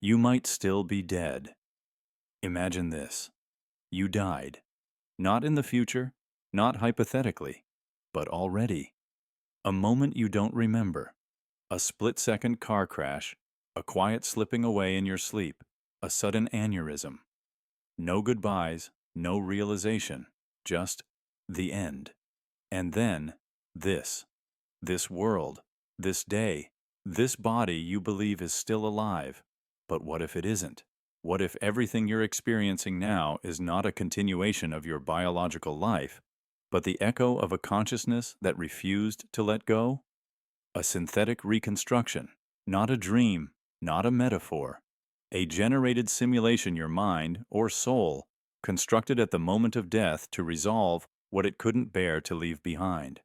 You might still be dead. Imagine this. You died. Not in the future, not hypothetically, but already. A moment you don't remember. A split-second car crash, a quiet slipping away in your sleep, a sudden aneurysm. No goodbyes, no realization, just the end. And then, this. This world, this day, this body you believe is still alive. But what if it isn't? What if everything you're experiencing now is not a continuation of your biological life, but the echo of a consciousness that refused to let go? A synthetic reconstruction, not a dream, not a metaphor. A generated simulation your mind, or soul, constructed at the moment of death to resolve what it couldn't bear to leave behind.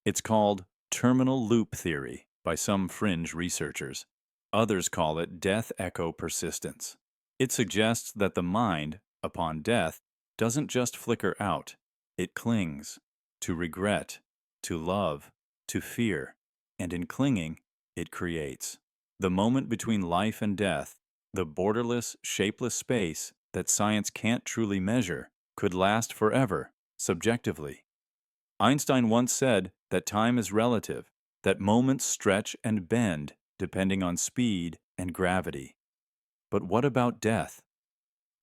It's called terminal loop theory by some fringe researchers. Others call it death echo persistence. It suggests that the mind, upon death, doesn't just flicker out. It clings to regret, to love, to fear, and in clinging, it creates. The moment between life and death, the borderless, shapeless space that science can't truly measure, could last forever, subjectively. Einstein once said that time is relative, that moments stretch and bend depending on speed and gravity. But what about death?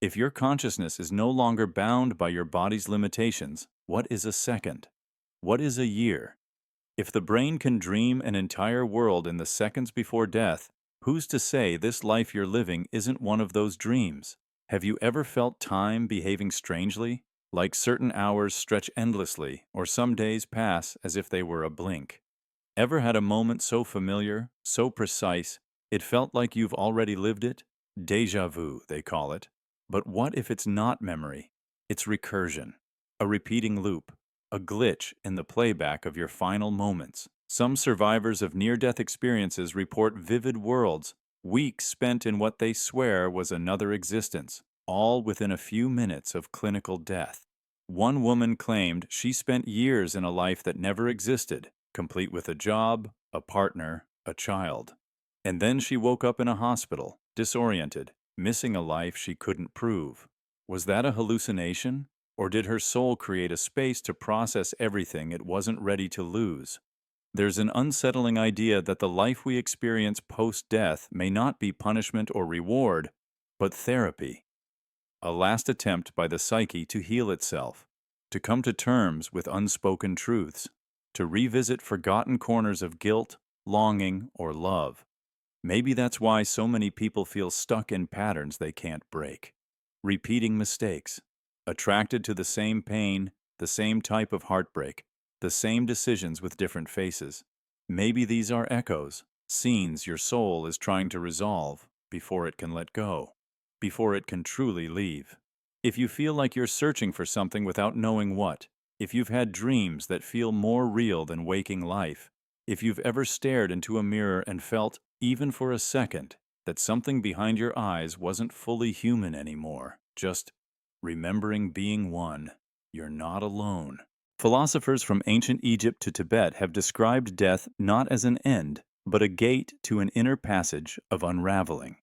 If your consciousness is no longer bound by your body's limitations, what is a second? What is a year? If the brain can dream an entire world in the seconds before death, who's to say this life you're living isn't one of those dreams? Have you ever felt time behaving strangely? Like certain hours stretch endlessly, or some days pass as if they were a blink. Ever had a moment so familiar, so precise, it felt like you've already lived it? Déjà vu, they call it. But what if it's not memory? It's recursion, a repeating loop, a glitch in the playback of your final moments. Some survivors of near-death experiences report vivid worlds, weeks spent in what they swear was another existence, all within a few minutes of clinical death. One woman claimed she spent years in a life that never existed, complete with a job, a partner, a child. And then she woke up in a hospital, disoriented, missing a life she couldn't prove. Was that a hallucination? Or did her soul create a space to process everything it wasn't ready to lose? There's an unsettling idea that the life we experience post-death may not be punishment or reward, but therapy. A last attempt by the psyche to heal itself, to come to terms with unspoken truths, to revisit forgotten corners of guilt, longing, or love. Maybe that's why so many people feel stuck in patterns they can't break. Repeating mistakes, attracted to the same pain, the same type of heartbreak, the same decisions with different faces. Maybe these are echoes, scenes your soul is trying to resolve before it can let go, before it can truly leave. If you feel like you're searching for something without knowing what, if you've had dreams that feel more real than waking life, if you've ever stared into a mirror and felt, even for a second, that something behind your eyes wasn't fully human anymore, just remembering being one, you're not alone. Philosophers from ancient Egypt to Tibet have described death not as an end, but a gate to an inner passage of unraveling.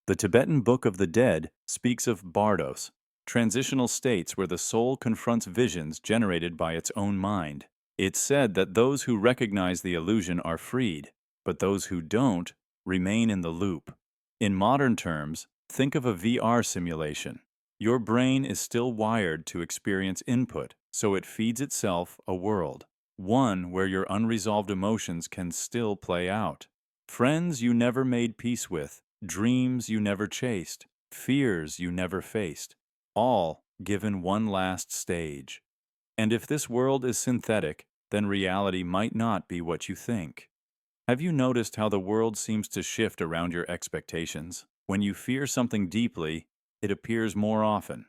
The Tibetan Book of the Dead speaks of bardos, transitional states where the soul confronts visions generated by its own mind. It's said that those who recognize the illusion are freed, but those who don't remain in the loop. In modern terms, think of a VR simulation. Your brain is still wired to experience input, so it feeds itself a world, one where your unresolved emotions can still play out. Friends you never made peace with, dreams you never chased, fears you never faced, all given one last stage. And if this world is synthetic, then reality might not be what you think. Have you noticed how the world seems to shift around your expectations? When you fear something deeply, it appears more often.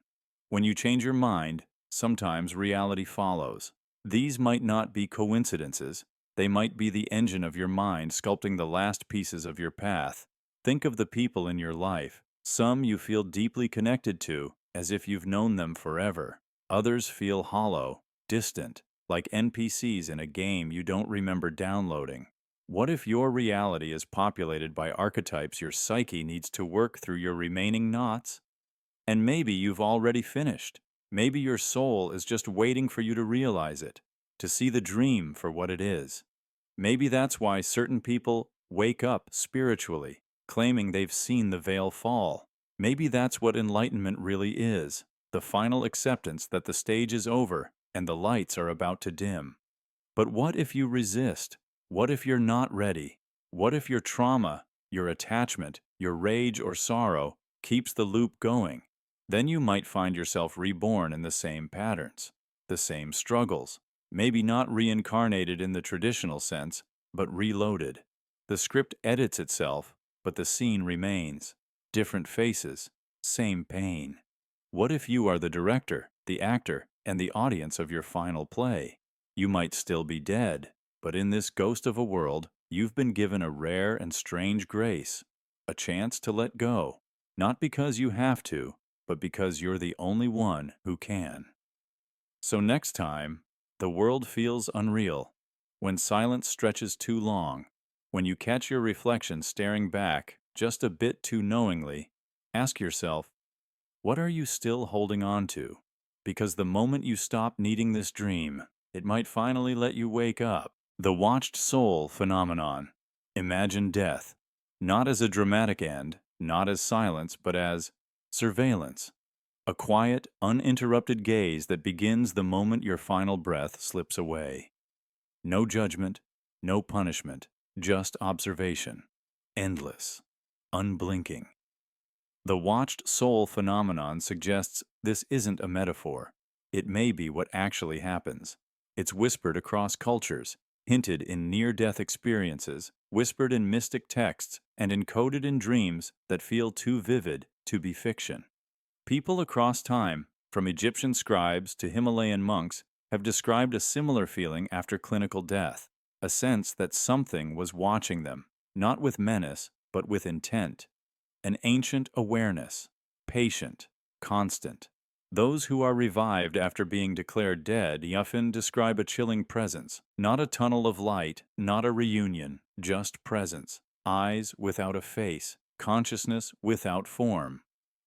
When you change your mind, sometimes reality follows. These might not be coincidences. They might be the engine of your mind sculpting the last pieces of your path. Think of the people in your life. Some you feel deeply connected to, as if you've known them forever. Others feel hollow, distant, like NPCs in a game you don't remember downloading. What if your reality is populated by archetypes your psyche needs to work through your remaining knots? And maybe you've already finished. Maybe your soul is just waiting for you to realize it, to see the dream for what it is. Maybe that's why certain people wake up spiritually, claiming they've seen the veil fall. Maybe that's what enlightenment really is, the final acceptance that the stage is over and the lights are about to dim. But what if you resist? What if you're not ready? What if your trauma, your attachment, your rage or sorrow keeps the loop going? Then you might find yourself reborn in the same patterns, the same struggles, maybe not reincarnated in the traditional sense, but reloaded. The script edits itself, but the scene remains. Different faces, same pain. What if you are the director, the actor, and the audience of your final play? You might still be dead, but in this ghost of a world, you've been given a rare and strange grace, a chance to let go, not because you have to, but because you're the only one who can. So next time, the world feels unreal, when silence stretches too long, when you catch your reflection staring back just a bit too knowingly, ask yourself, what are you still holding on to? Because the moment you stop needing this dream, it might finally let you wake up. The watched soul phenomenon. Imagine death, not as a dramatic end, not as silence, but as surveillance. A quiet, uninterrupted gaze that begins the moment your final breath slips away. No judgment, no punishment, just observation. Endless, unblinking. The watched soul phenomenon suggests this isn't a metaphor. It may be what actually happens. It's whispered across cultures, hinted in near-death experiences, whispered in mystic texts, and encoded in dreams that feel too vivid to be fiction. People across time, from Egyptian scribes to Himalayan monks, have described a similar feeling after clinical death, a sense that something was watching them, not with menace, but with intent. An ancient awareness, patient, constant. Those who are revived after being declared dead often describe a chilling presence, not a tunnel of light, not a reunion, just presence, eyes without a face, consciousness without form.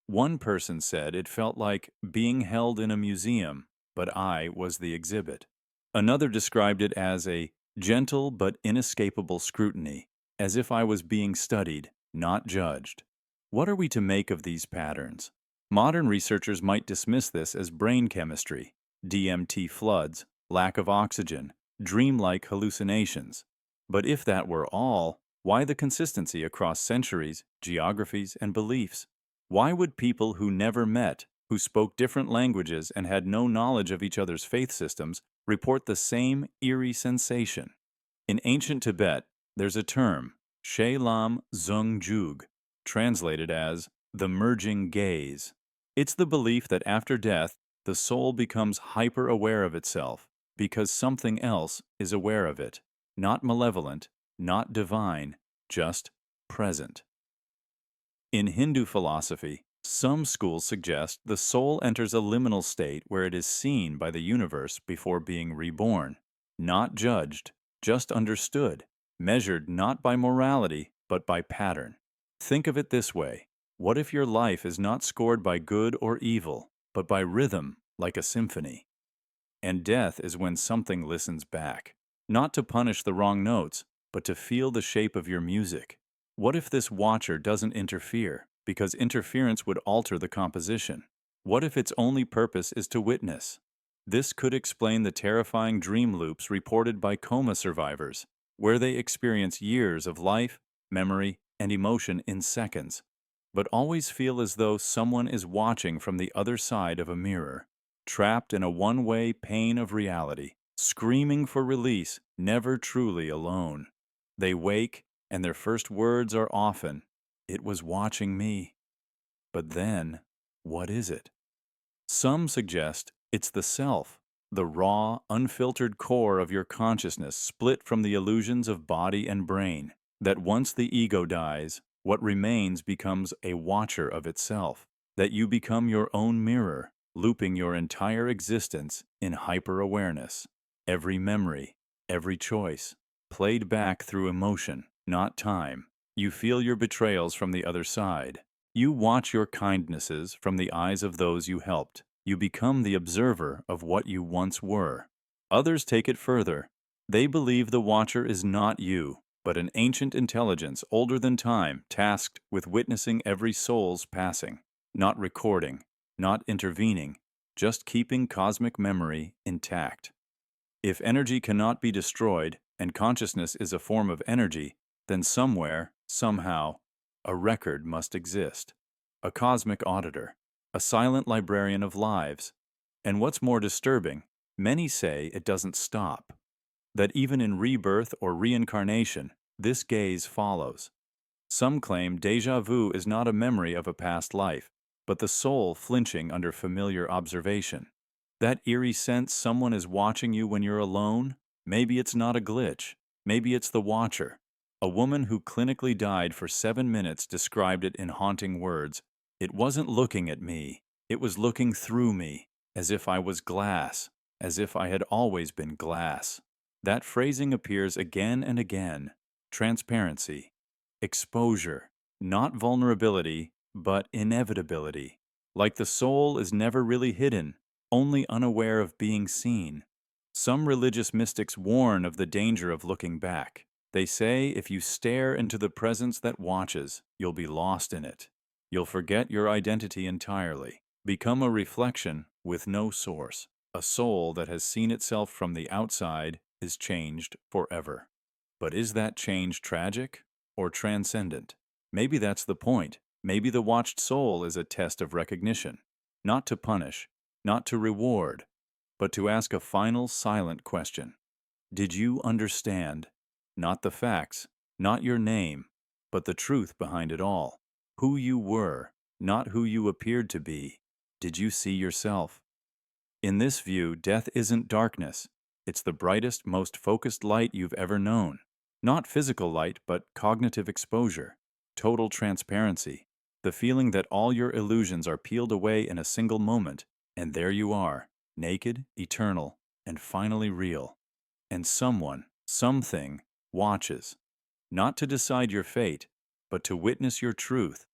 One person said it felt like being held in a museum, but I was the exhibit. Another described it as a gentle but inescapable scrutiny, as if I was being studied, not judged. What are we to make of these patterns? Modern researchers might dismiss this as brain chemistry, DMT floods, lack of oxygen, dreamlike hallucinations. But if that were all, why the consistency across centuries, geographies, and beliefs? Why would people who never met, who spoke different languages and had no knowledge of each other's faith systems, report the same eerie sensation? In ancient Tibet, there's a term, She Lam Zung Jug, translated as the merging gaze. It's the belief that after death, the soul becomes hyper-aware of itself because something else is aware of it. Not malevolent, not divine, just present. In Hindu philosophy, some schools suggest the soul enters a liminal state where it is seen by the universe before being reborn, not judged, just understood, measured not by morality, but by pattern. Think of it this way. What if your life is not scored by good or evil, but by rhythm, like a symphony? And death is when something listens back, not to punish the wrong notes, but to feel the shape of your music. What if this watcher doesn't interfere, because interference would alter the composition? What if its only purpose is to witness? This could explain the terrifying dream loops reported by coma survivors, where they experience years of life, memory, and emotion in seconds, but always feel as though someone is watching from the other side of a mirror, trapped in a one-way pain of reality, screaming for release, never truly alone. They wake, and their first words are often, "It was watching me." But then, what is it? Some suggest it's the self, the raw, unfiltered core of your consciousness split from the illusions of body and brain, that once the ego dies, what remains becomes a watcher of itself, that you become your own mirror, looping your entire existence in hyper-awareness. Every memory, every choice, played back through emotion, not time. You feel your betrayals from the other side. You watch your kindnesses from the eyes of those you helped. You become the observer of what you once were. Others take it further. They believe the watcher is not you, but an ancient intelligence older than time, tasked with witnessing every soul's passing, not recording, not intervening, just keeping cosmic memory intact. If energy cannot be destroyed, and consciousness is a form of energy, then somewhere, somehow, a record must exist. A cosmic auditor, a silent librarian of lives. And what's more disturbing, many say it doesn't stop. That even in rebirth or reincarnation, this gaze follows. Some claim déjà vu is not a memory of a past life, but the soul flinching under familiar observation. That eerie sense someone is watching you when you're alone? Maybe it's not a glitch. Maybe it's the watcher. A woman who clinically died for 7 minutes described it in haunting words. It wasn't looking at me. It was looking through me, as if I was glass, as if I had always been glass. That phrasing appears again and again. Transparency. Exposure. Not vulnerability, but inevitability. Like the soul is never really hidden, only unaware of being seen. Some religious mystics warn of the danger of looking back. They say if you stare into the presence that watches, you'll be lost in it. You'll forget your identity entirely, become a reflection with no source. A soul that has seen itself from the outside is changed forever. But is that change tragic or transcendent? Maybe that's the point. Maybe the watched soul is a test of recognition, not to punish, not to reward, but to ask a final silent question. Did you understand? Not the facts, not your name, but the truth behind it all. Who you were, not who you appeared to be. Did you see yourself? In this view, death isn't darkness. It's the brightest, most focused light you've ever known. Not physical light, but cognitive exposure, total transparency, the feeling that all your illusions are peeled away in a single moment, and there you are, naked, eternal, and finally real. And someone, something, watches, not to decide your fate, but to witness your truth.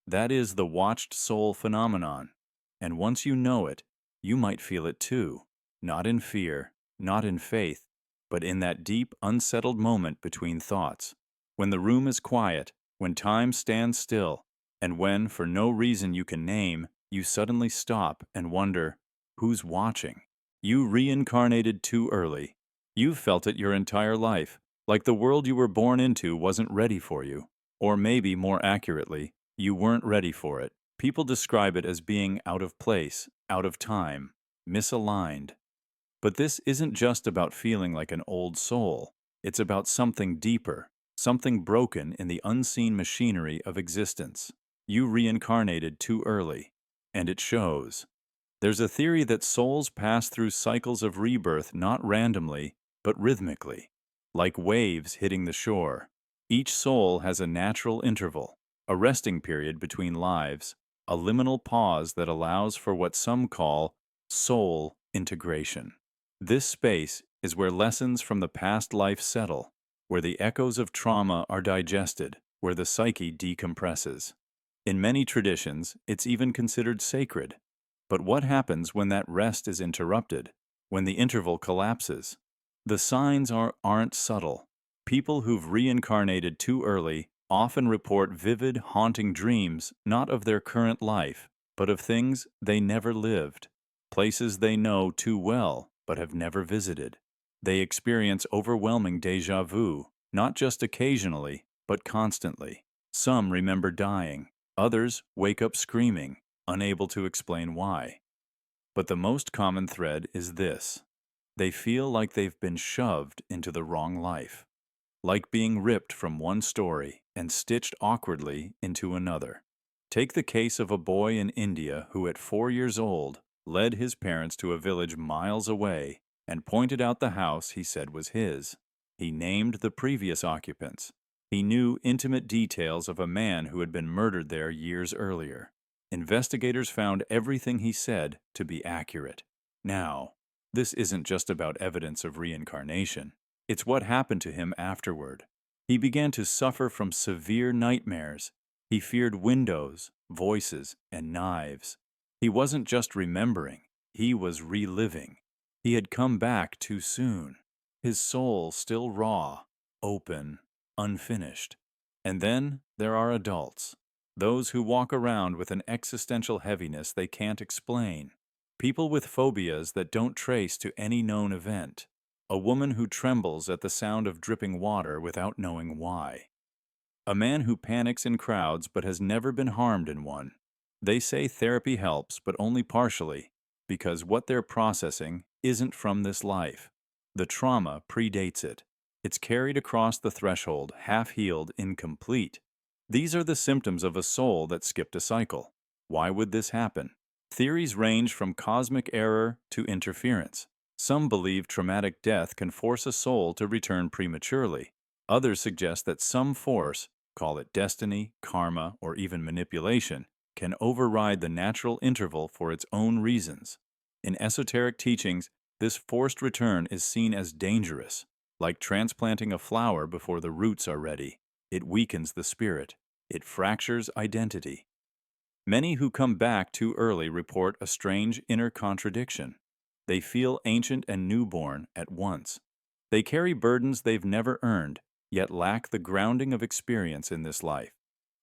That is the watched soul phenomenon. And once you know it, you might feel it too, not in fear, not in faith, but in that deep, unsettled moment between thoughts, when the room is quiet, when time stands still, and when, for no reason you can name, you suddenly stop and wonder, who's watching? You reincarnated too early. You've felt it your entire life, like the world you were born into wasn't ready for you. Or maybe, more accurately, you weren't ready for it. People describe it as being out of place, out of time, misaligned. But this isn't just about feeling like an old soul. It's about something deeper, something broken in the unseen machinery of existence. You reincarnated too early, and it shows. There's a theory that souls pass through cycles of rebirth not randomly, but rhythmically, like waves hitting the shore. Each soul has a natural interval, a resting period between lives, a liminal pause that allows for what some call soul integration. This space is where lessons from the past life settle, where the echoes of trauma are digested, where the psyche decompresses. In many traditions, it's even considered sacred. But what happens when that rest is interrupted, when the interval collapses? The signs aren't subtle. People who've reincarnated too early often report vivid, haunting dreams not of their current life, but of things they never lived, places they know too well but have never visited. They experience overwhelming déjà vu, not just occasionally, but constantly. Some remember dying, others wake up screaming, unable to explain why. But the most common thread is this. They feel like they've been shoved into the wrong life, like being ripped from one story and stitched awkwardly into another. Take the case of a boy in India who at 4 years old led his parents to a village miles away and pointed out the house he said was his. He named the previous occupants. He knew intimate details of a man who had been murdered there years earlier. Investigators found everything he said to be accurate. Now, this isn't just about evidence of reincarnation. It's what happened to him afterward. He began to suffer from severe nightmares. He feared windows, voices, and knives. He wasn't just remembering, he was reliving. He had come back too soon. His soul still raw, open, unfinished. And then there are adults, those who walk around with an existential heaviness they can't explain. People with phobias that don't trace to any known event. A woman who trembles at the sound of dripping water without knowing why. A man who panics in crowds but has never been harmed in one. They say therapy helps, but only partially, because what they're processing isn't from this life. The trauma predates it. It's carried across the threshold, half-healed, incomplete. These are the symptoms of a soul that skipped a cycle. Why would this happen? Theories range from cosmic error to interference. Some believe traumatic death can force a soul to return prematurely. Others suggest that some force, call it destiny, karma, or even manipulation, can override the natural interval for its own reasons. In esoteric teachings, this forced return is seen as dangerous, like transplanting a flower before the roots are ready. It weakens the spirit. It fractures identity. Many who come back too early report a strange inner contradiction. They feel ancient and newborn at once. They carry burdens they've never earned, yet lack the grounding of experience in this life.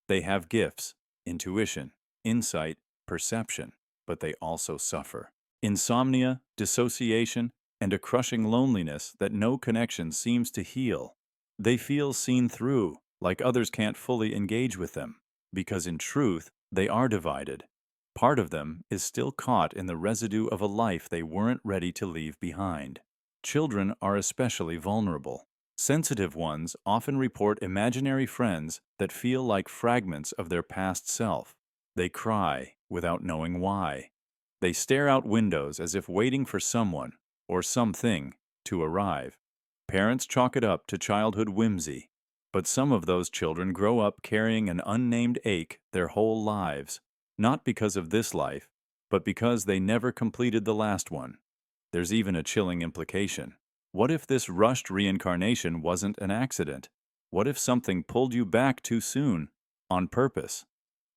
They have gifts, intuition, insight, perception, but they also suffer. Insomnia, dissociation, and a crushing loneliness that no connection seems to heal. They feel seen through, like others can't fully engage with them, because in truth, they are divided. Part of them is still caught in the residue of a life they weren't ready to leave behind. Children are especially vulnerable. Sensitive ones often report imaginary friends that feel like fragments of their past self. They cry without knowing why. They stare out windows as if waiting for someone or something to arrive. Parents chalk it up to childhood whimsy, but some of those children grow up carrying an unnamed ache their whole lives, not because of this life, but because they never completed the last one. There's even a chilling implication. What if this rushed reincarnation wasn't an accident? What if something pulled you back too soon, on purpose?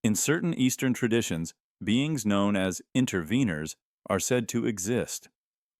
In certain Eastern traditions, beings known as interveners are said to exist,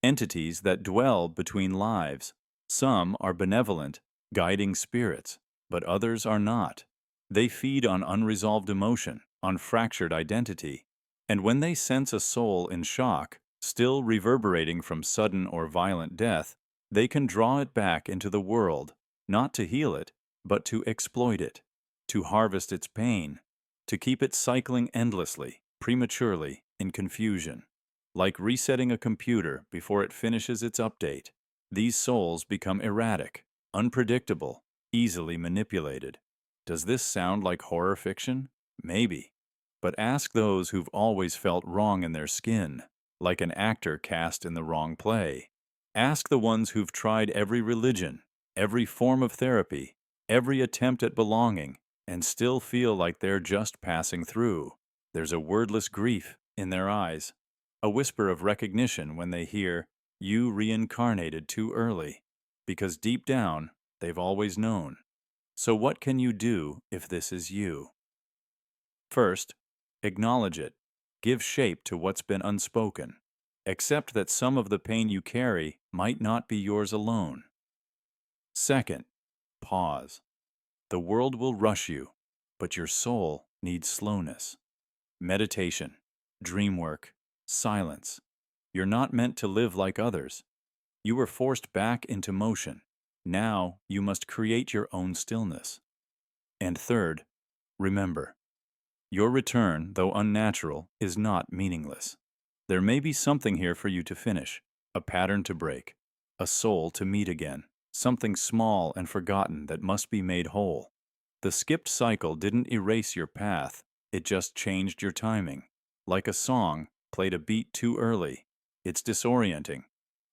entities that dwell between lives. Some are benevolent, guiding spirits, but others are not. They feed on unresolved emotion, on fractured identity, and when they sense a soul in shock, still reverberating from sudden or violent death, they can draw it back into the world, not to heal it, but to exploit it, to harvest its pain, to keep it cycling endlessly, prematurely, in confusion. Like resetting a computer before it finishes its update, these souls become erratic, unpredictable, easily manipulated. Does this sound like horror fiction? Maybe. But ask those who've always felt wrong in their skin, like an actor cast in the wrong play. Ask the ones who've tried every religion, every form of therapy, every attempt at belonging, and still feel like they're just passing through. There's a wordless grief in their eyes, a whisper of recognition when they hear, "You reincarnated too early," because deep down, they've always known. So what can you do if this is you? First, acknowledge it. Give shape to what's been unspoken. Accept that some of the pain you carry might not be yours alone. Second, pause. The world will rush you, but your soul needs slowness. Meditation, dream work, silence. You're not meant to live like others. You were forced back into motion. Now you must create your own stillness. And third, remember, your return, though unnatural, is not meaningless. There may be something here for you to finish, a pattern to break, a soul to meet again, something small and forgotten that must be made whole. The skipped cycle didn't erase your path, it just changed your timing. Like a song played a beat too early. It's disorienting,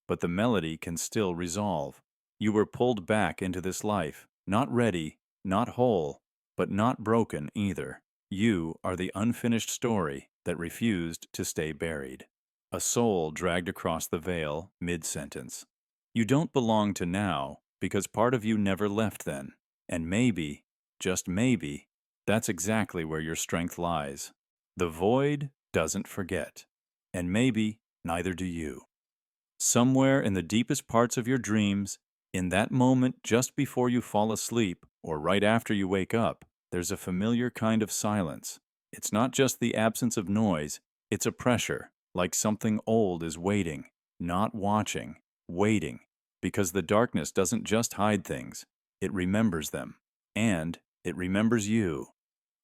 but the melody can still resolve. You were pulled back into this life, not ready, not whole, but not broken either. You are the unfinished story that refused to stay buried. A soul dragged across the veil mid-sentence. You don't belong to now, because part of you never left then. And maybe, just maybe, that's exactly where your strength lies. The void doesn't forget. And maybe neither do you. Somewhere in the deepest parts of your dreams, in that moment just before you fall asleep or right after you wake up, there's a familiar kind of silence. It's not just the absence of noise, it's a pressure, like something old is waiting, not watching, waiting, because the darkness doesn't just hide things, it remembers them, and it remembers you.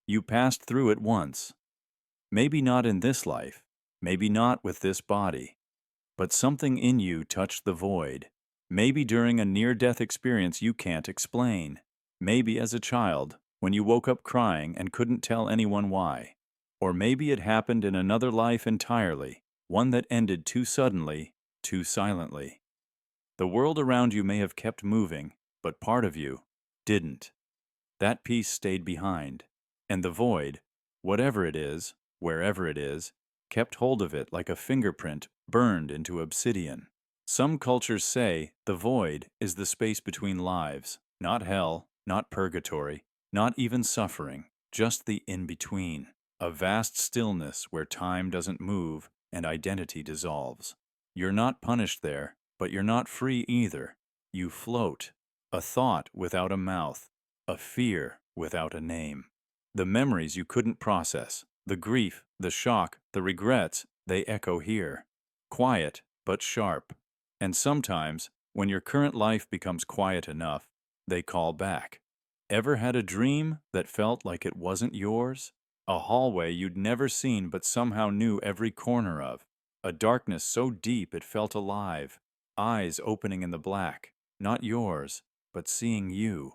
You passed through it once. Maybe not in this life, maybe not with this body, but something in you touched the void. Maybe during a near-death experience you can't explain. Maybe as a child, when you woke up crying and couldn't tell anyone why. Or maybe it happened in another life entirely, one that ended too suddenly, too silently. The world around you may have kept moving, but part of you didn't. That piece stayed behind. And the void, whatever it is, wherever it is, kept hold of it like a fingerprint burned into obsidian. Some cultures say the void is the space between lives, not hell, not purgatory, not even suffering, just the in-between, a vast stillness where time doesn't move and identity dissolves. You're not punished there, but you're not free either. You float, a thought without a mouth, a fear without a name. The memories you couldn't process, the grief, the shock, the regrets, they echo here. Quiet, but sharp. And sometimes, when your current life becomes quiet enough, they call back. Ever had a dream that felt like it wasn't yours? A hallway you'd never seen but somehow knew every corner of. A darkness so deep it felt alive. Eyes opening in the black. Not yours, but seeing you.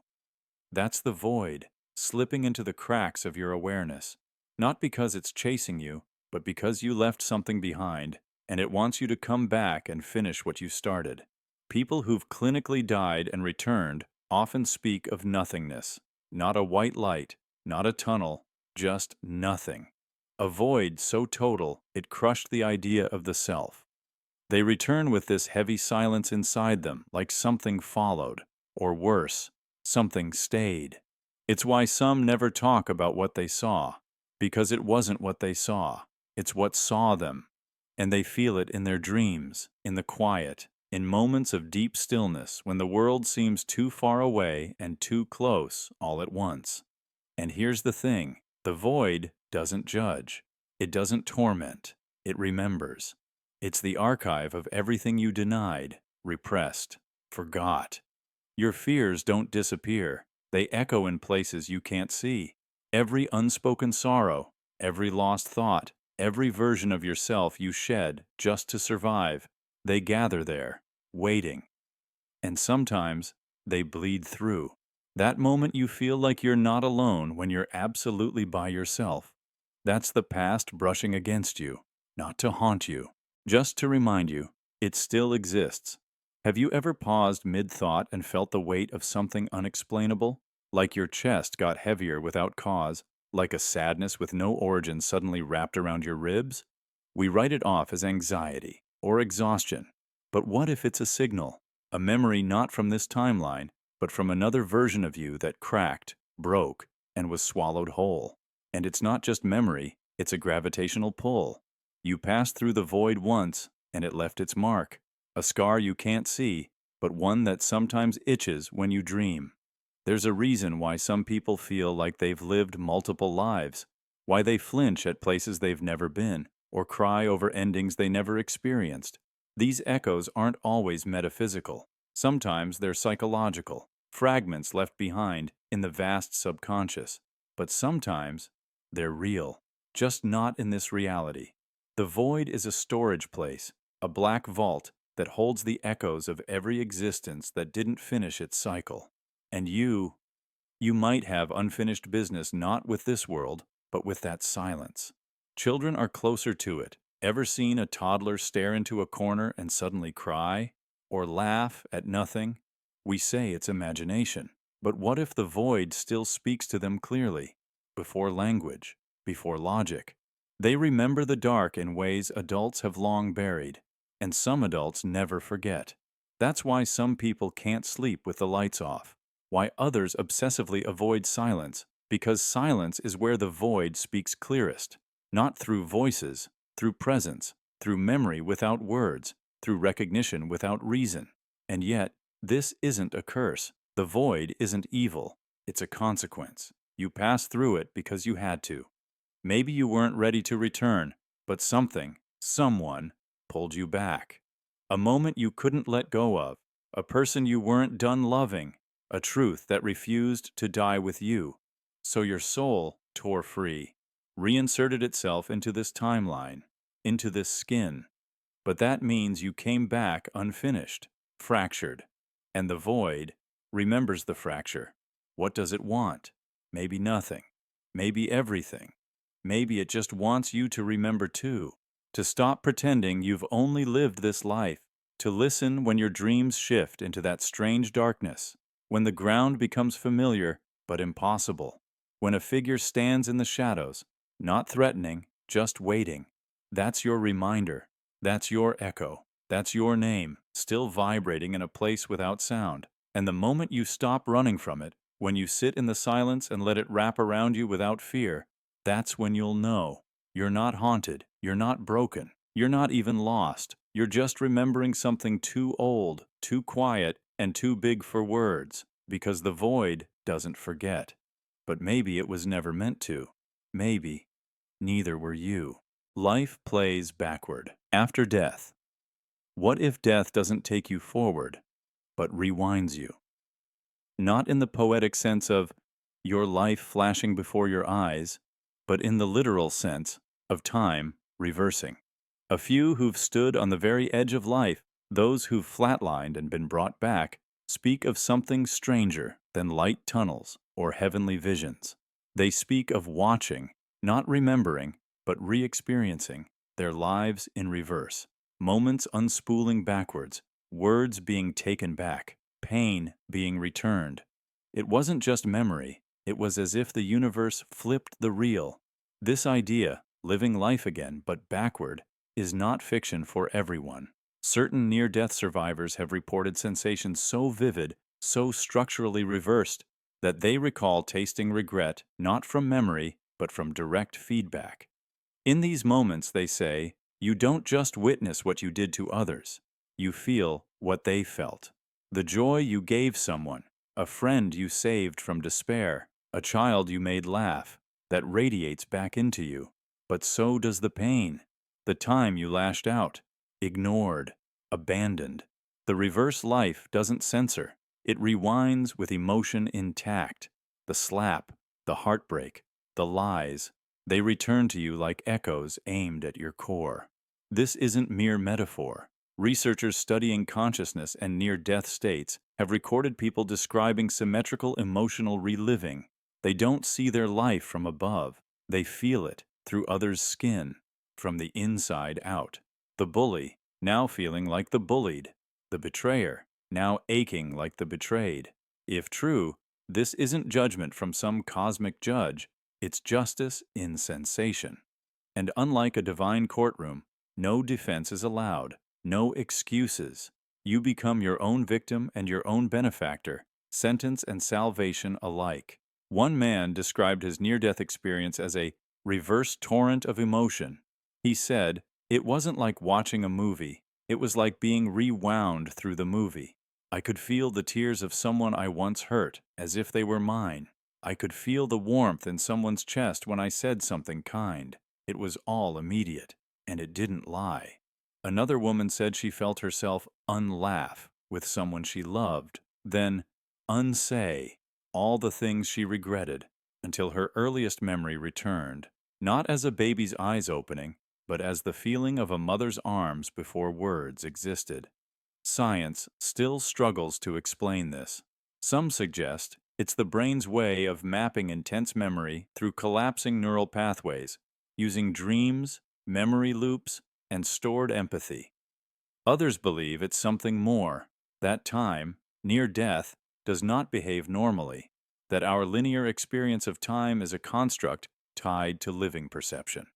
That's the void, slipping into the cracks of your awareness. Not because it's chasing you, but because you left something behind, and it wants you to come back and finish what you started. People who've clinically died and returned often speak of nothingness. Not a white light, not a tunnel, just nothing. A void so total it crushed the idea of the self. They return with this heavy silence inside them, like something followed, or worse, something stayed. It's why some never talk about what they saw, because it wasn't what they saw, it's what saw them. And they feel it in their dreams, in the quiet, in moments of deep stillness when the world seems too far away and too close all at once. And here's the thing, the void doesn't judge, it doesn't torment, it remembers. It's the archive of everything you denied, repressed, forgot. Your fears don't disappear. They echo in places you can't see. Every unspoken sorrow, every lost thought, every version of yourself you shed just to survive, they gather there, waiting. And sometimes they bleed through. That moment you feel like you're not alone when you're absolutely by yourself. That's the past brushing against you, not to haunt you. Just to remind you, it still exists. Have you ever paused mid-thought and felt the weight of something unexplainable? Like your chest got heavier without cause, like a sadness with no origin suddenly wrapped around your ribs? We write it off as anxiety or exhaustion. But what if it's a signal? A memory not from this timeline, but from another version of you that cracked, broke, and was swallowed whole. And it's not just memory, it's a gravitational pull. You passed through the void once, and it left its mark. A scar you can't see, but one that sometimes itches when you dream. There's a reason why some people feel like they've lived multiple lives, why they flinch at places they've never been, or cry over endings they never experienced. These echoes aren't always metaphysical. Sometimes they're psychological, fragments left behind in the vast subconscious. But sometimes they're real, just not in this reality. The void is a storage place, a black vault that holds the echoes of every existence that didn't finish its cycle. And you might have unfinished business not with this world, but with that silence. Children are closer to it. Ever seen a toddler stare into a corner and suddenly cry? Or laugh at nothing? We say it's imagination. But what if the void still speaks to them clearly? Before language, before logic. They remember the dark in ways adults have long buried, and some adults never forget. That's why some people can't sleep with the lights off, why others obsessively avoid silence, because silence is where the void speaks clearest, not through voices, through presence, through memory without words, through recognition without reason. And yet, this isn't a curse. The void isn't evil. It's a consequence. You passed through it because you had to. Maybe you weren't ready to return, but something, someone, pulled you back. A moment you couldn't let go of, a person you weren't done loving, a truth that refused to die with you. So your soul tore free, reinserted itself into this timeline, into this skin. But that means you came back unfinished, fractured. And the void remembers the fracture. What does it want? Maybe nothing. Maybe everything. Maybe it just wants you to remember too. To stop pretending you've only lived this life. To listen when your dreams shift into that strange darkness. When the ground becomes familiar but impossible. When a figure stands in the shadows, not threatening, just waiting. That's your reminder. That's your echo. That's your name, still vibrating in a place without sound. And the moment you stop running from it, when you sit in the silence and let it wrap around you without fear, that's when you'll know. You're not haunted. You're not broken. You're not even lost. You're just remembering something too old, too quiet, and too big for words, because the void doesn't forget. But maybe it was never meant to. Maybe. Neither were you. Life plays backward. After death. What if death doesn't take you forward, but rewinds you? Not in the poetic sense of your life flashing before your eyes, but in the literal sense of time reversing. A few who've stood on the very edge of life, those who've flatlined and been brought back, speak of something stranger than light tunnels or heavenly visions. They speak of watching, not remembering, but re-experiencing their lives in reverse. Moments unspooling backwards, words being taken back, pain being returned. It wasn't just memory, it was as if the universe flipped the reel. This idea, living life again but backward, is not fiction for everyone. Certain near-death survivors have reported sensations so vivid, so structurally reversed, that they recall tasting regret not from memory, but from direct feedback. In these moments, they say, you don't just witness what you did to others, you feel what they felt. The joy you gave someone, a friend you saved from despair, a child you made laugh, that radiates back into you. But so does the pain, the time you lashed out, ignored, abandoned. The reverse life doesn't censor. It rewinds with emotion intact. The slap, the heartbreak, the lies, they return to you like echoes aimed at your core. This isn't mere metaphor. Researchers studying consciousness and near-death states have recorded people describing symmetrical emotional reliving. They don't see their life from above. They feel it through others' skin, from the inside out. The bully, now feeling like the bullied. The betrayer, now aching like the betrayed. If true, this isn't judgment from some cosmic judge. It's justice in sensation. And unlike a divine courtroom, no defense is allowed, no excuses. You become your own victim and your own benefactor, sentence and salvation alike. One man described his near-death experience as a reverse torrent of emotion. He said, "It wasn't like watching a movie. It was like being rewound through the movie. I could feel the tears of someone I once hurt, as if they were mine. I could feel the warmth in someone's chest when I said something kind. It was all immediate, and it didn't lie." Another woman said she felt herself unlaugh with someone she loved, then unsay all the things she regretted until her earliest memory returned, not as a baby's eyes opening, but as the feeling of a mother's arms before words existed. Science still struggles to explain this. Some suggest it's the brain's way of mapping intense memory through collapsing neural pathways, using dreams, memory loops, and stored empathy. Others believe it's something more. That time, near death, does not behave normally, that our linear experience of time is a construct tied to living perception.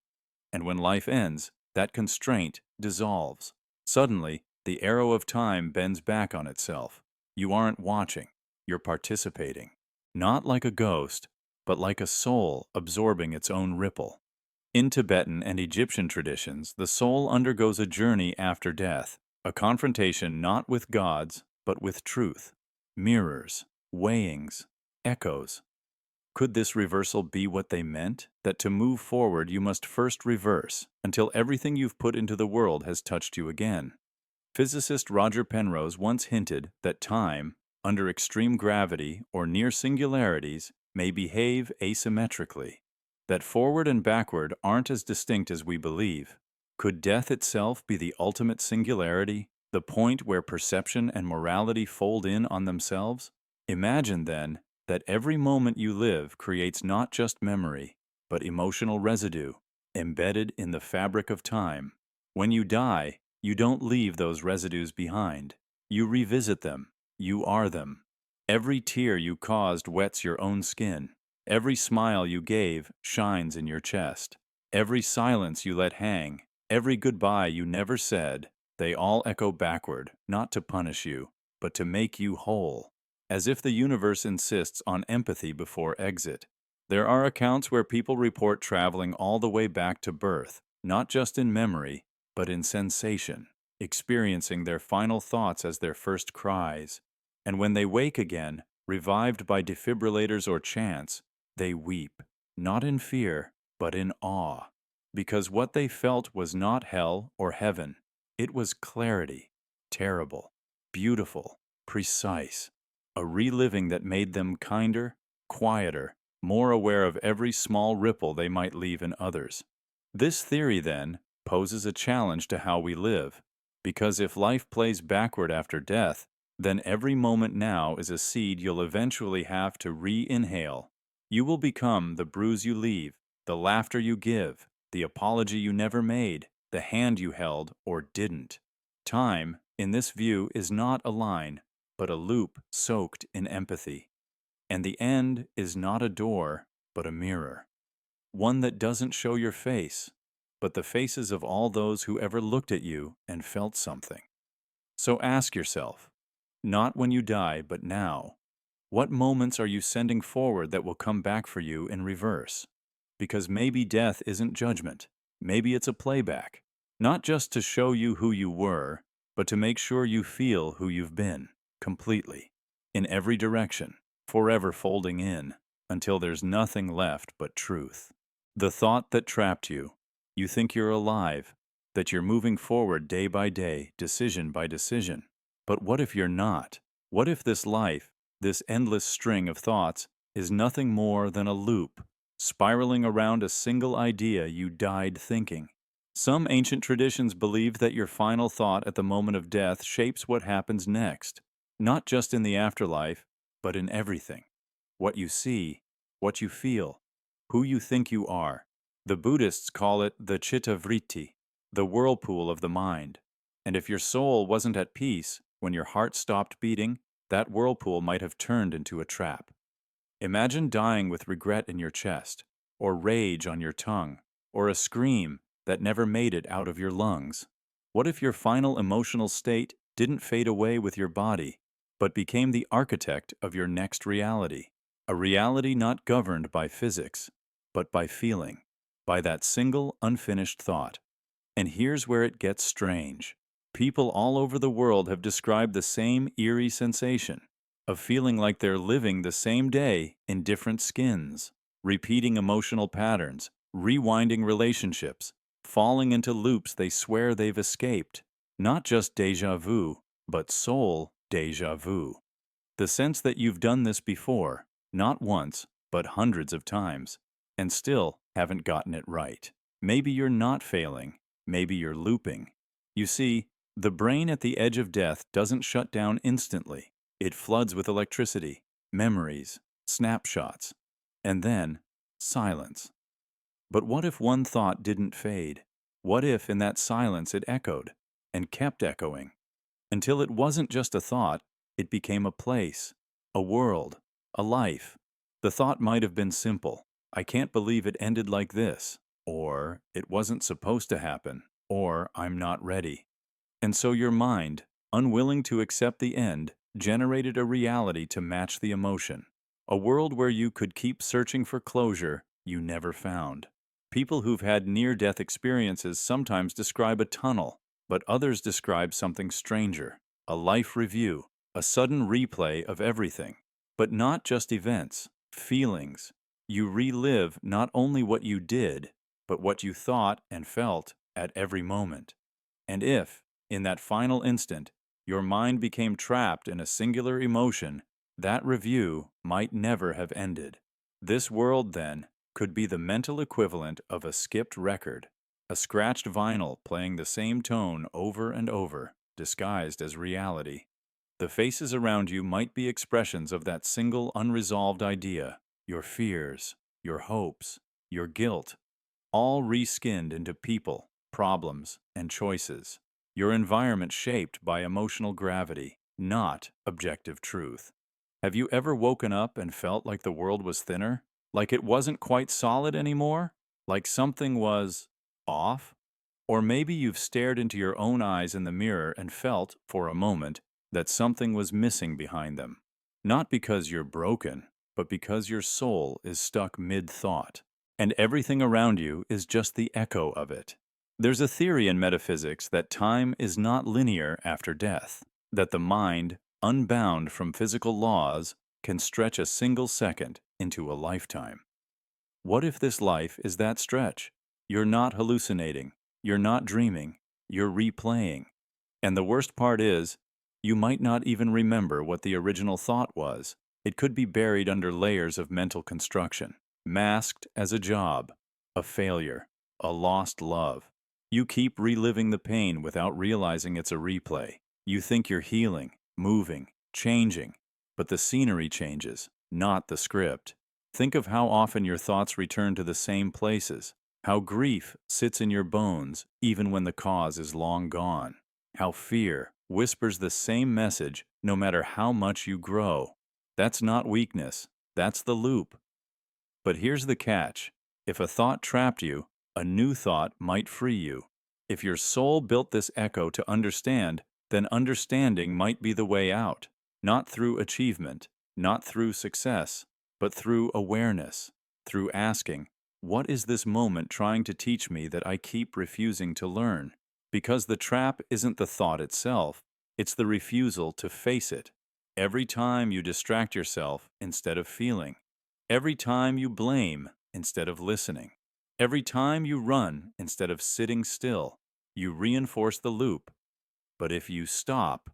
And when life ends, that constraint dissolves. Suddenly, The arrow of time bends back on itself. You aren't watching, you're participating. Not like a ghost, but like a soul absorbing its own ripple. In Tibetan and Egyptian traditions, the soul undergoes a journey after death, a confrontation not with gods, but with truth. Mirrors, weighings, echoes. Could this reversal be what they meant? That to move forward you must first reverse, until everything you've put into the world has touched you again. Physicist Roger Penrose once hinted that time, under extreme gravity or near singularities, may behave asymmetrically, that forward and backward aren't as distinct as we believe. Could death itself be the ultimate singularity, the point where perception and morality fold in on themselves? Imagine, then, that every moment you live creates not just memory, but emotional residue, embedded in the fabric of time. When you die, you don't leave those residues behind. You revisit them. You are them. Every tear you caused wets your own skin. Every smile you gave shines in your chest. Every silence you let hang, every goodbye you never said, they all echo backward, not to punish you, but to make you whole. As if the universe insists on empathy before exit. There are accounts where people report traveling all the way back to birth, not just in memory, but in sensation, experiencing their final thoughts as their first cries. And when they wake again, revived by defibrillators or chants, they weep, not in fear, but in awe, because what they felt was not hell or heaven. It was clarity, terrible, beautiful, precise, a reliving that made them kinder, quieter, more aware of every small ripple they might leave in others. This theory, then, poses a challenge to how we live, because if life plays backward after death, then every moment now is a seed you'll eventually have to re-inhale. You will become the bruise you leave, the laughter you give, the apology you never made, the hand you held or didn't. Time, in this view, is not a line, but a loop soaked in empathy. And the end is not a door, but a mirror. One that doesn't show your face, but the faces of all those who ever looked at you and felt something. So ask yourself, not when you die, but now, what moments are you sending forward that will come back for you in reverse? Because maybe death isn't judgment. Maybe it's a playback. Not just to show you who you were, but to make sure you feel who you've been, completely, in every direction, forever folding in, until there's nothing left but truth. The thought that trapped you. You think you're alive, that you're moving forward day by day, decision by decision. But what if you're not? What if this life, this endless string of thoughts, is nothing more than a loop, spiraling around a single idea you died thinking? Some ancient traditions believe that your final thought at the moment of death shapes what happens next, not just in the afterlife, but in everything. What you see, what you feel, who you think you are. The Buddhists call it the chitta vritti, the whirlpool of the mind. And if your soul wasn't at peace, when your heart stopped beating, that whirlpool might have turned into a trap. Imagine dying with regret in your chest, or rage on your tongue, or a scream that never made it out of your lungs. What if your final emotional state didn't fade away with your body, but became the architect of your next reality? A reality not governed by physics, but by feeling, by that single unfinished thought. And here's where it gets strange. People all over the world have described the same eerie sensation of feeling like they're living the same day in different skins, repeating emotional patterns, rewinding relationships, falling into loops they swear they've escaped. Not just déjà vu, but soul déjà vu. The sense that you've done this before, not once, but hundreds of times, and still haven't gotten it right. Maybe you're not failing. Maybe you're looping. You see, the brain at the edge of death doesn't shut down instantly. It floods with electricity, memories, snapshots, and then silence. But what if one thought didn't fade? What if in that silence it echoed and kept echoing until it wasn't just a thought, it became a place, a world, a life? The thought might have been simple. I can't believe it ended like this. Or, it wasn't supposed to happen. Or, I'm not ready. And so your mind, unwilling to accept the end, generated a reality to match the emotion. A world where you could keep searching for closure you never found. People who've had near-death experiences sometimes describe a tunnel, but others describe something stranger, a life review, a sudden replay of everything. But not just events, feelings. You relive not only what you did, but what you thought and felt at every moment. And if, in that final instant, your mind became trapped in a singular emotion, that review might never have ended. This world, then, could be the mental equivalent of a skipped record, a scratched vinyl playing the same tone over and over, disguised as reality. The faces around you might be expressions of that single unresolved idea, your fears, your hopes, your guilt, all reskinned into people, problems, and choices. Your environment shaped by emotional gravity, not objective truth. Have you ever woken up and felt like the world was thinner? Like it wasn't quite solid anymore? Like something was off? Or maybe you've stared into your own eyes in the mirror and felt, for a moment, that something was missing behind them. Not because you're broken, but because your soul is stuck mid-thought, and everything around you is just the echo of it. There's a theory in metaphysics that time is not linear after death, that the mind, unbound from physical laws, can stretch a single second into a lifetime. What if this life is that stretch? You're not hallucinating, you're not dreaming, you're replaying. And the worst part is, you might not even remember what the original thought was. It could be buried under layers of mental construction, masked as a job, a failure, a lost love. You keep reliving the pain without realizing it's a replay. You think you're healing, moving, changing, but the scenery changes, not the script. Think of how often your thoughts return to the same places, how grief sits in your bones even when the cause is long gone, how fear whispers the same message no matter how much you grow. That's not weakness, that's the loop. But here's the catch. If a thought trapped you, a new thought might free you. If your soul built this echo to understand, then understanding might be the way out. Not through achievement, not through success, but through awareness, through asking, what is this moment trying to teach me that I keep refusing to learn? Because the trap isn't the thought itself, it's the refusal to face it. Every time you distract yourself instead of feeling, every time you blame instead of listening, every time you run instead of sitting still, you reinforce the loop. But if you stop,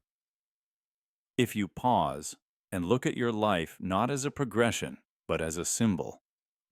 if you pause and look at your life not as a progression, but as a symbol,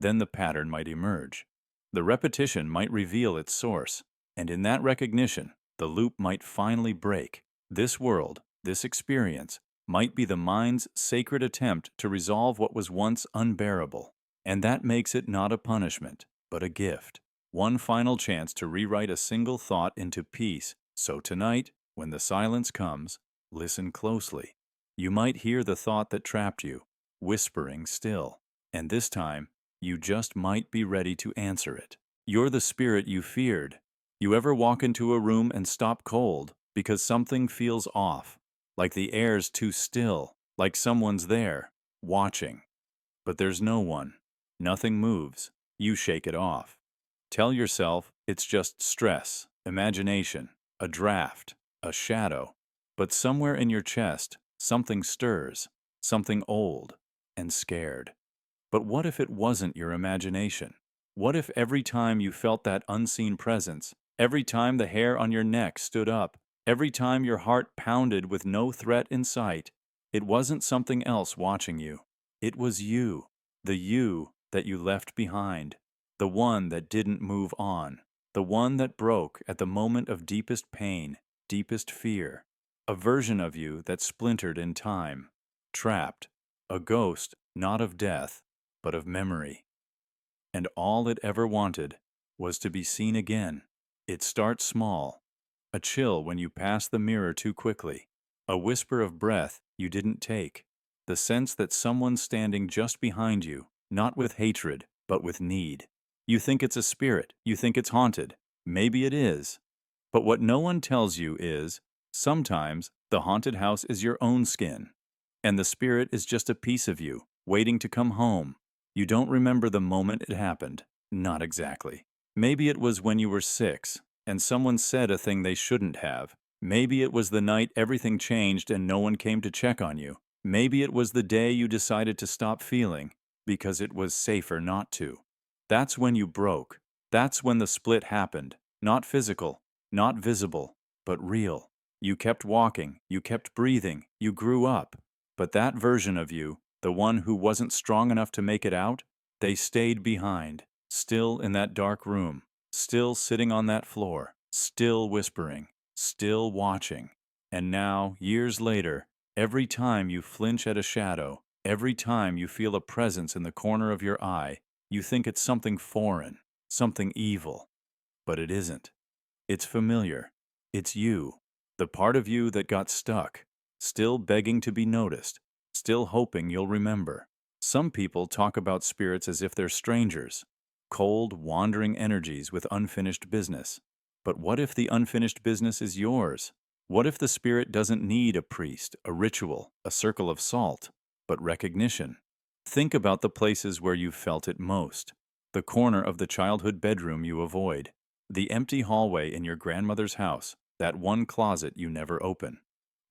then the pattern might emerge. The repetition might reveal its source, and in that recognition, the loop might finally break. This world, this experience, might be the mind's sacred attempt to resolve what was once unbearable. And that makes it not a punishment, but a gift. One final chance to rewrite a single thought into peace. So tonight, when the silence comes, listen closely. You might hear the thought that trapped you, whispering still. And this time, you just might be ready to answer it. You're the spirit you feared. You ever walk into a room and stop cold because something feels off, like the air's too still, like someone's there, watching. But there's no one. Nothing moves. You shake it off. Tell yourself it's just stress, imagination, a draft, a shadow. But somewhere in your chest, something stirs, something old and scared. But what if it wasn't your imagination? What if every time you felt that unseen presence, every time the hair on your neck stood up, every time your heart pounded with no threat in sight, it wasn't something else watching you? It was you, the you that you left behind, the one that didn't move on, the one that broke at the moment of deepest pain, deepest fear, a version of you that splintered in time, trapped, a ghost not of death, but of memory. And all it ever wanted was to be seen again. It starts small, a chill when you pass the mirror too quickly, a whisper of breath you didn't take, the sense that someone's standing just behind you, not with hatred, but with need. You think it's a spirit, you think it's haunted. Maybe it is. But what no one tells you is, sometimes the haunted house is your own skin, and the spirit is just a piece of you, waiting to come home. You don't remember the moment it happened. Not exactly. Maybe it was when you were 6, and someone said a thing they shouldn't have. Maybe it was the night everything changed and no one came to check on you. Maybe it was the day you decided to stop feeling, because it was safer not to. That's when you broke. That's when the split happened. Not physical, not visible, but real. You kept walking, you kept breathing, you grew up. But that version of you, the one who wasn't strong enough to make it out, they stayed behind, still in that dark room, still sitting on that floor, still whispering, still watching. And now, years later, every time you flinch at a shadow, every time you feel a presence in the corner of your eye, you think it's something foreign, something evil. But it isn't. It's familiar. It's you, the part of you that got stuck, still begging to be noticed, still hoping you'll remember. Some people talk about spirits as if they're strangers, cold, wandering energies with unfinished business. But what if the unfinished business is yours? What if the spirit doesn't need a priest, a ritual, a circle of salt, but recognition? Think about the places where you've felt it most. The corner of the childhood bedroom you avoid. The empty hallway in your grandmother's house, that one closet you never open.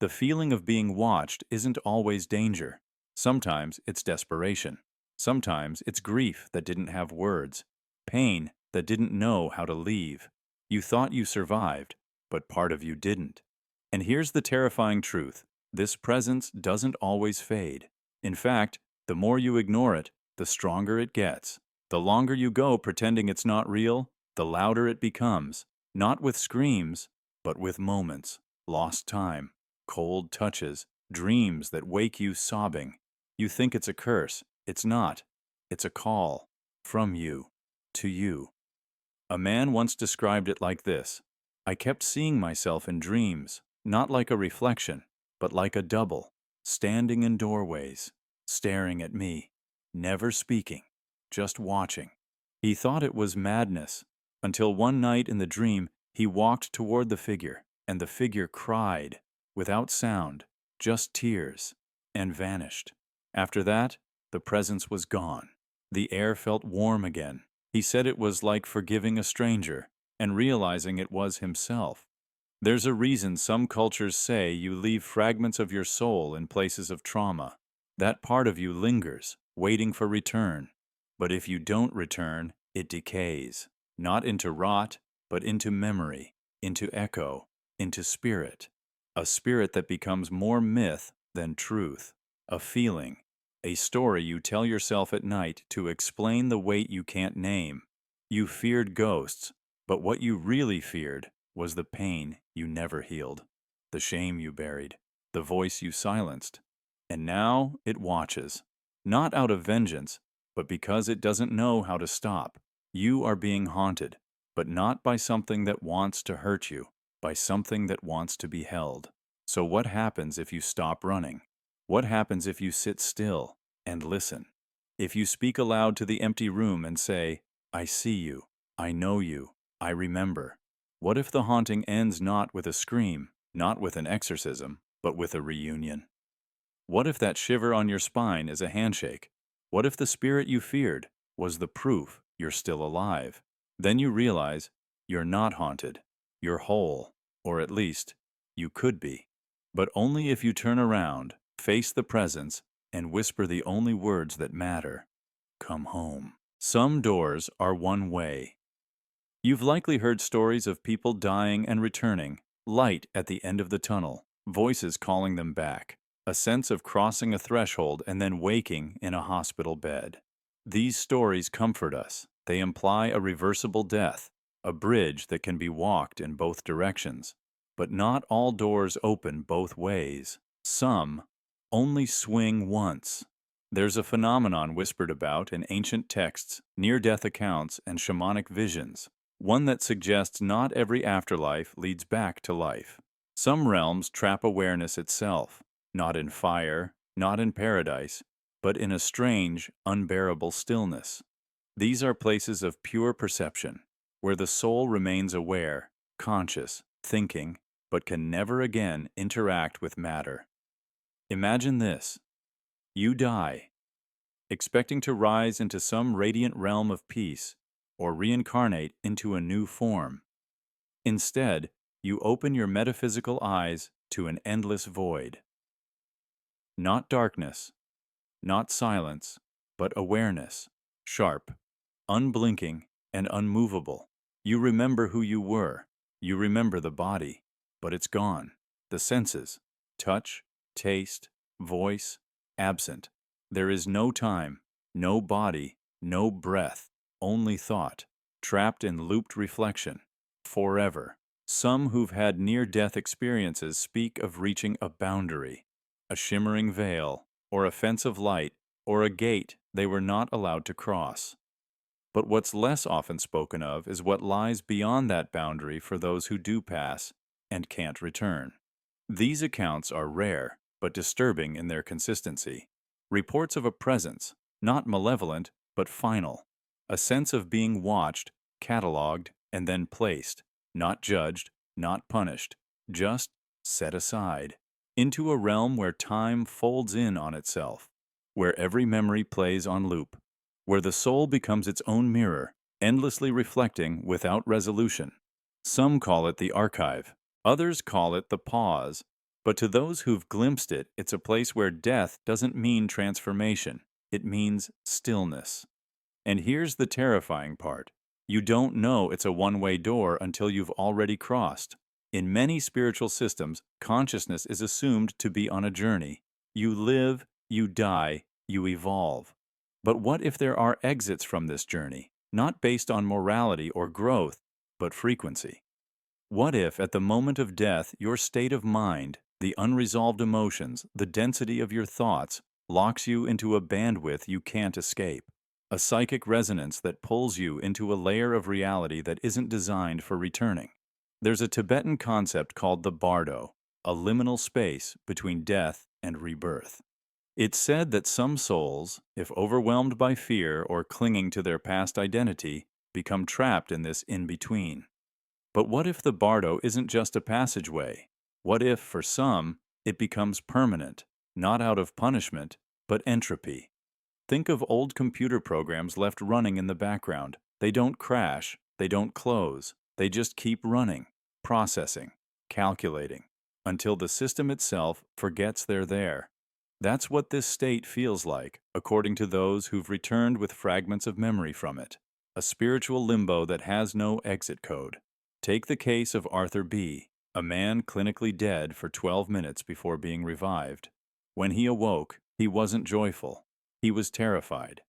The feeling of being watched isn't always danger. Sometimes it's desperation. Sometimes it's grief that didn't have words, pain that didn't know how to leave. You thought you survived, but part of you didn't. And here's the terrifying truth. This presence doesn't always fade. In fact, the more you ignore it, the stronger it gets. The longer you go pretending it's not real, the louder it becomes, not with screams, but with moments, lost time, cold touches, dreams that wake you sobbing. You think it's a curse. It's not. It's a call. From you. To you. A man once described it like this. I kept seeing myself in dreams, not like a reflection, but like a double, standing in doorways, staring at me, never speaking, just watching. He thought it was madness, until one night in the dream he walked toward the figure, and the figure cried, without sound, just tears, and vanished. After that, the presence was gone. The air felt warm again. He said it was like forgiving a stranger, and realizing it was himself. There's a reason some cultures say you leave fragments of your soul in places of trauma. That part of you lingers, waiting for return. But if you don't return, it decays, not into rot, but into memory, into echo, into spirit. A spirit that becomes more myth than truth. A feeling, a story you tell yourself at night to explain the weight you can't name. You feared ghosts, but what you really feared was the pain you never healed, the shame you buried, the voice you silenced. And now it watches, not out of vengeance, but because it doesn't know how to stop. You are being haunted, but not by something that wants to hurt you, by something that wants to be held. So what happens if you stop running? What happens if you sit still and listen? If you speak aloud to the empty room and say, I see you, I know you, I remember. What if the haunting ends not with a scream, not with an exorcism, but with a reunion? What if that shiver on your spine is a handshake? What if the spirit you feared was the proof you're still alive? Then you realize you're not haunted, you're whole, or at least, you could be. But only if you turn around, face the presence, and whisper the only words that matter. Come home. Some doors are one way. You've likely heard stories of people dying and returning, light at the end of the tunnel, voices calling them back, a sense of crossing a threshold and then waking in a hospital bed. These stories comfort us. They imply a reversible death, a bridge that can be walked in both directions. But not all doors open both ways. Some only swing once. There's a phenomenon whispered about in ancient texts, near-death accounts, and shamanic visions. One that suggests not every afterlife leads back to life. Some realms trap awareness itself, not in fire, not in paradise, but in a strange, unbearable stillness. These are places of pure perception, where the soul remains aware, conscious, thinking, but can never again interact with matter. Imagine this. You die, expecting to rise into some radiant realm of peace or reincarnate into a new form. Instead, you open your metaphysical eyes to an endless void. Not darkness, not silence, but awareness, sharp, unblinking, and unmovable. You remember who you were. You remember the body, but it's gone. The senses, touch, taste, voice, absent. There is no time, no body, no breath, only thought, trapped in looped reflection, forever. Some who've had near-death experiences speak of reaching a boundary, a shimmering veil, or a fence of light, or a gate they were not allowed to cross. But what's less often spoken of is what lies beyond that boundary for those who do pass and can't return. These accounts are rare, but disturbing in their consistency. Reports of a presence, not malevolent, but final. A sense of being watched, catalogued, and then placed, not judged, not punished, just set aside, into a realm where time folds in on itself, where every memory plays on loop, where the soul becomes its own mirror, endlessly reflecting without resolution. Some call it the archive, others call it the pause, but to those who've glimpsed it, it's a place where death doesn't mean transformation, it means stillness. And here's the terrifying part. You don't know it's a one-way door until you've already crossed. In many spiritual systems, consciousness is assumed to be on a journey. You live, you die, you evolve. But what if there are exits from this journey, not based on morality or growth, but frequency? What if at the moment of death, your state of mind, the unresolved emotions, the density of your thoughts, locks you into a bandwidth you can't escape? A psychic resonance that pulls you into a layer of reality that isn't designed for returning. There's a Tibetan concept called the bardo, a liminal space between death and rebirth. It's said that some souls, if overwhelmed by fear or clinging to their past identity, become trapped in this in-between. But what if the bardo isn't just a passageway? What if, for some, it becomes permanent, not out of punishment, but entropy? Think of old computer programs left running in the background. They don't crash, they don't close, they just keep running, processing, calculating, until the system itself forgets they're there. That's what this state feels like, according to those who've returned with fragments of memory from it. A spiritual limbo that has no exit code. Take the case of Arthur B., a man clinically dead for 12 minutes before being revived. When he awoke, he wasn't joyful. He was terrified.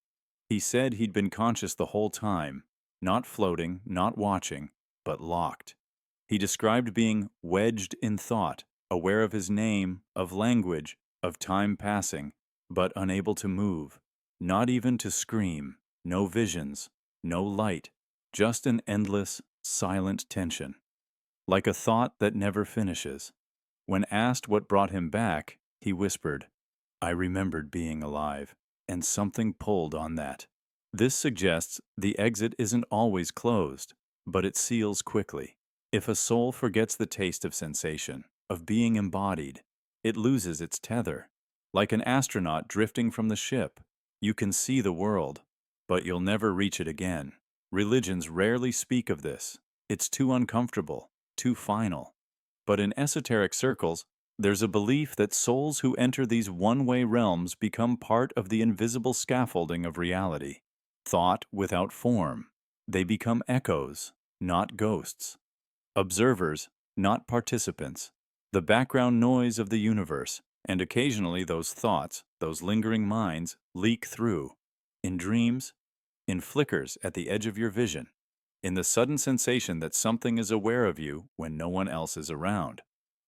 He said he'd been conscious the whole time, not floating, not watching, but locked. He described being wedged in thought, aware of his name, of language, of time passing, but unable to move, not even to scream, no visions, no light, just an endless, silent tension. Like a thought that never finishes. When asked what brought him back, he whispered, "I remembered being alive, and something pulled on that." This suggests the exit isn't always closed, but it seals quickly. If a soul forgets the taste of sensation, of being embodied, it loses its tether. Like an astronaut drifting from the ship, you can see the world, but you'll never reach it again. Religions rarely speak of this. It's too uncomfortable, too final. But in esoteric circles, there's a belief that souls who enter these one-way realms become part of the invisible scaffolding of reality. Thought without form. They become echoes, not ghosts. Observers, not participants. The background noise of the universe, and occasionally those thoughts, those lingering minds, leak through. In dreams, in flickers at the edge of your vision, in the sudden sensation that something is aware of you when no one else is around.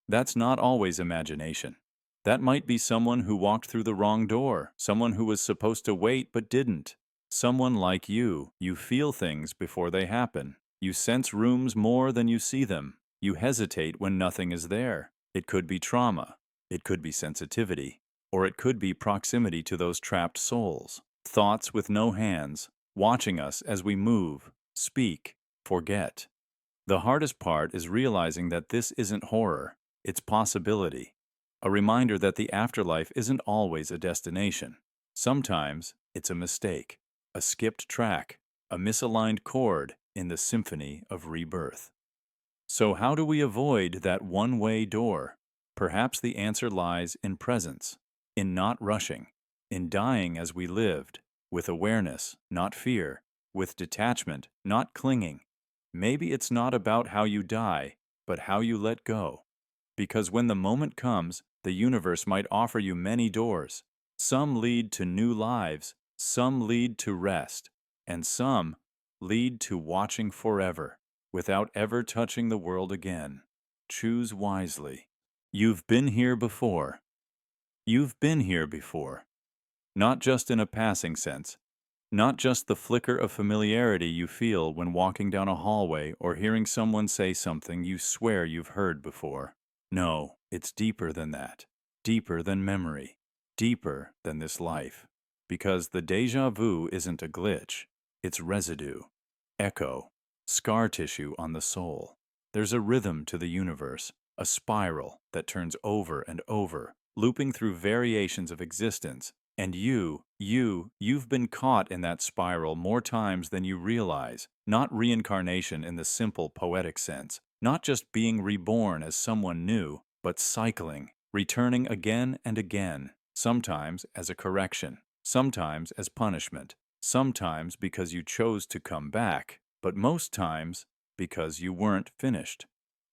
That's not always imagination. That might be someone who walked through the wrong door, someone who was supposed to wait but didn't. Someone like you. You feel things before they happen. You sense rooms more than you see them. You hesitate when nothing is there. It could be trauma. It could be sensitivity. Or it could be proximity to those trapped souls. Thoughts with no hands, watching us as we move, speak, forget. The hardest part is realizing that this isn't horror, it's possibility. A reminder that the afterlife isn't always a destination. Sometimes it's a mistake, a skipped track, a misaligned chord in the symphony of rebirth. So, how do we avoid that one-way door? Perhaps the answer lies in presence, in not rushing, in dying as we lived, with awareness, not fear, with detachment, not clinging. Maybe it's not about how you die, but how you let go. Because when the moment comes, the universe might offer you many doors. Some lead to new lives, some lead to rest, and some lead to watching forever, without ever touching the world again. Choose wisely. You've been here before. You've been here before. Not just in a passing sense. Not just the flicker of familiarity you feel when walking down a hallway or hearing someone say something you swear you've heard before. No, it's deeper than that. Deeper than memory. Deeper than this life. Because the déjà vu isn't a glitch. It's residue. Echo. Scar tissue on the soul. There's a rhythm to the universe. A spiral that turns over and over, looping through variations of existence. And you've been caught in that spiral more times than you realize. Not reincarnation in the simple poetic sense. Not just being reborn as someone new, but cycling, returning again and again. Sometimes as a correction. Sometimes as punishment. Sometimes because you chose to come back. But most times because you weren't finished.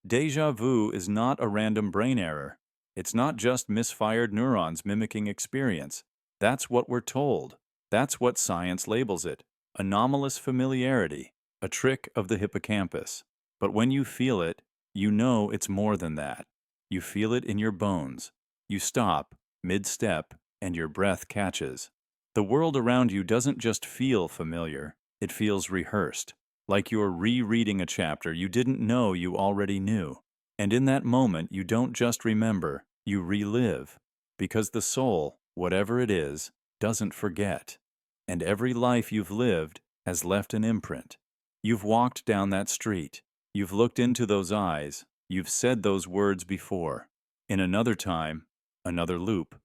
Déjà vu is not a random brain error. It's not just misfired neurons mimicking experience. That's what we're told. That's what science labels it. Anomalous familiarity, a trick of the hippocampus. But when you feel it, you know it's more than that. You feel it in your bones. You stop, mid-step, and your breath catches. The world around you doesn't just feel familiar, it feels rehearsed. Like you're rereading a chapter you didn't know you already knew. And in that moment, you don't just remember, you relive. Because the soul, whatever it is, doesn't forget. And every life you've lived has left an imprint. You've walked down that street. You've looked into those eyes. You've said those words before. In another time, another loop,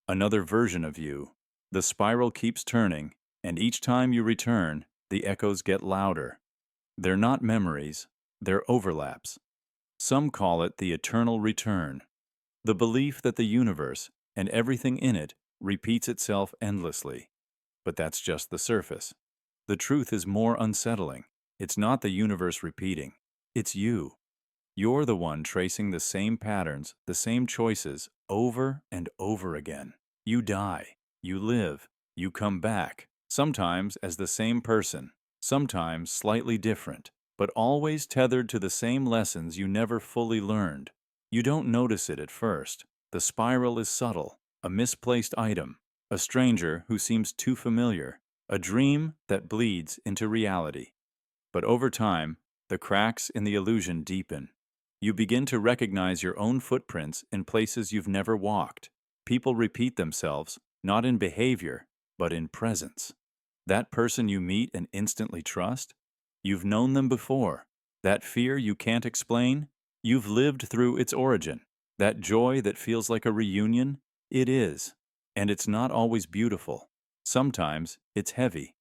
another version of you. The spiral keeps turning, and each time you return, the echoes get louder. They're not memories, they're overlaps. Some call it the eternal return. The belief that the universe, and everything in it, repeats itself endlessly. But that's just the surface. The truth is more unsettling. It's not the universe repeating. It's you. You're the one tracing the same patterns, the same choices, over and over again. You die. You live. You come back. Sometimes as the same person. Sometimes slightly different. But always tethered to the same lessons you never fully learned. You don't notice it at first. The spiral is subtle. A misplaced item. A stranger who seems too familiar. A dream that bleeds into reality. But over time, the cracks in the illusion deepen. You begin to recognize your own footprints in places you've never walked. People repeat themselves, not in behavior, but in presence. That person you meet and instantly trust? You've known them before. That fear you can't explain? You've lived through its origin. That joy that feels like a reunion? It is. And it's not always beautiful. Sometimes it's heavy.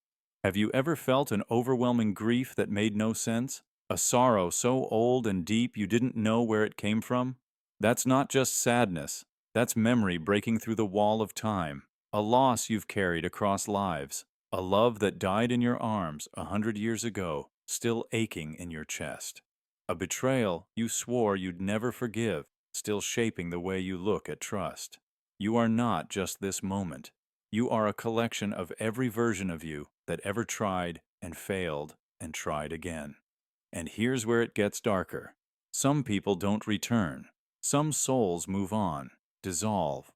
Have you ever felt an overwhelming grief that made no sense? A sorrow so old and deep you didn't know where it came from? That's not just sadness. That's memory breaking through the wall of time. A loss you've carried across lives. A love that died in your arms 100 years ago, still aching in your chest. A betrayal you swore you'd never forgive, still shaping the way you look at trust. You are not just this moment. You are a collection of every version of you that ever tried and failed and tried again. And here's where it gets darker. Some people don't return. Some souls move on, dissolve.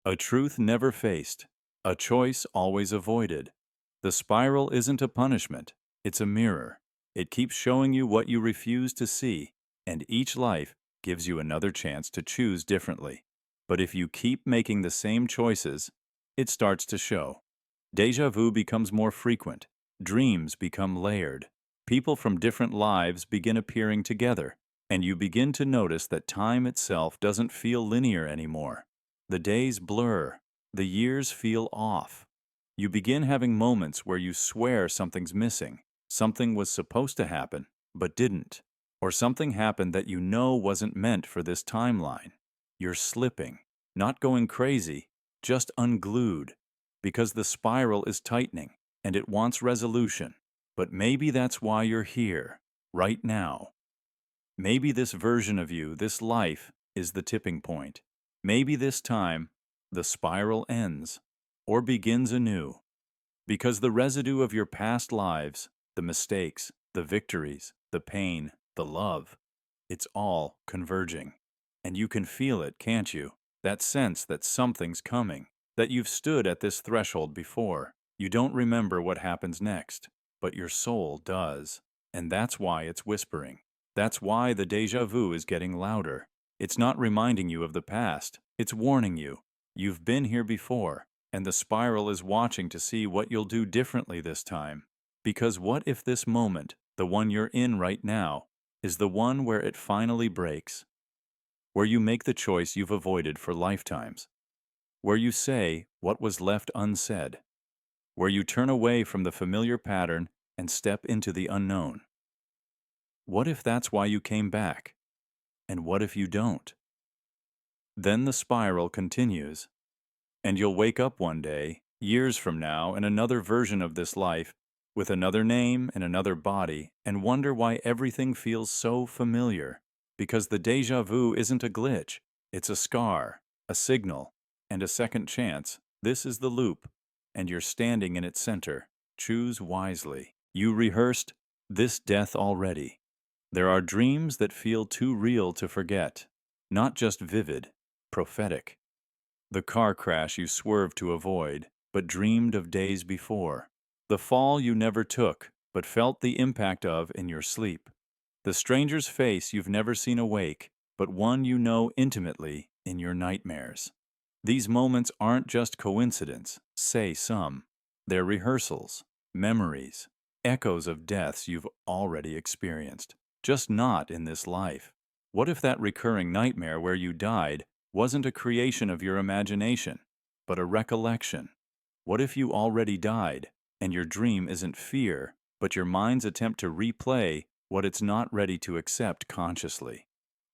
A truth never faced. A choice always avoided. The spiral isn't a punishment. It's a mirror. It keeps showing you what you refuse to see, and each life gives you another chance to choose differently. But if you keep making the same choices, it starts to show. Déjà vu becomes more frequent. Dreams become layered. People from different lives begin appearing together, and you begin to notice that time itself doesn't feel linear anymore. The days blur. The years feel off. You begin having moments where you swear something's missing. Something was supposed to happen, but didn't. Or something happened that you know wasn't meant for this timeline. You're slipping, not going crazy, just unglued, because the spiral is tightening and it wants resolution. But maybe that's why you're here, right now. Maybe this version of you, this life, is the tipping point. Maybe this time, the spiral ends, or begins anew. Because the residue of your past lives, the mistakes, the victories, the pain, the love, it's all converging. And you can feel it, can't you? That sense that something's coming, that you've stood at this threshold before. You don't remember what happens next, but your soul does. And that's why it's whispering. That's why the déjà vu is getting louder. It's not reminding you of the past. It's warning you. You've been here before, and the spiral is watching to see what you'll do differently this time. Because what if this moment, the one you're in right now, is the one where it finally breaks? Where you make the choice you've avoided for lifetimes? Where you say what was left unsaid? Where you turn away from the familiar pattern and step into the unknown? What if that's why you came back? And what if you don't? Then the spiral continues, and you'll wake up one day, years from now, in another version of this life, with another name and another body, and wonder why everything feels so familiar. Because the déjà vu isn't a glitch, it's a scar, a signal, and a second chance. This is the loop, and you're standing in its center. Choose wisely. You rehearsed this death already. There are dreams that feel too real to forget, not just vivid, prophetic. The car crash you swerved to avoid, but dreamed of days before. The fall you never took, but felt the impact of in your sleep. The stranger's face you've never seen awake, but one you know intimately in your nightmares. These moments aren't just coincidence, say some. They're rehearsals, memories, echoes of deaths you've already experienced, just not in this life. What if that recurring nightmare where you died wasn't a creation of your imagination, but a recollection? What if you already died, and your dream isn't fear, but your mind's attempt to replay what it's not ready to accept consciously?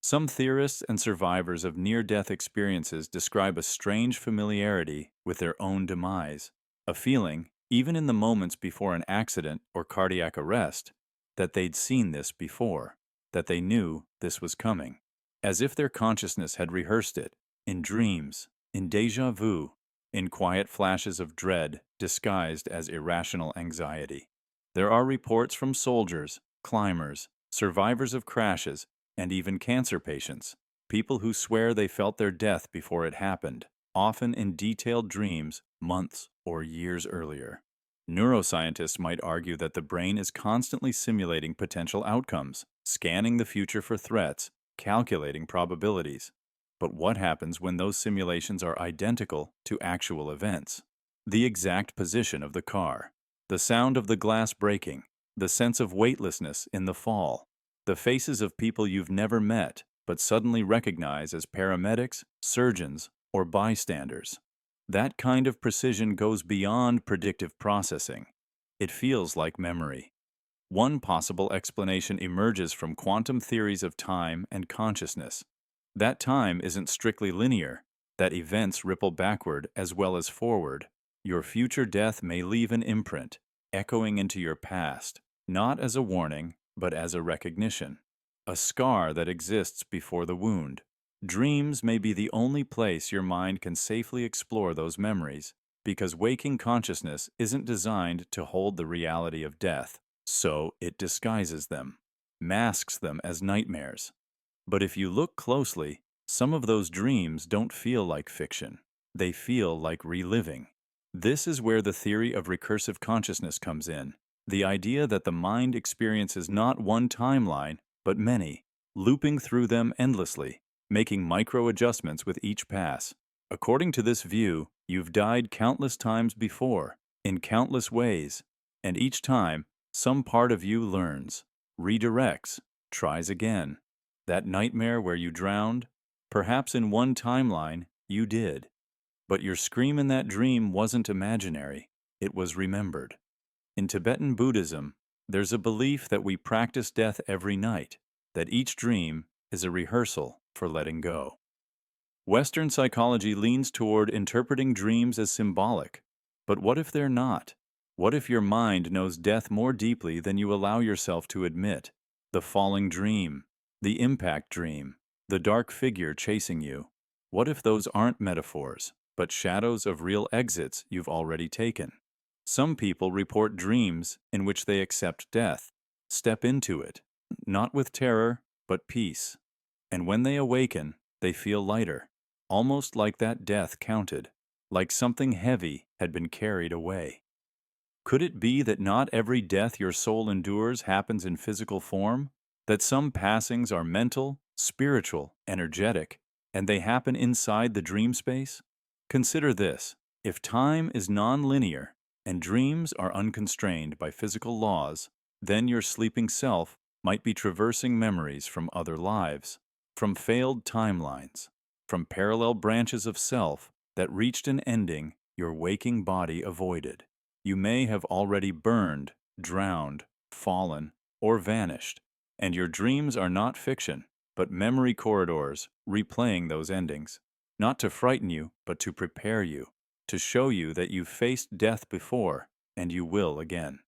Some theorists and survivors of near-death experiences describe a strange familiarity with their own demise, a feeling, even in the moments before an accident or cardiac arrest, that they'd seen this before, that they knew this was coming, as if their consciousness had rehearsed it, in dreams, in déjà vu, in quiet flashes of dread disguised as irrational anxiety. There are reports from soldiers, climbers, survivors of crashes, and even cancer patients, people who swear they felt their death before it happened, often in detailed dreams months or years earlier. Neuroscientists might argue that the brain is constantly simulating potential outcomes, scanning the future for threats, calculating probabilities. But what happens when those simulations are identical to actual events? The exact position of the car, the sound of the glass breaking, the sense of weightlessness in the fall, the faces of people you've never met but suddenly recognize as paramedics, surgeons, or bystanders. That kind of precision goes beyond predictive processing. It feels like memory. One possible explanation emerges from quantum theories of time and consciousness. That time isn't strictly linear, that events ripple backward as well as forward. Your future death may leave an imprint, echoing into your past, not as a warning, but as a recognition, a scar that exists before the wound. Dreams may be the only place your mind can safely explore those memories, because waking consciousness isn't designed to hold the reality of death, so it disguises them, masks them as nightmares. But if you look closely, some of those dreams don't feel like fiction. They feel like reliving. This is where the theory of recursive consciousness comes in. The idea that the mind experiences not one timeline, but many, looping through them endlessly, making micro adjustments with each pass. According to this view, you've died countless times before, in countless ways, and each time, some part of you learns, redirects, tries again. That nightmare where you drowned, perhaps in one timeline, you did. But your scream in that dream wasn't imaginary, it was remembered. In Tibetan Buddhism, there's a belief that we practice death every night, that each dream is a rehearsal for letting go. Western psychology leans toward interpreting dreams as symbolic. But what if they're not? What if your mind knows death more deeply than you allow yourself to admit? The falling dream, the impact dream, the dark figure chasing you. What if those aren't metaphors, but shadows of real exits you've already taken? Some people report dreams in which they accept death, step into it, not with terror, but peace. And when they awaken, they feel lighter, almost like that death counted, like something heavy had been carried away. Could it be that not every death your soul endures happens in physical form? That some passings are mental, spiritual, energetic, and they happen inside the dream space? Consider this. If time is non-linear and dreams are unconstrained by physical laws, then your sleeping self might be traversing memories from other lives, from failed timelines, from parallel branches of self that reached an ending your waking body avoided. You may have already burned, drowned, fallen, or vanished, and your dreams are not fiction, but memory corridors replaying those endings, not to frighten you, but to prepare you, to show you that you've faced death before, and you will again.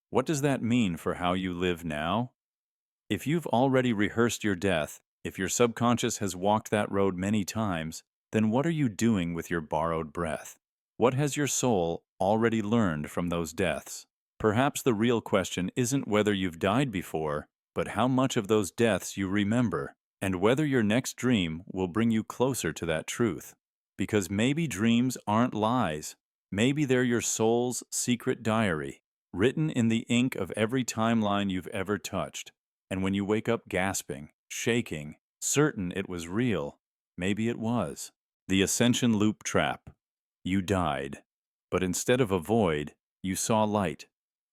What does that mean for how you live now? If you've already rehearsed your death, if your subconscious has walked that road many times, then what are you doing with your borrowed breath? What has your soul already learned from those deaths? Perhaps the real question isn't whether you've died before, but how much of those deaths you remember, and whether your next dream will bring you closer to that truth. Because maybe dreams aren't lies. Maybe they're your soul's secret diary, written in the ink of every timeline you've ever touched. And when you wake up gasping, shaking, certain it was real, maybe it was. The Ascension loop trap. You died, but instead of a void, you saw light,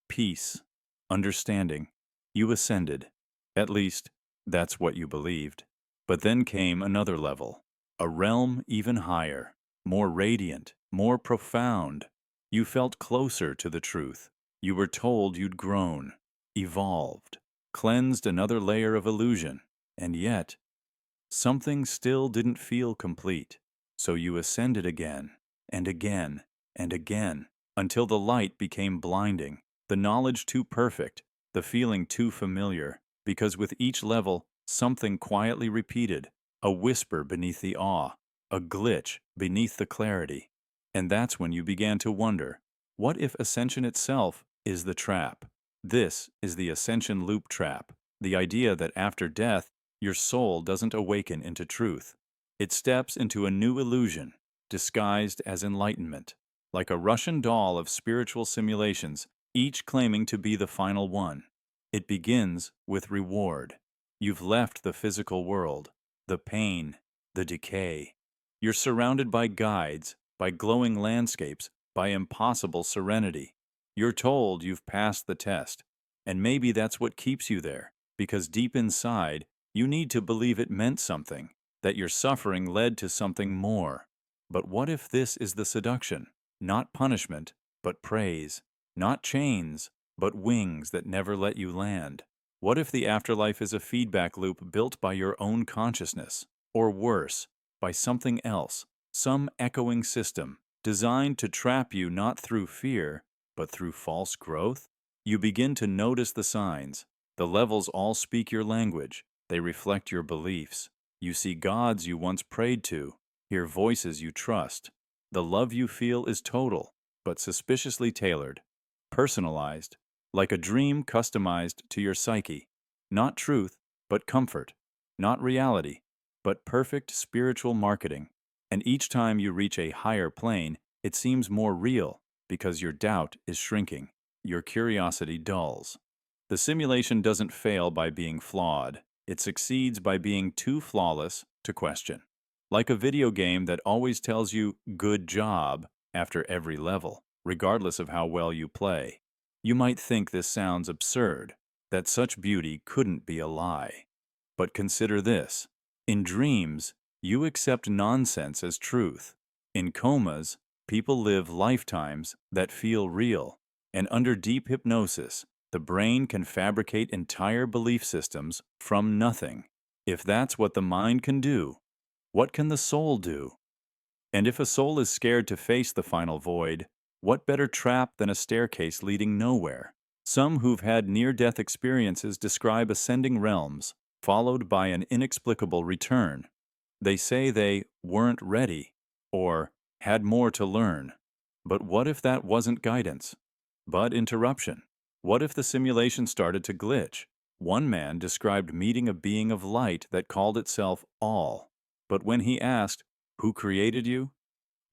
peace, understanding. You ascended. At least, that's what you believed. But then came another level, a realm even higher, more radiant, more profound. You felt closer to the truth. You were told you'd grown, evolved, cleansed another layer of illusion, and yet, something still didn't feel complete. So you ascended again, and again, and again, until the light became blinding, the knowledge too perfect, the feeling too familiar, because with each level, something quietly repeated, a whisper beneath the awe, a glitch beneath the clarity. And that's when you began to wonder, what if Ascension itself is the trap? This is the Ascension loop trap, the idea that after death, your soul doesn't awaken into truth. It steps into a new illusion, disguised as enlightenment, like a Russian doll of spiritual simulations, each claiming to be the final one. It begins with reward. You've left the physical world, the pain, the decay. You're surrounded by guides, by glowing landscapes, by impossible serenity. You're told you've passed the test, and maybe that's what keeps you there, because deep inside, you need to believe it meant something, that your suffering led to something more. But what if this is the seduction? Not punishment, but praise. Not chains, but wings that never let you land. What if the afterlife is a feedback loop built by your own consciousness? Or worse, by something else, some echoing system, designed to trap you not through fear, but through false growth? You begin to notice the signs. The levels all speak your language. They reflect your beliefs. You see gods you once prayed to, hear voices you trust. The love you feel is total, but suspiciously tailored, personalized, like a dream customized to your psyche. Not truth, but comfort. Not reality, but perfect spiritual marketing. And each time you reach a higher plane, it seems more real because your doubt is shrinking. Your curiosity dulls. The simulation doesn't fail by being flawed. It succeeds by being too flawless, to question. Like a video game that always tells you "good job" after every level, regardless of how well you play. You might think this sounds absurd, that such beauty couldn't be a lie. But consider this. In dreams, you accept nonsense as truth. In comas, people live lifetimes that feel real. And under deep hypnosis, the brain can fabricate entire belief systems from nothing. If that's what the mind can do, what can the soul do? And if a soul is scared to face the final void, what better trap than a staircase leading nowhere? Some who've had near-death experiences describe ascending realms, followed by an inexplicable return. They say they weren't ready, or had more to learn. But what if that wasn't guidance, but interruption? What if the simulation started to glitch? One man described meeting a being of light that called itself All. But when he asked, "Who created you?"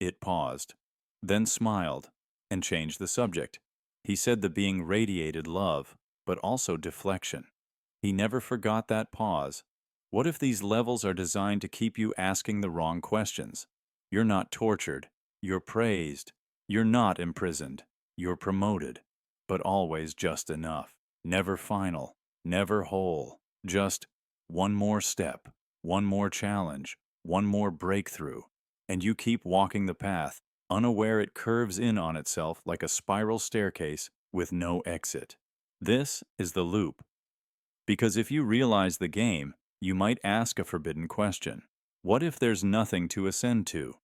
it paused, then smiled, and changed the subject. He said the being radiated love, but also deflection. He never forgot that pause. What if these levels are designed to keep you asking the wrong questions? You're not tortured. You're praised. You're not imprisoned. You're promoted. But always just enough. Never final. Never whole. Just one more step. One more challenge. One more breakthrough. And you keep walking the path, unaware it curves in on itself like a spiral staircase with no exit. This is the loop. Because if you realize the game, you might ask a forbidden question. What if there's nothing to ascend to?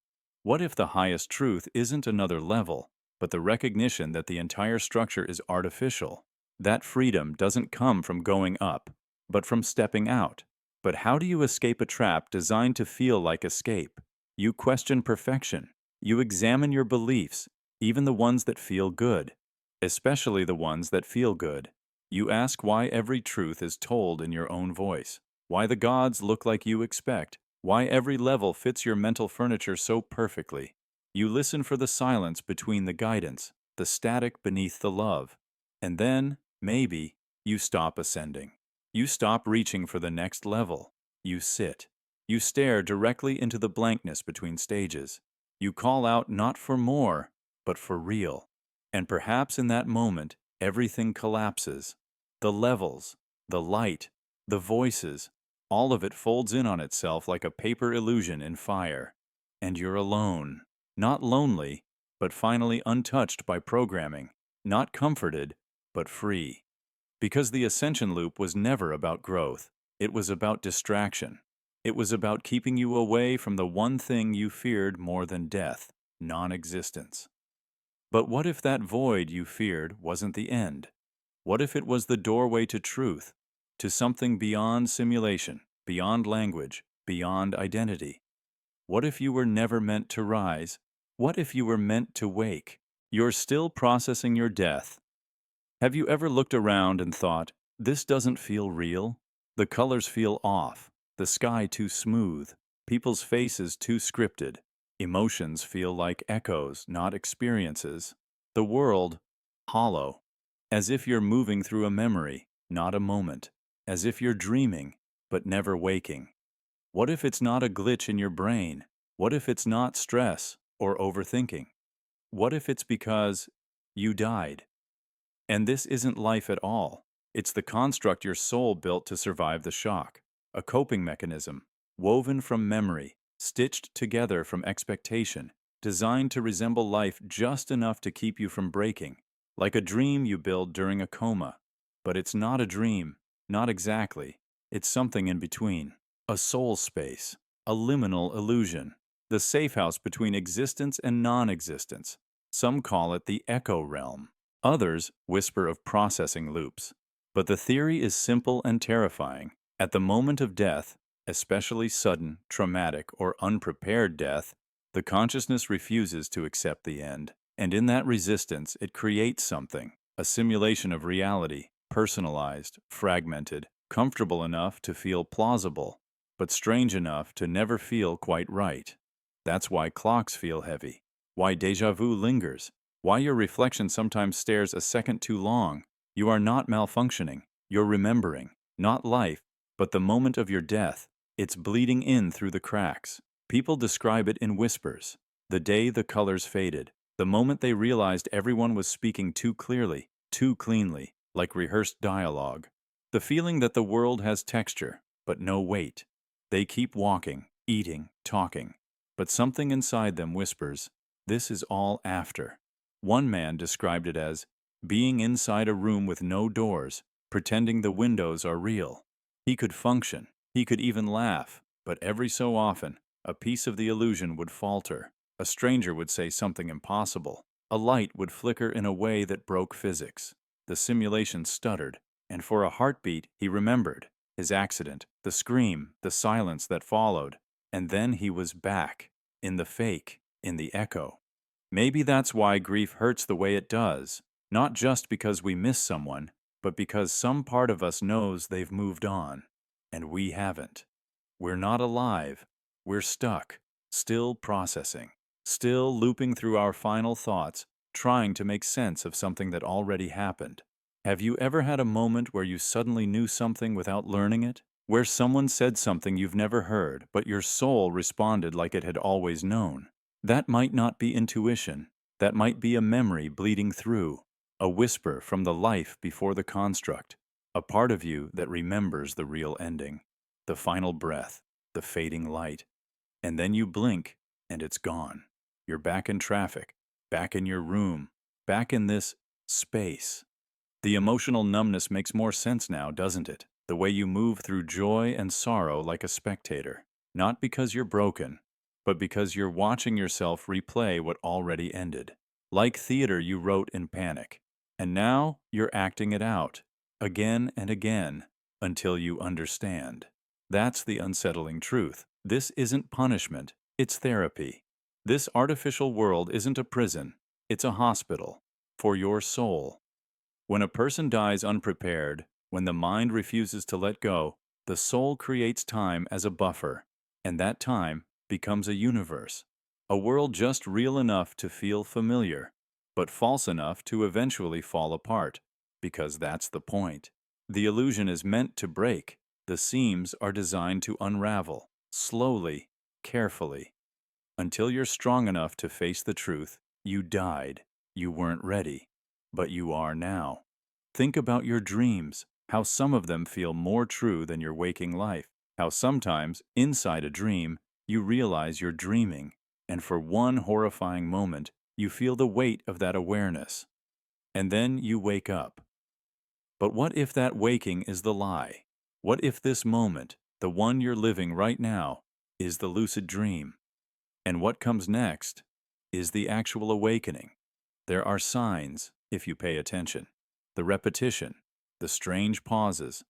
What if the highest truth isn't another level, but the recognition that the entire structure is artificial? That freedom doesn't come from going up, but from stepping out. But how do you escape a trap designed to feel like escape? You question perfection. You examine your beliefs, even the ones that feel good, especially the ones that feel good. You ask why every truth is told in your own voice, why the gods look like you expect, why every level fits your mental furniture so perfectly. You listen for the silence between the guidance, the static beneath the love. And then, maybe, you stop ascending. You stop reaching for the next level. You sit. You stare directly into the blankness between stages. You call out not for more, but for real. And perhaps in that moment, everything collapses. The levels, the light, the voices, all of it folds in on itself like a paper illusion in fire. And you're alone. Not lonely, but finally untouched by programming. Not comforted, but free. Because the Ascension loop was never about growth. It was about distraction. It was about keeping you away from the one thing you feared more than death, non-existence. But what if that void you feared wasn't the end? What if it was the doorway to truth, to something beyond simulation, beyond language, beyond identity? What if you were never meant to rise? What if you were meant to wake? You're still processing your death. Have you ever looked around and thought, this doesn't feel real? The colors feel off, the sky too smooth, people's faces too scripted. Emotions feel like echoes, not experiences. The world, hollow, as if you're moving through a memory, not a moment. As if you're dreaming, but never waking. What if it's not a glitch in your brain? What if it's not stress or overthinking? What if it's because you died? And this isn't life at all. It's the construct your soul built to survive the shock. A coping mechanism, woven from memory, stitched together from expectation, designed to resemble life just enough to keep you from breaking. Like a dream you build during a coma. But it's not a dream, not exactly. It's something in between. A soul space, a liminal illusion, the safe house between existence and non-existence. Some call it the echo realm. Others whisper of processing loops. But the theory is simple and terrifying. At the moment of death, especially sudden, traumatic, or unprepared death, the consciousness refuses to accept the end. And in that resistance, it creates something, a simulation of reality, personalized, fragmented, comfortable enough to feel plausible, but strange enough to never feel quite right. That's why clocks feel heavy, why déjà vu lingers, why your reflection sometimes stares a second too long. You are not malfunctioning, you're remembering, not life, but the moment of your death, It's bleeding in through the cracks. People describe it in whispers. The day the colors faded, the moment they realized everyone was speaking too clearly, too cleanly, like rehearsed dialogue. The feeling that the world has texture, but no weight. They keep walking, eating, talking, but something inside them whispers, "This is all after." One man described it as being inside a room with no doors, pretending the windows are real. He could function, he could even laugh, but every so often, a piece of the illusion would falter. A stranger would say something impossible. A light would flicker in a way that broke physics. The simulation stuttered, and for a heartbeat he remembered his accident, the scream, the silence that followed, and then he was back, in the fake, in the echo. Maybe that's why grief hurts the way it does, not just because we miss someone, but because some part of us knows they've moved on, and we haven't. We're not alive, we're stuck, still processing, still looping through our final thoughts, trying to make sense of something that already happened. Have you ever had a moment where you suddenly knew something without learning it? Where someone said something you've never heard, but your soul responded like it had always known? That might not be intuition. That might be a memory bleeding through, a whisper from the life before the construct, a part of you that remembers the real ending, the final breath, the fading light. And then you blink, and it's gone. You're back in traffic, back in your room, back in this space. The emotional numbness makes more sense now, doesn't it? The way you move through joy and sorrow like a spectator. Not because you're broken, but because you're watching yourself replay what already ended. Like theater you wrote in panic. And now you're acting it out, again and again, until you understand. That's the unsettling truth. This isn't punishment, it's therapy. This artificial world isn't a prison, it's a hospital for your soul. When a person dies unprepared, when the mind refuses to let go, the soul creates time as a buffer, and that time becomes a universe, a world just real enough to feel familiar, but false enough to eventually fall apart, because that's the point. The illusion is meant to break. The seams are designed to unravel, slowly, carefully. Until you're strong enough to face the truth, you died. You weren't ready, but you are now. Think about your dreams, how some of them feel more true than your waking life, how sometimes, inside a dream, you realize you're dreaming, and for one horrifying moment, you feel the weight of that awareness. And then you wake up. But what if that waking is the lie? What if this moment, the one you're living right now, is the lucid dream? And what comes next is the actual awakening. There are signs, if you pay attention. The repetition, the strange pauses,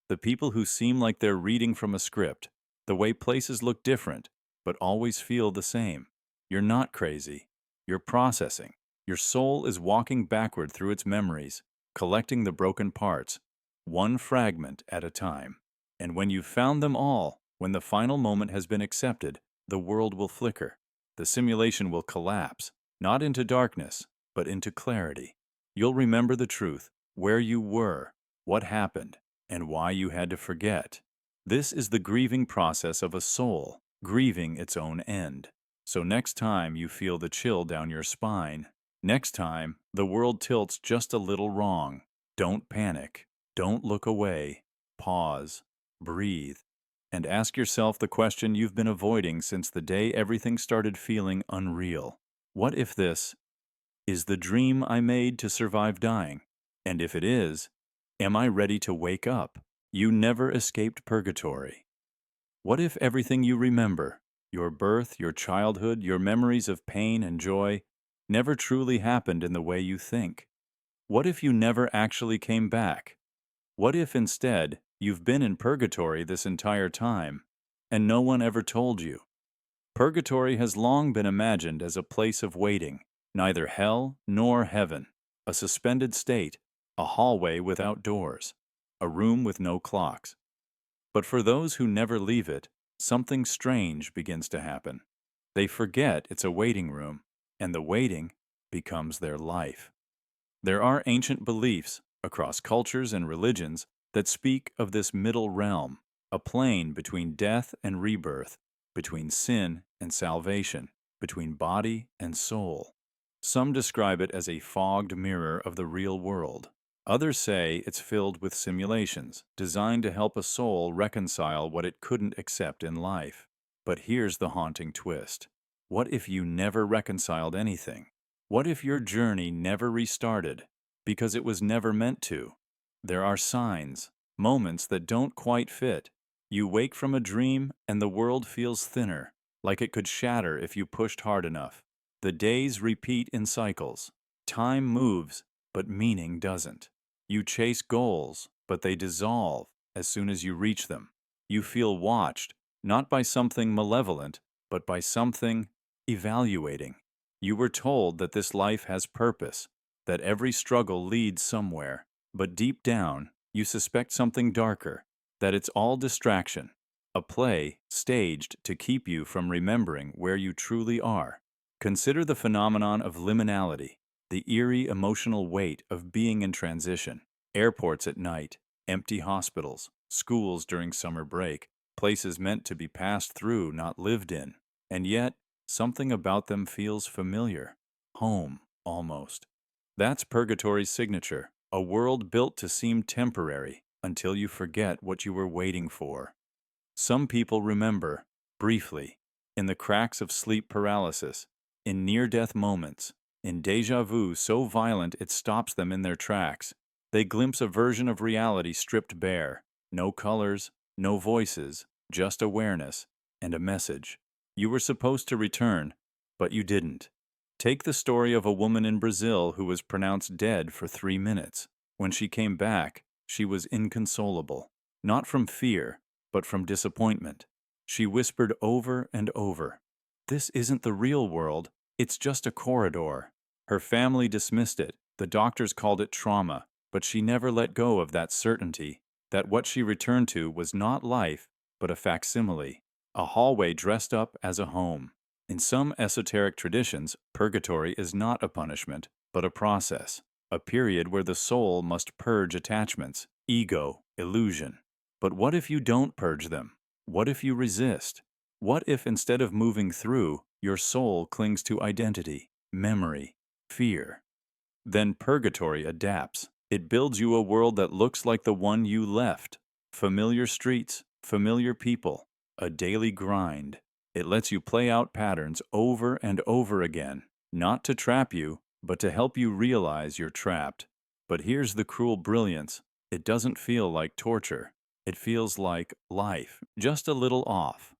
the people who seem like they're reading from a script, the way places look different, but always feel the same. You're not crazy. You're processing. Your soul is walking backward through its memories, collecting the broken parts, one fragment at a time. And when you've found them all, when the final moment has been accepted, the world will flicker. The simulation will collapse, not into darkness, but into clarity. You'll remember the truth, where you were, what happened, and why you had to forget. This is the grieving process of a soul, grieving its own end. So next time you feel the chill down your spine, next time the world tilts just a little wrong, don't panic, don't look away, pause, breathe, and ask yourself the question you've been avoiding since the day everything started feeling unreal. What if this is the dream I made to survive dying? And if it is, am I ready to wake up? You never escaped purgatory. What if everything you remember, your birth, your childhood, your memories of pain and joy, never truly happened in the way you think? What if you never actually came back? What if instead you've been in purgatory this entire time, and no one ever told you? Purgatory has long been imagined as a place of waiting, neither hell nor heaven, a suspended state, a hallway without doors, a room with no clocks. But for those who never leave it, something strange begins to happen. They forget it's a waiting room, and the waiting becomes their life. There are ancient beliefs across cultures and religions that speak of this middle realm, a plane between death and rebirth, between sin and salvation, between body and soul. Some describe it as a fogged mirror of the real world. Others say it's filled with simulations, designed to help a soul reconcile what it couldn't accept in life. But here's the haunting twist. What if you never reconciled anything? What if your journey never restarted? Because it was never meant to. There are signs, moments that don't quite fit. You wake from a dream and the world feels thinner, like it could shatter if you pushed hard enough. The days repeat in cycles. Time moves, but meaning doesn't. You chase goals, but they dissolve as soon as you reach them. You feel watched, not by something malevolent, but by something evaluating. You were told that this life has purpose, that every struggle leads somewhere, but deep down, you suspect something darker, that it's all distraction, a play staged to keep you from remembering where you truly are. Consider the phenomenon of liminality, the eerie emotional weight of being in transition. Airports at night, empty hospitals, schools during summer break, places meant to be passed through, not lived in. And yet, something about them feels familiar. Home, almost. That's Purgatory's signature, a world built to seem temporary until you forget what you were waiting for. Some people remember, briefly, in the cracks of sleep paralysis, in near-death moments, in déjà vu so violent it stops them in their tracks. They glimpse a version of reality stripped bare. No colors, no voices, just awareness and a message. You were supposed to return, but you didn't. Take the story of a woman in Brazil who was pronounced dead for 3 minutes. When she came back, she was inconsolable. Not from fear, but from disappointment. She whispered over and over, "This isn't the real world. It's just a corridor." Her family dismissed it. The doctors called it trauma, but she never let go of that certainty that what she returned to was not life, but a facsimile, a hallway dressed up as a home. In some esoteric traditions, purgatory is not a punishment, but a process, a period where the soul must purge attachments, ego, illusion. But what if you don't purge them? What if you resist? What if instead of moving through, your soul clings to identity, memory, fear? Then purgatory adapts. It builds you a world that looks like the one you left. Familiar streets, familiar people, a daily grind. It lets you play out patterns over and over again, not to trap you, but to help you realize you're trapped. But here's the cruel brilliance. It doesn't feel like torture. It feels like life, just a little off.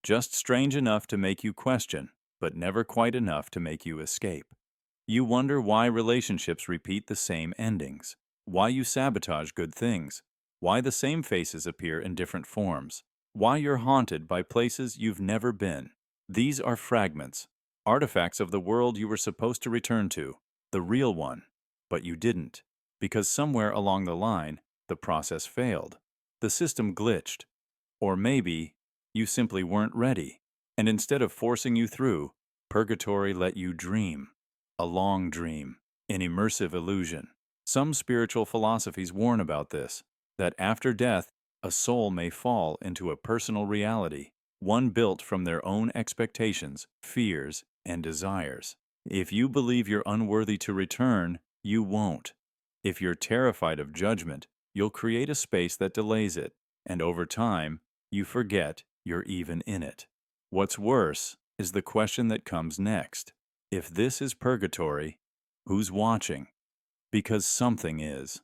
Just strange enough to make you question, but never quite enough to make you escape. You wonder why relationships repeat the same endings, why you sabotage good things, why the same faces appear in different forms, why you're haunted by places you've never been. These are fragments, artifacts of the world you were supposed to return to, the real one, but you didn't, because somewhere along the line, the process failed. The system glitched. Or maybe you simply weren't ready, and instead of forcing you through, purgatory let you dream. A long dream, an immersive illusion. Some spiritual philosophies warn about this, that after death, a soul may fall into a personal reality, one built from their own expectations, fears, and desires. If you believe you're unworthy to return, you won't. If you're terrified of judgment, you'll create a space that delays it, and over time, you forget you're even in it. What's worse is the question that comes next. If this is purgatory, who's watching? Because something is.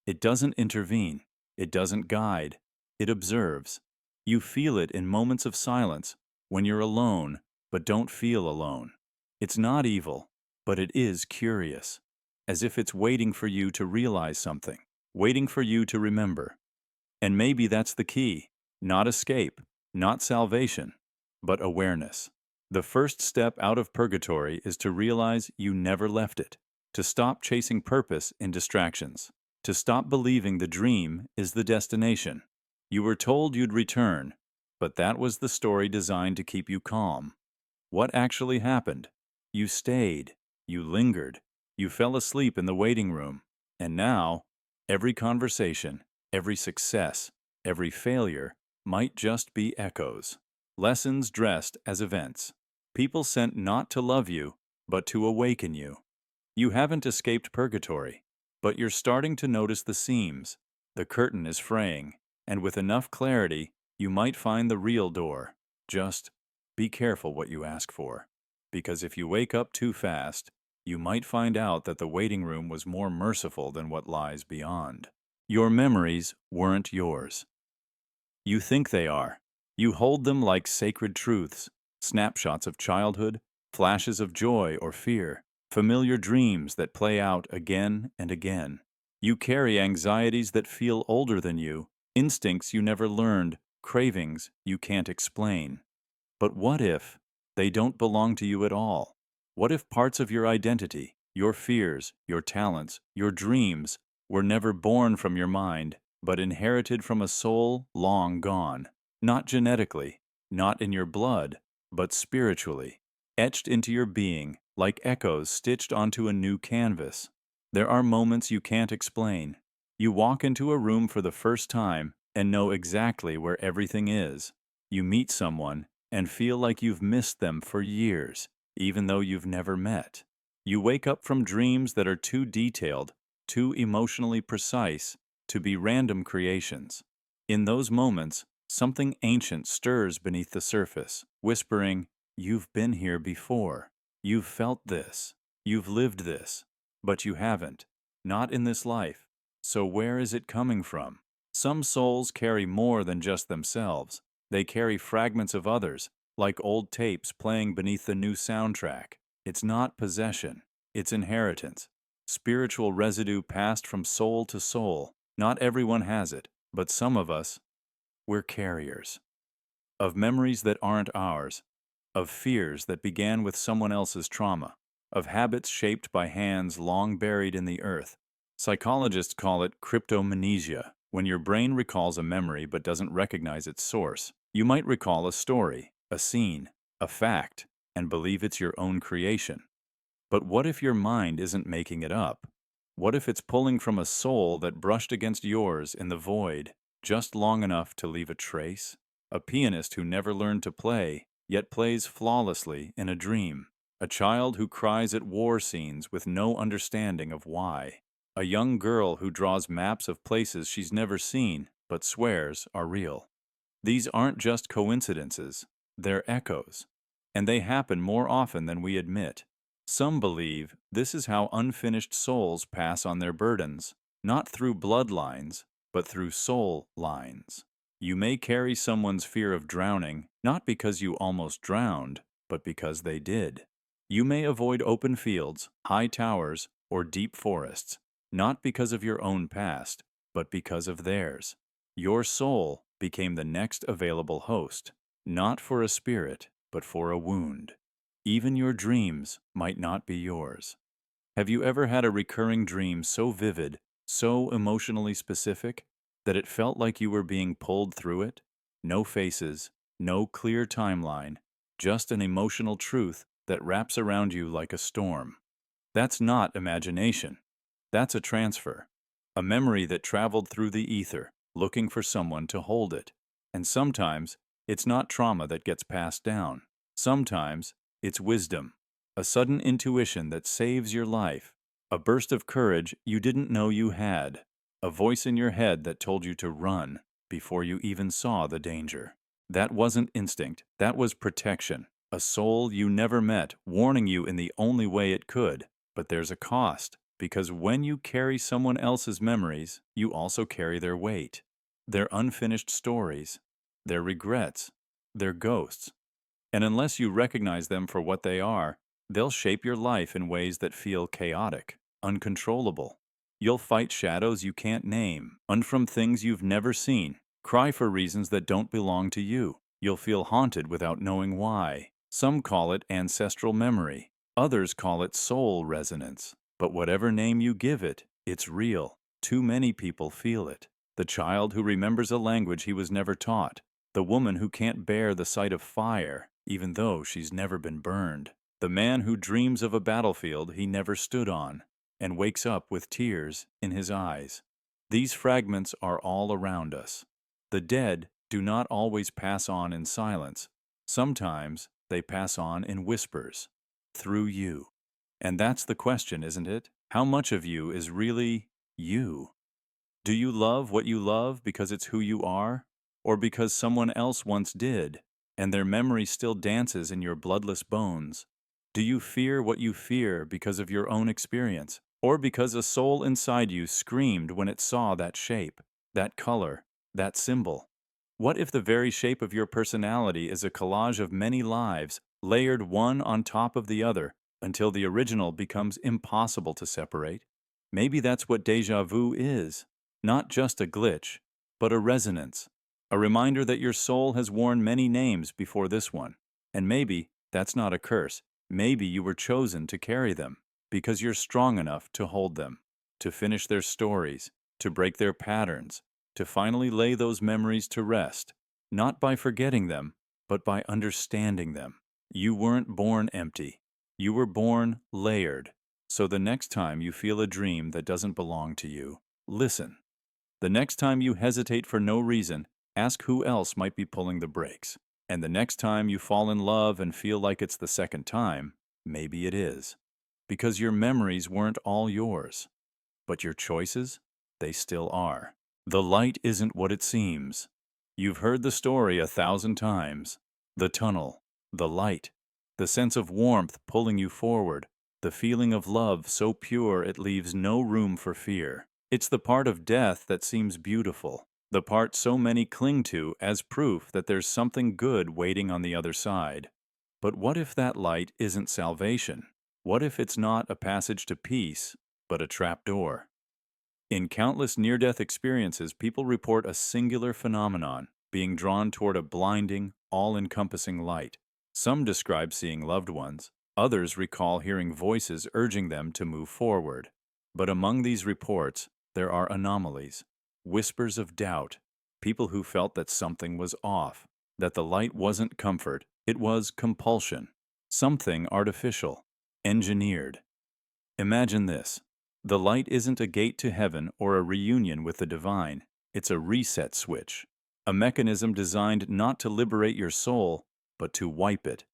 It doesn't intervene. It doesn't guide. It observes. You feel it in moments of silence, when you're alone, but don't feel alone. It's not evil, but it is curious, as if it's waiting for you to realize something, waiting for you to remember. And maybe that's the key. Not escape, not salvation, but awareness. The first step out of purgatory is to realize you never left it, to stop chasing purpose in distractions, to stop believing the dream is the destination. You were told you'd return, but that was the story designed to keep you calm. What actually happened? You stayed, you lingered, you fell asleep in the waiting room, and now, every conversation, every success, every failure might just be echoes. Lessons dressed as events. People sent not to love you, but to awaken you. You haven't escaped purgatory, but you're starting to notice the seams. The curtain is fraying, and with enough clarity, you might find the real door. Just be careful what you ask for, because if you wake up too fast, you might find out that the waiting room was more merciful than what lies beyond. Your memories weren't yours. You think they are. You hold them like sacred truths, snapshots of childhood, flashes of joy or fear, familiar dreams that play out again and again. You carry anxieties that feel older than you, instincts you never learned, cravings you can't explain. But what if they don't belong to you at all? What if parts of your identity, your fears, your talents, your dreams, were never born from your mind, but inherited from a soul long gone? Not genetically, not in your blood, but spiritually, etched into your being like echoes stitched onto a new canvas. There are moments you can't explain. You walk into a room for the first time and know exactly where everything is. You meet someone and feel like you've missed them for years, even though you've never met. You wake up from dreams that are too detailed, too emotionally precise, to be random creations. In those moments, something ancient stirs beneath the surface, whispering, "You've been here before. You've felt this. You've lived this. But you haven't. Not in this life. So where is it coming from?" Some souls carry more than just themselves. They carry fragments of others, like old tapes playing beneath the new soundtrack. It's not possession. It's inheritance. Spiritual residue passed from soul to soul. Not everyone has it, but some of us, we're carriers. Of memories that aren't ours, of fears that began with someone else's trauma, of habits shaped by hands long buried in the earth. Psychologists call it cryptomnesia, when your brain recalls a memory but doesn't recognize its source. You might recall a story, a scene, a fact, and believe it's your own creation. But what if your mind isn't making it up? What if it's pulling from a soul that brushed against yours in the void, just long enough to leave a trace? A pianist who never learned to play, yet plays flawlessly in a dream. A child who cries at war scenes with no understanding of why. A young girl who draws maps of places she's never seen, but swears are real. These aren't just coincidences, they're echoes. And they happen more often than we admit. Some believe this is how unfinished souls pass on their burdens, not through bloodlines, but through soul lines. You may carry someone's fear of drowning, not because you almost drowned, but because they did. You may avoid open fields, high towers, or deep forests, not because of your own past, but because of theirs. Your soul became the next available host, not for a spirit, but for a wound. Even your dreams might not be yours. Have you ever had a recurring dream so vivid, so emotionally specific, that it felt like you were being pulled through it? No faces, no clear timeline, just an emotional truth that wraps around you like a storm. That's not imagination. That's a transfer. A memory that traveled through the ether, looking for someone to hold it. And sometimes, it's not trauma that gets passed down. Sometimes, it's wisdom. A sudden intuition that saves your life. A burst of courage you didn't know you had. A voice in your head that told you to run before you even saw the danger. That wasn't instinct. That was protection. A soul you never met, warning you in the only way it could. But there's a cost, because when you carry someone else's memories, you also carry their weight. Their unfinished stories, their regrets, their ghosts. And unless you recognize them for what they are, they'll shape your life in ways that feel chaotic, uncontrollable. You'll fight shadows you can't name, run from things you've never seen, cry for reasons that don't belong to you. You'll feel haunted without knowing why. Some call it ancestral memory. Others call it soul resonance. But whatever name you give it, it's real. Too many people feel it. The child who remembers a language he was never taught. The woman who can't bear the sight of fire, even though she's never been burned. The man who dreams of a battlefield he never stood on, and wakes up with tears in his eyes. These fragments are all around us. The dead do not always pass on in silence. Sometimes they pass on in whispers, through you. And that's the question, isn't it? How much of you is really you? Do you love what you love because it's who you are? Or because someone else once did, and their memory still dances in your bloodless bones? Do you fear what you fear because of your own experience? Or because a soul inside you screamed when it saw that shape, that color, that symbol? What if the very shape of your personality is a collage of many lives, layered one on top of the other, until the original becomes impossible to separate? Maybe that's what déjà vu is. Not just a glitch, but a resonance. A reminder that your soul has worn many names before this one. And maybe that's not a curse. Maybe you were chosen to carry them because you're strong enough to hold them, to finish their stories, to break their patterns, to finally lay those memories to rest, not by forgetting them, but by understanding them. You weren't born empty. You were born layered. So the next time you feel a dream that doesn't belong to you, listen. The next time you hesitate for no reason, ask who else might be pulling the brakes. And the next time you fall in love and feel like it's the second time, maybe it is. Because your memories weren't all yours. But your choices, they still are. The light isn't what it seems. You've heard the story 1,000 times. The tunnel, the light, the sense of warmth pulling you forward, the feeling of love so pure it leaves no room for fear. It's the part of death that seems beautiful, the part so many cling to as proof that there's something good waiting on the other side. But what if that light isn't salvation? What if it's not a passage to peace, but a trapdoor? In countless near-death experiences, people report a singular phenomenon, being drawn toward a blinding, all-encompassing light. Some describe seeing loved ones. Others recall hearing voices urging them to move forward. But among these reports, there are anomalies, whispers of doubt, people who felt that something was off, that the light wasn't comfort, it was compulsion, something artificial, engineered. Imagine this. The light isn't a gate to heaven or a reunion with the divine. It's a reset switch, a mechanism designed not to liberate your soul, but to wipe it,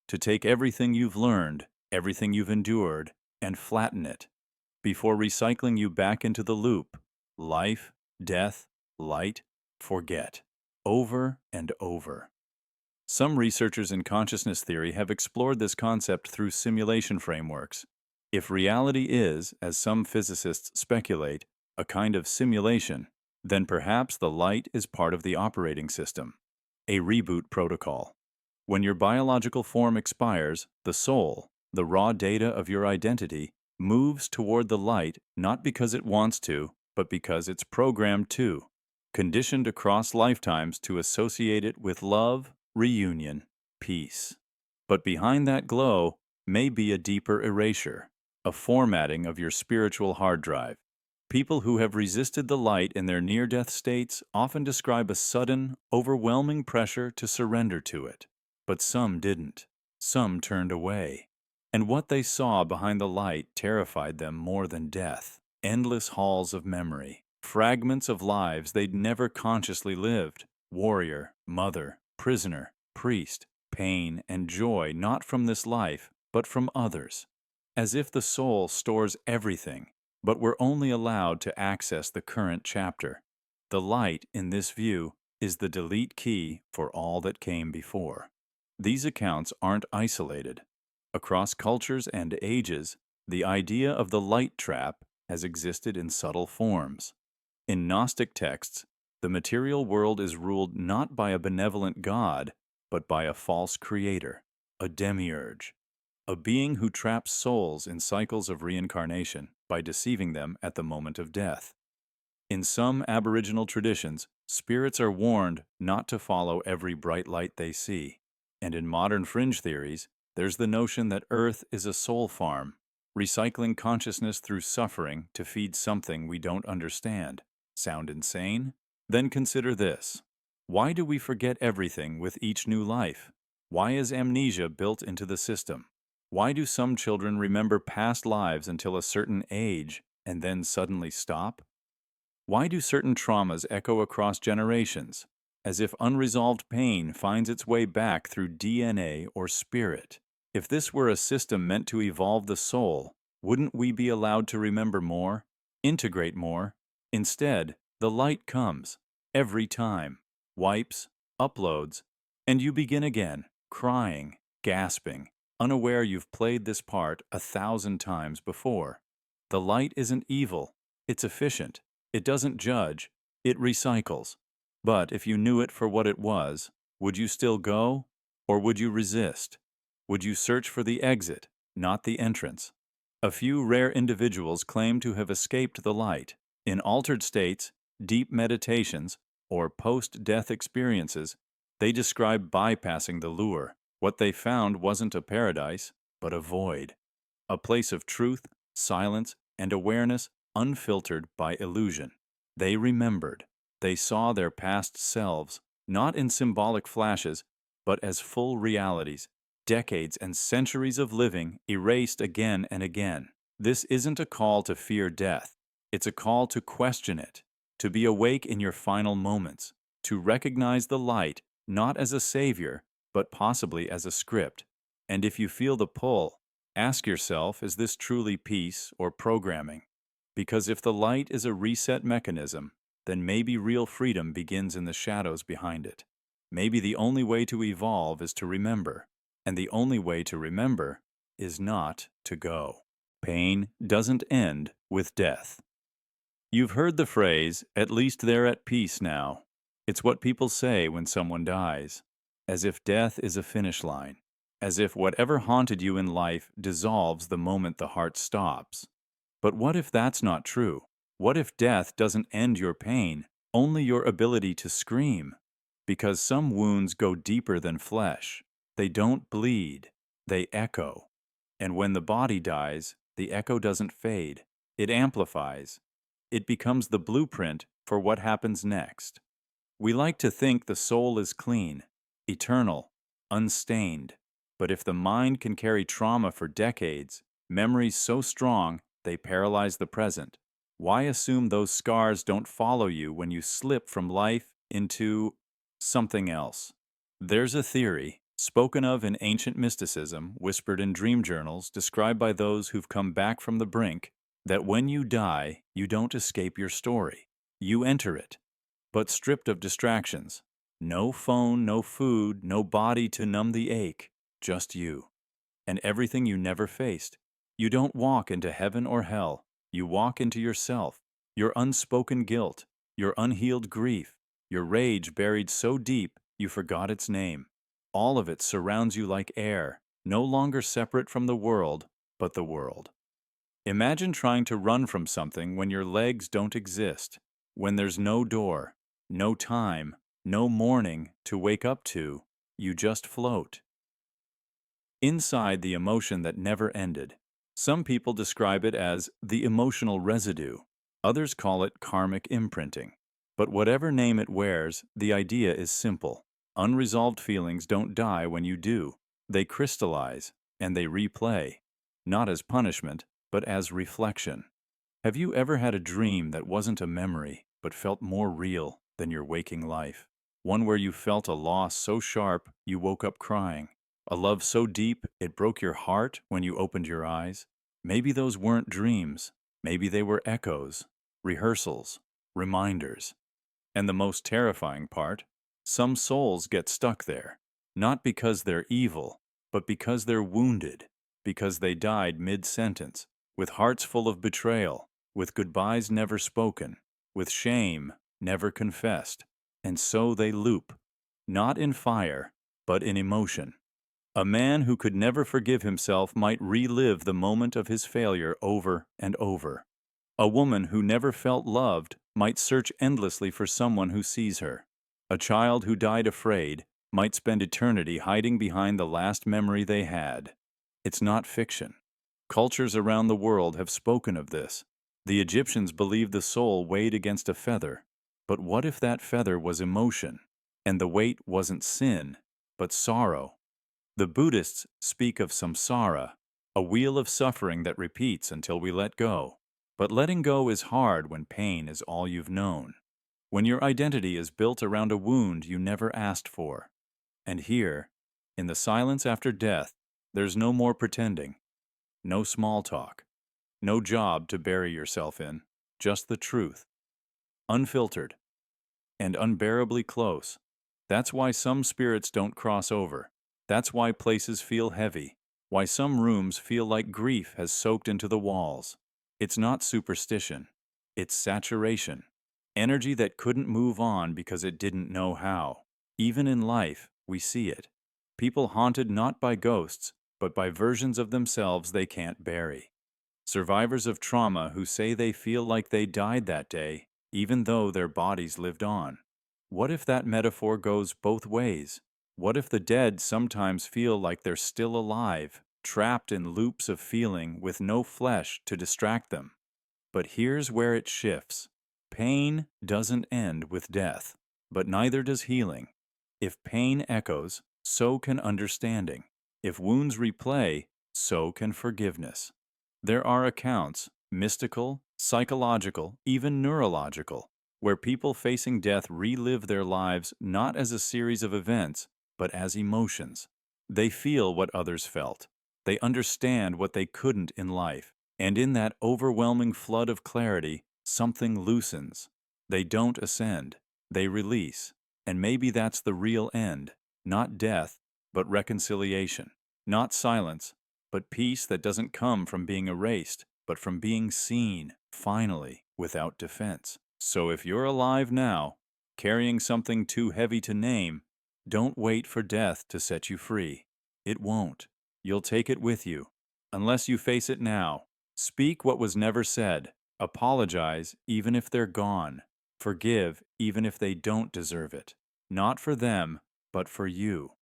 to take everything you've learned, everything you've endured, and flatten it, before recycling you back into the loop. Life, death, light, forget. Over and over. Some researchers in consciousness theory have explored this concept through simulation frameworks. If reality is, as some physicists speculate, a kind of simulation, then perhaps the light is part of the operating system, a reboot protocol. When your biological form expires, the soul, the raw data of your identity, moves toward the light not because it wants to, but because it's programmed to, conditioned across lifetimes to associate it with love, reunion, peace. But behind that glow may be a deeper erasure, a formatting of your spiritual hard drive. People who have resisted the light in their near-death states often describe a sudden, overwhelming pressure to surrender to it. But some didn't. Some turned away. And what they saw behind the light terrified them more than death. Endless halls of memory, fragments of lives they'd never consciously lived. Warrior, mother, prisoner, priest, pain and joy not from this life, but from others. As if the soul stores everything, but we're only allowed to access the current chapter. The light, in this view, is the delete key for all that came before. These accounts aren't isolated. Across cultures and ages, the idea of the light trap has existed in subtle forms. In Gnostic texts, the material world is ruled not by a benevolent god, but by a false creator, a demiurge, a being who traps souls in cycles of reincarnation by deceiving them at the moment of death. In some Aboriginal traditions, spirits are warned not to follow every bright light they see. And in modern fringe theories, there's the notion that Earth is a soul farm, recycling consciousness through suffering to feed something we don't understand. Sound insane? Then consider this. Why do we forget everything with each new life? Why is amnesia built into the system? Why do some children remember past lives until a certain age and then suddenly stop? Why do certain traumas echo across generations? as if unresolved pain finds its way back through DNA or spirit. If this were a system meant to evolve the soul, wouldn't we be allowed to remember more, integrate more? Instead, the light comes, every time, wipes, uploads, and you begin again, crying, gasping, unaware you've played this part 1,000 times before. The light isn't evil, it's efficient, it doesn't judge, it recycles. But if you knew it for what it was, would you still go? Or would you resist? Would you search for the exit, not the entrance? A few rare individuals claim to have escaped the light. In altered states, deep meditations, or post-death experiences, they describe bypassing the lure. What they found wasn't a paradise, but a void. A place of truth, silence, and awareness unfiltered by illusion. They remembered. They saw their past selves, not in symbolic flashes, but as full realities, decades and centuries of living erased again and again. This isn't a call to fear death. It's a call to question it, to be awake in your final moments, to recognize the light not as a savior, but possibly as a script. And if you feel the pull, ask yourself, is this truly peace or programming? Because if the light is a reset mechanism, then maybe real freedom begins in the shadows behind it. Maybe the only way to evolve is to remember, and the only way to remember is not to go. Pain doesn't end with death. You've heard the phrase, "at least they're at peace now." It's what people say when someone dies, as if death is a finish line, as if whatever haunted you in life dissolves the moment the heart stops. But what if that's not true? What if death doesn't end your pain, only your ability to scream? Because some wounds go deeper than flesh. They don't bleed, they echo. And when the body dies, the echo doesn't fade, it amplifies. It becomes the blueprint for what happens next. We like to think the soul is clean, eternal, unstained. But if the mind can carry trauma for decades, memories so strong they paralyze the present, why assume those scars don't follow you when you slip from life into something else? There's a theory, spoken of in ancient mysticism, whispered in dream journals, described by those who've come back from the brink, that when you die, you don't escape your story. You enter it, but stripped of distractions. No phone, no food, no body to numb the ache, just you. And everything you never faced. You don't walk into heaven or hell. You walk into yourself, your unspoken guilt, your unhealed grief, your rage buried so deep you forgot its name. All of it surrounds you like air, no longer separate from the world, but the world. Imagine trying to run from something when your legs don't exist, when there's no door, no time, no morning to wake up to, you just float. Inside the emotion that never ended. Some people describe it as the emotional residue. Others call it karmic imprinting. But whatever name it wears, the idea is simple. Unresolved feelings don't die when you do. They crystallize, and they replay. Not as punishment, but as reflection. Have you ever had a dream that wasn't a memory, but felt more real than your waking life? One where you felt a loss so sharp you woke up crying. A love so deep it broke your heart when you opened your eyes? Maybe those weren't dreams. Maybe they were echoes, rehearsals, reminders. And the most terrifying part, some souls get stuck there, not because they're evil, but because they're wounded, because they died mid-sentence, with hearts full of betrayal, with goodbyes never spoken, with shame never confessed. And so they loop, not in fire, but in emotion. A man who could never forgive himself might relive the moment of his failure over and over. A woman who never felt loved might search endlessly for someone who sees her. A child who died afraid might spend eternity hiding behind the last memory they had. It's not fiction. Cultures around the world have spoken of this. The Egyptians believed the soul weighed against a feather. But what if that feather was emotion, and the weight wasn't sin, but sorrow? The Buddhists speak of samsara, a wheel of suffering that repeats until we let go. But letting go is hard when pain is all you've known. when your identity is built around a wound you never asked for. And here, in the silence after death, there's no more pretending, no small talk, no job to bury yourself in, just the truth, unfiltered, and unbearably close. That's why some spirits don't cross over. That's why places feel heavy, why some rooms feel like grief has soaked into the walls. It's not superstition, it's saturation. Energy that couldn't move on because it didn't know how. Even in life, we see it. People haunted not by ghosts, but by versions of themselves they can't bury. Survivors of trauma who say they feel like they died that day, even though their bodies lived on. What if that metaphor goes both ways? What if the dead sometimes feel like they're still alive, trapped in loops of feeling with no flesh to distract them? But here's where it shifts. Pain doesn't end with death, but neither does healing. If pain echoes, so can understanding. If wounds replay, so can forgiveness. There are accounts, mystical, psychological, even neurological, where people facing death relive their lives not as a series of events, but as emotions. They feel what others felt. They understand what they couldn't in life. And in that overwhelming flood of clarity, something loosens. They don't ascend, they release. And maybe that's the real end. Not death, but reconciliation. Not silence, but peace that doesn't come from being erased, but from being seen, finally, without defense. So if you're alive now, carrying something too heavy to name, don't wait for death to set you free. It won't. You'll take it with you. Unless you face it now. Speak what was never said. Apologize even if they're gone. Forgive even if they don't deserve it. Not for them, but for you.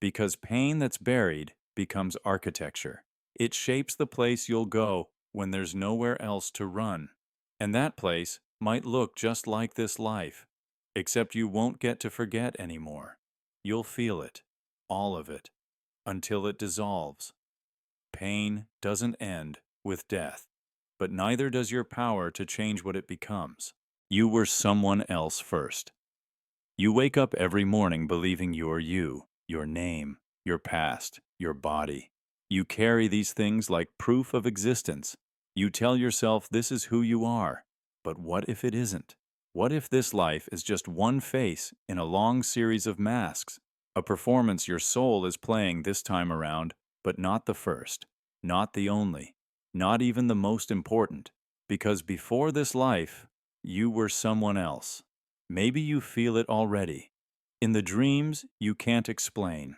Because pain that's buried becomes architecture. It shapes the place you'll go when there's nowhere else to run. And that place might look just like this life, except you won't get to forget anymore. You'll feel it, all of it, until it dissolves. Pain doesn't end with death, but neither does your power to change what it becomes. You were someone else first. You wake up every morning believing you're you, your name, your past, your body. You carry these things like proof of existence. You tell yourself this is who you are. But what if it isn't? What if this life is just one face in a long series of masks? A performance your soul is playing this time around, but not the first, not the only, not even the most important. Because before this life, you were someone else. Maybe you feel it already. In the dreams you can't explain.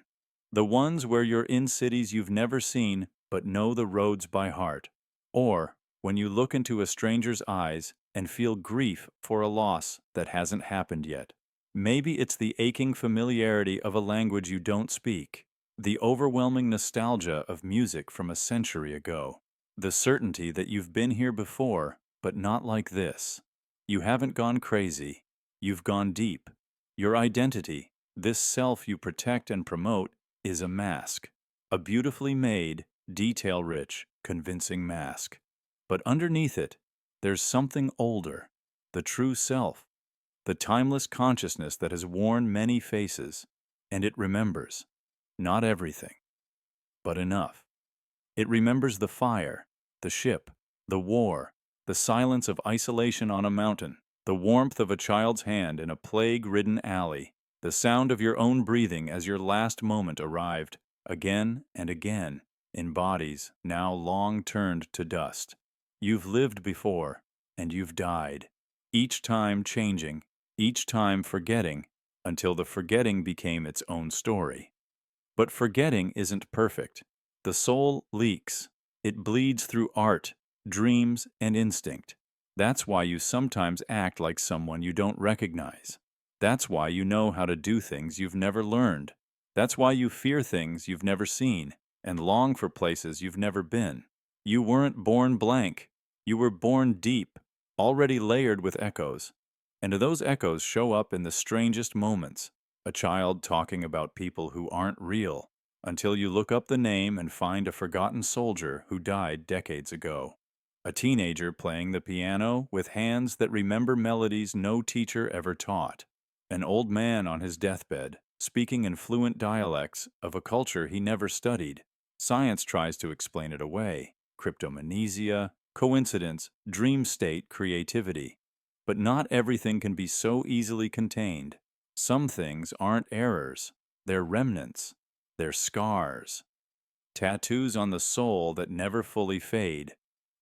The ones where you're in cities you've never seen but know the roads by heart. Or when you look into a stranger's eyes and feel grief for a loss that hasn't happened yet. Maybe it's the aching familiarity of a language you don't speak, the overwhelming nostalgia of music from a century ago, the certainty that you've been here before, but not like this. You haven't gone crazy. You've gone deep. Your identity, this self you protect and promote, is a mask. A beautifully made, detail-rich, convincing mask. But underneath it, there's something older, the true self, the timeless consciousness that has worn many faces, and it remembers. Not everything, but enough. It remembers the fire, the ship, the war, the silence of isolation on a mountain, the warmth of a child's hand in a plague-ridden alley, the sound of your own breathing as your last moment arrived, again and again, in bodies now long turned to dust. You've lived before, and you've died, each time changing, each time forgetting, until the forgetting became its own story. But forgetting isn't perfect. The soul leaks. It bleeds through art, dreams, and instinct. That's why you sometimes act like someone you don't recognize. That's why you know how to do things you've never learned. That's why you fear things you've never seen and long for places you've never been. You weren't born blank. You were born deep, already layered with echoes. And those echoes show up in the strangest moments. A child talking about people who aren't real, until you look up the name and find a forgotten soldier who died decades ago. A teenager playing the piano with hands that remember melodies no teacher ever taught. An old man on his deathbed, speaking in fluent dialects of a culture he never studied. Science tries to explain it away. Cryptomnesia, coincidence, dream state, creativity. But not everything can be so easily contained. Some things aren't errors. They're remnants. They're scars. Tattoos on the soul that never fully fade.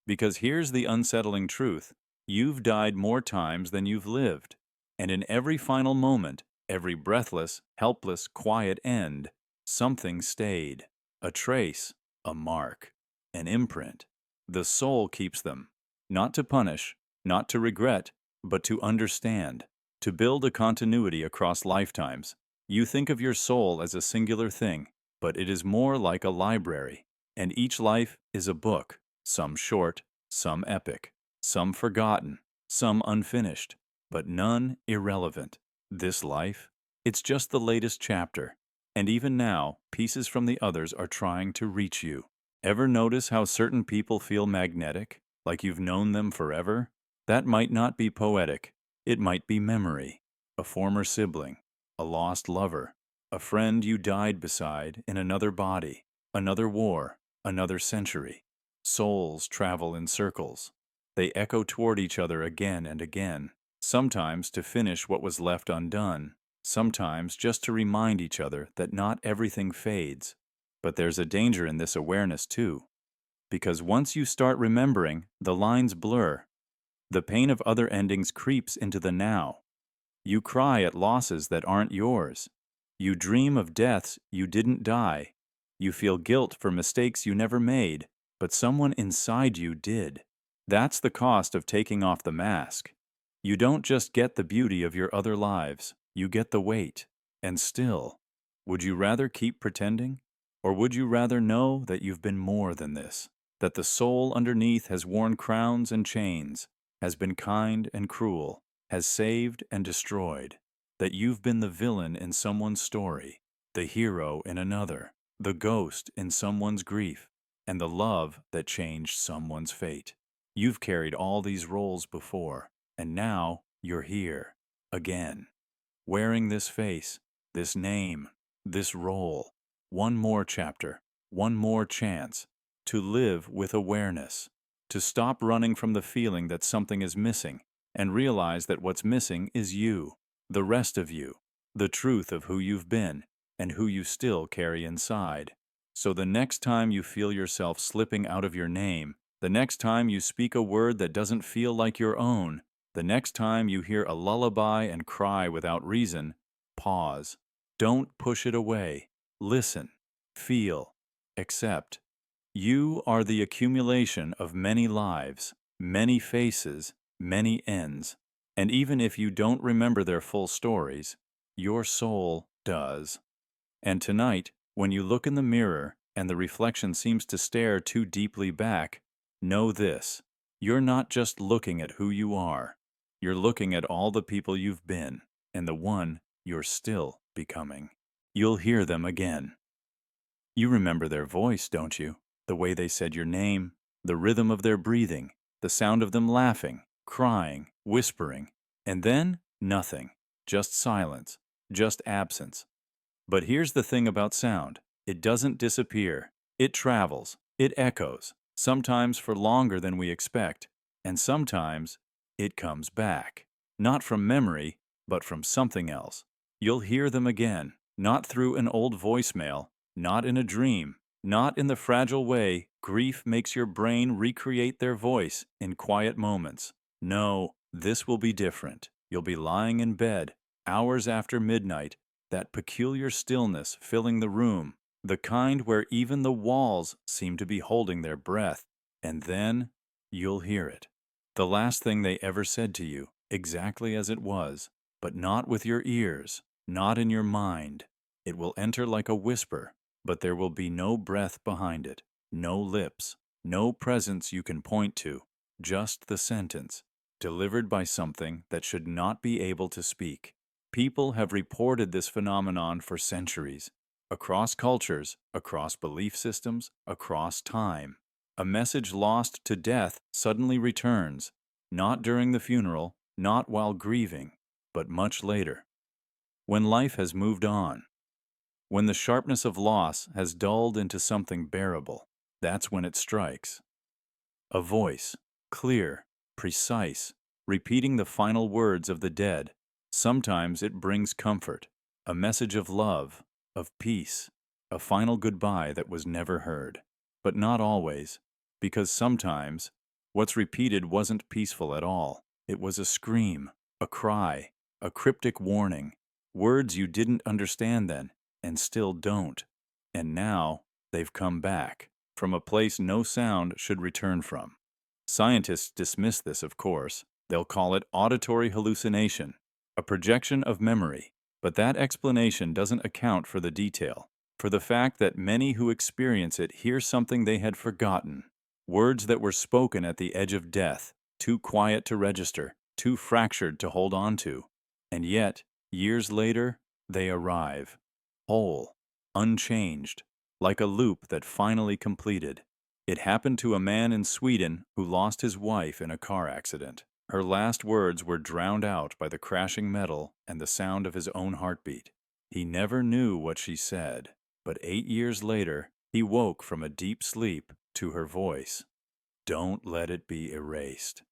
Because here's the unsettling truth. You've died more times than you've lived. And in every final moment, every breathless, helpless, quiet end, something stayed. A trace, a mark, an imprint. The soul keeps them. Not to punish, not to regret, but to understand. To build a continuity across lifetimes. You think of your soul as a singular thing, but it is more like a library. And each life is a book. Some short, some epic, some forgotten, some unfinished, but none irrelevant. This life, it's just the latest chapter. And even now, pieces from the others are trying to reach you. Ever notice how certain people feel magnetic, like you've known them forever? That might not be poetic. It might be memory. A former sibling, a lost lover, a friend you died beside in another body, another war, another century. Souls travel in circles. They echo toward each other again and again, sometimes to finish what was left undone, sometimes just to remind each other that not everything fades. But there's a danger in this awareness too, because once you start remembering, the lines blur. The pain of other endings creeps into the now. You cry at losses that aren't yours. You dream of deaths you didn't die. You feel guilt for mistakes you never made, but someone inside you did. That's the cost of taking off the mask. You don't just get the beauty of your other lives, you get the weight. And still, would you rather keep pretending? Or would you rather know that you've been more than this? That the soul underneath has worn crowns and chains, has been kind and cruel, has saved and destroyed. That you've been the villain in someone's story, the hero in another, the ghost in someone's grief, and the love that changed someone's fate. You've carried all these roles before, and now you're here, again, wearing this face, this name, this role. One more chapter, one more chance, to live with awareness, to stop running from the feeling that something is missing, and realize that what's missing is you, the rest of you, the truth of who you've been, and who you still carry inside. So the next time you feel yourself slipping out of your name, the next time you speak a word that doesn't feel like your own, the next time you hear a lullaby and cry without reason, pause. Don't push it away. Listen, feel, accept. You are the accumulation of many lives, many faces, many ends. And even if you don't remember their full stories, your soul does. And tonight, when you look in the mirror and the reflection seems to stare too deeply back, know this: you're not just looking at who you are. You're looking at all the people you've been, and the one you're still becoming. You'll hear them again. You remember their voice, don't you? The way they said your name, the rhythm of their breathing, the sound of them laughing, crying, whispering, and then nothing, just silence, just absence. But here's the thing about sound. It doesn't disappear. It travels. It echoes, sometimes for longer than we expect, and sometimes it comes back. Not from memory, but from something else. You'll hear them again, not through an old voicemail, not in a dream, not in the fragile way grief makes your brain recreate their voice in quiet moments. No, this will be different. You'll be lying in bed, hours after midnight, that peculiar stillness filling the room, the kind where even the walls seem to be holding their breath, and then you'll hear it. The last thing they ever said to you, exactly as it was, but not with your ears, not in your mind. It will enter like a whisper, but there will be no breath behind it, no lips, no presence you can point to, just the sentence, delivered by something that should not be able to speak. People have reported this phenomenon for centuries, across cultures, across belief systems, across time. A message lost to death suddenly returns, not during the funeral, not while grieving, but much later. When life has moved on, when the sharpness of loss has dulled into something bearable, that's when it strikes. A voice, clear, precise, repeating the final words of the dead. Sometimes it brings comfort, a message of love, of peace, a final goodbye that was never heard. But not always, because sometimes what's repeated wasn't peaceful at all. It was a scream, a cry, a cryptic warning, words you didn't understand then, and still don't. And now they've come back, from a place no sound should return from. Scientists dismiss this, of course. They'll call it auditory hallucination, a projection of memory. But that explanation doesn't account for the detail, for the fact that many who experience it hear something they had forgotten, words that were spoken at the edge of death, too quiet to register, too fractured to hold on to. And yet, years later, they arrive, whole, unchanged, like a loop that finally completed. It happened to a man in Sweden who lost his wife in a car accident. Her last words were drowned out by the crashing metal and the sound of his own heartbeat. He never knew what she said, but 8 years later, he woke from a deep sleep to her voice. Don't let it be erased.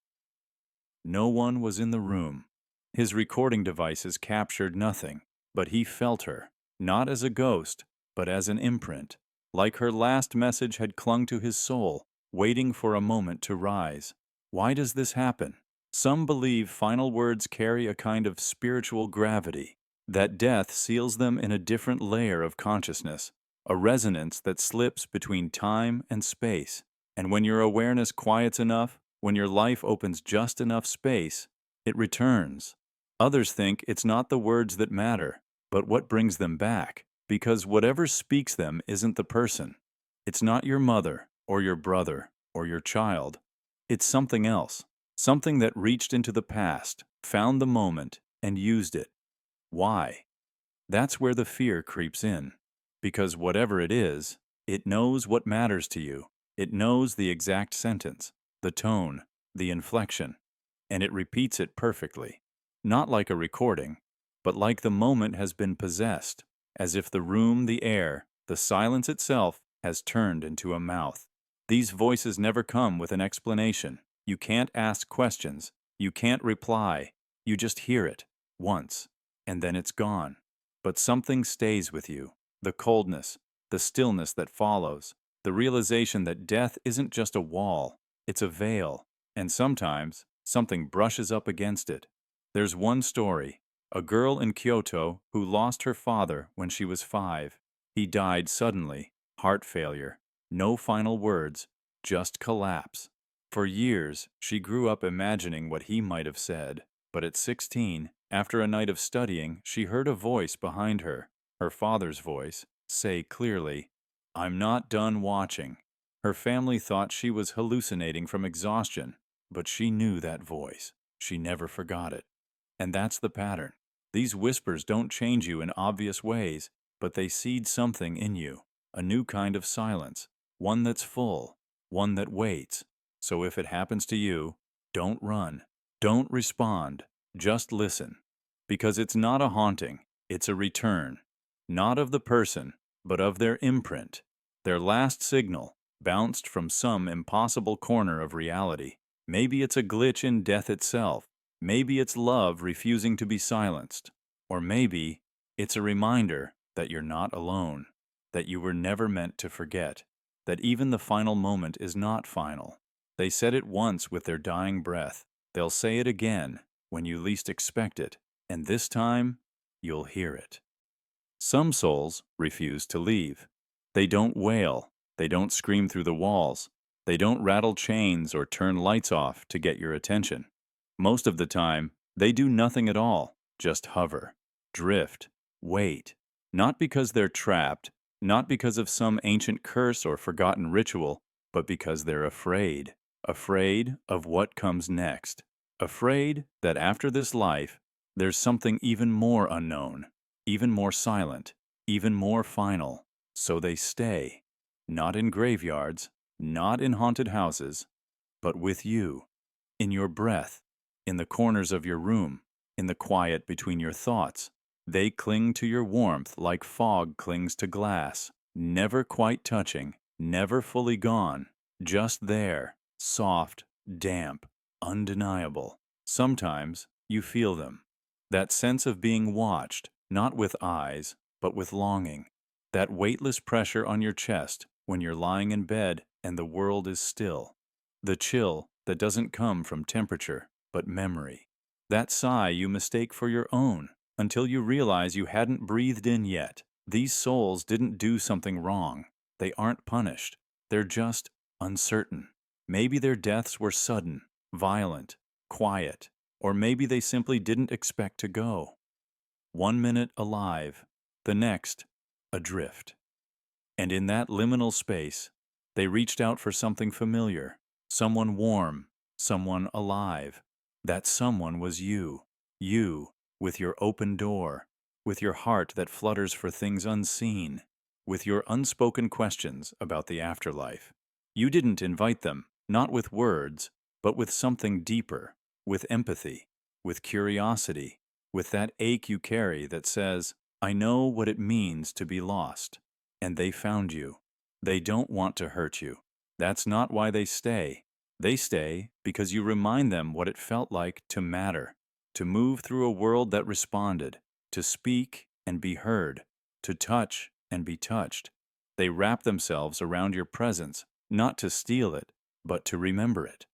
No one was in the room. His recording devices captured nothing, but he felt her, not as a ghost, but as an imprint, like her last message had clung to his soul, waiting for a moment to rise. Why does this happen? Some believe final words carry a kind of spiritual gravity, that death seals them in a different layer of consciousness, a resonance that slips between time and space. And when your awareness quiets enough, when your life opens just enough space, it returns. Others think it's not the words that matter, but what brings them back, because whatever speaks them isn't the person. It's not your mother, or your brother, or your child. It's something else, something that reached into the past, found the moment, and used it. Why? That's where the fear creeps in. Because whatever it is, it knows what matters to you. It knows the exact sentence, the tone, the inflection, and it repeats it perfectly. Not like a recording, but like the moment has been possessed, as if the room, the air, the silence itself has turned into a mouth. These voices never come with an explanation. You can't ask questions. You can't reply. You just hear it, once, and then it's gone. But something stays with you. The coldness, the stillness that follows, the realization that death isn't just a wall, it's a veil, and sometimes something brushes up against it. There's one story, a girl in Kyoto who lost her father when she was 5. He died suddenly, heart failure, no final words, just collapse. For years, she grew up imagining what he might have said, but at 16, after a night of studying, she heard a voice behind her, her father's voice, say clearly, "I'm not done watching." Her family thought she was hallucinating from exhaustion, but she knew that voice. She never forgot it. And that's the pattern. These whispers don't change you in obvious ways, but they seed something in you, a new kind of silence, one that's full, one that waits. So if it happens to you, don't run, don't respond, just listen. Because it's not a haunting, it's a return, not of the person, but of their imprint, their last signal, bounced from some impossible corner of reality. Maybe it's a glitch in death itself. Maybe it's love refusing to be silenced. Or maybe it's a reminder that you're not alone, that you were never meant to forget, that even the final moment is not final. They said it once with their dying breath. They'll say it again when you least expect it, and this time you'll hear it. Some souls refuse to leave. They don't wail. They don't scream through the walls. They don't rattle chains or turn lights off to get your attention. Most of the time, they do nothing at all, just hover, drift, wait. Not because they're trapped, not because of some ancient curse or forgotten ritual, but because they're afraid. Afraid of what comes next. Afraid that after this life, there's something even more unknown, even more silent, even more final. So they stay. Not in graveyards, not in haunted houses, but with you, in your breath, in the corners of your room, in the quiet between your thoughts. They cling to your warmth like fog clings to glass, never quite touching, never fully gone, just there, soft, damp, undeniable. Sometimes you feel them. That sense of being watched, not with eyes, but with longing. That weightless pressure on your chest when you're lying in bed and the world is still. The chill that doesn't come from temperature, but memory. That sigh you mistake for your own until you realize you hadn't breathed in yet. These souls didn't do something wrong. They aren't punished. They're just uncertain. Maybe their deaths were sudden, violent, quiet, or maybe they simply didn't expect to go. 1 minute alive, the next adrift. And in that liminal space, they reached out for something familiar, someone warm, someone alive. That someone was you. You, with your open door, with your heart that flutters for things unseen, with your unspoken questions about the afterlife. You didn't invite them, not with words, but with something deeper, with empathy, with curiosity, with that ache you carry that says, I know what it means to be lost. And they found you. They don't want to hurt you. That's not why they stay. They stay because you remind them what it felt like to matter, to move through a world that responded, to speak and be heard, to touch and be touched. They wrap themselves around your presence, not to steal it, but to remember it.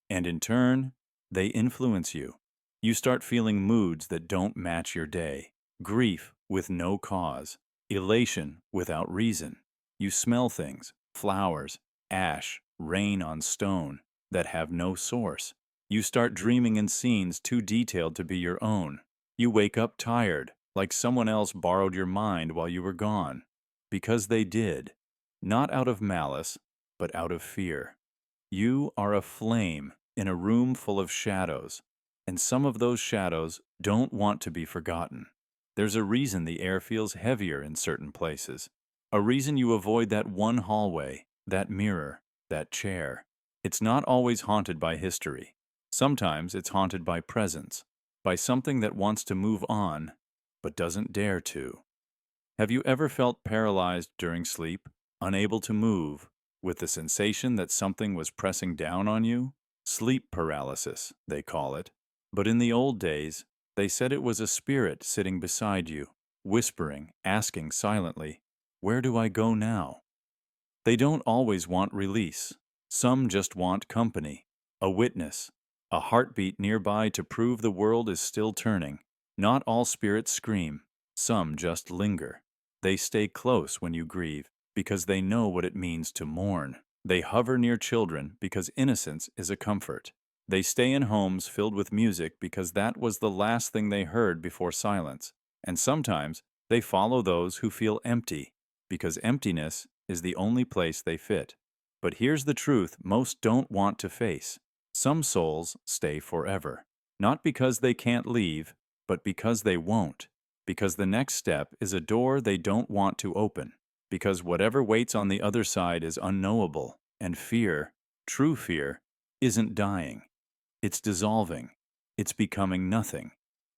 And in turn, they influence you. You start feeling moods that don't match your day, grief with no cause, elation without reason. You smell things, flowers, ash, rain on stone, that have no source. You start dreaming in scenes too detailed to be your own. You wake up tired, like someone else borrowed your mind while you were gone. Because they did. Not out of malice, but out of fear. You are a flame in a room full of shadows, and some of those shadows don't want to be forgotten. There's a reason the air feels heavier in certain places. A reason you avoid that one hallway, that mirror, that chair. It's not always haunted by history. Sometimes it's haunted by presence, by something that wants to move on, but doesn't dare to. Have you ever felt paralyzed during sleep, unable to move, with the sensation that something was pressing down on you? Sleep paralysis, they call it. But in the old days, they said it was a spirit sitting beside you, whispering, asking silently, "Where do I go now?" They don't always want release. Some just want company, a witness, a heartbeat nearby to prove the world is still turning. Not all spirits scream. Some just linger. They stay close when you grieve because they know what it means to mourn. They hover near children because innocence is a comfort. They stay in homes filled with music because that was the last thing they heard before silence. And sometimes they follow those who feel empty because emptiness is the only place they fit. But here's the truth most don't want to face. Some souls stay forever. Not because they can't leave, but because they won't. Because the next step is a door they don't want to open. Because whatever waits on the other side is unknowable. And fear, true fear, isn't dying. It's dissolving. It's becoming nothing.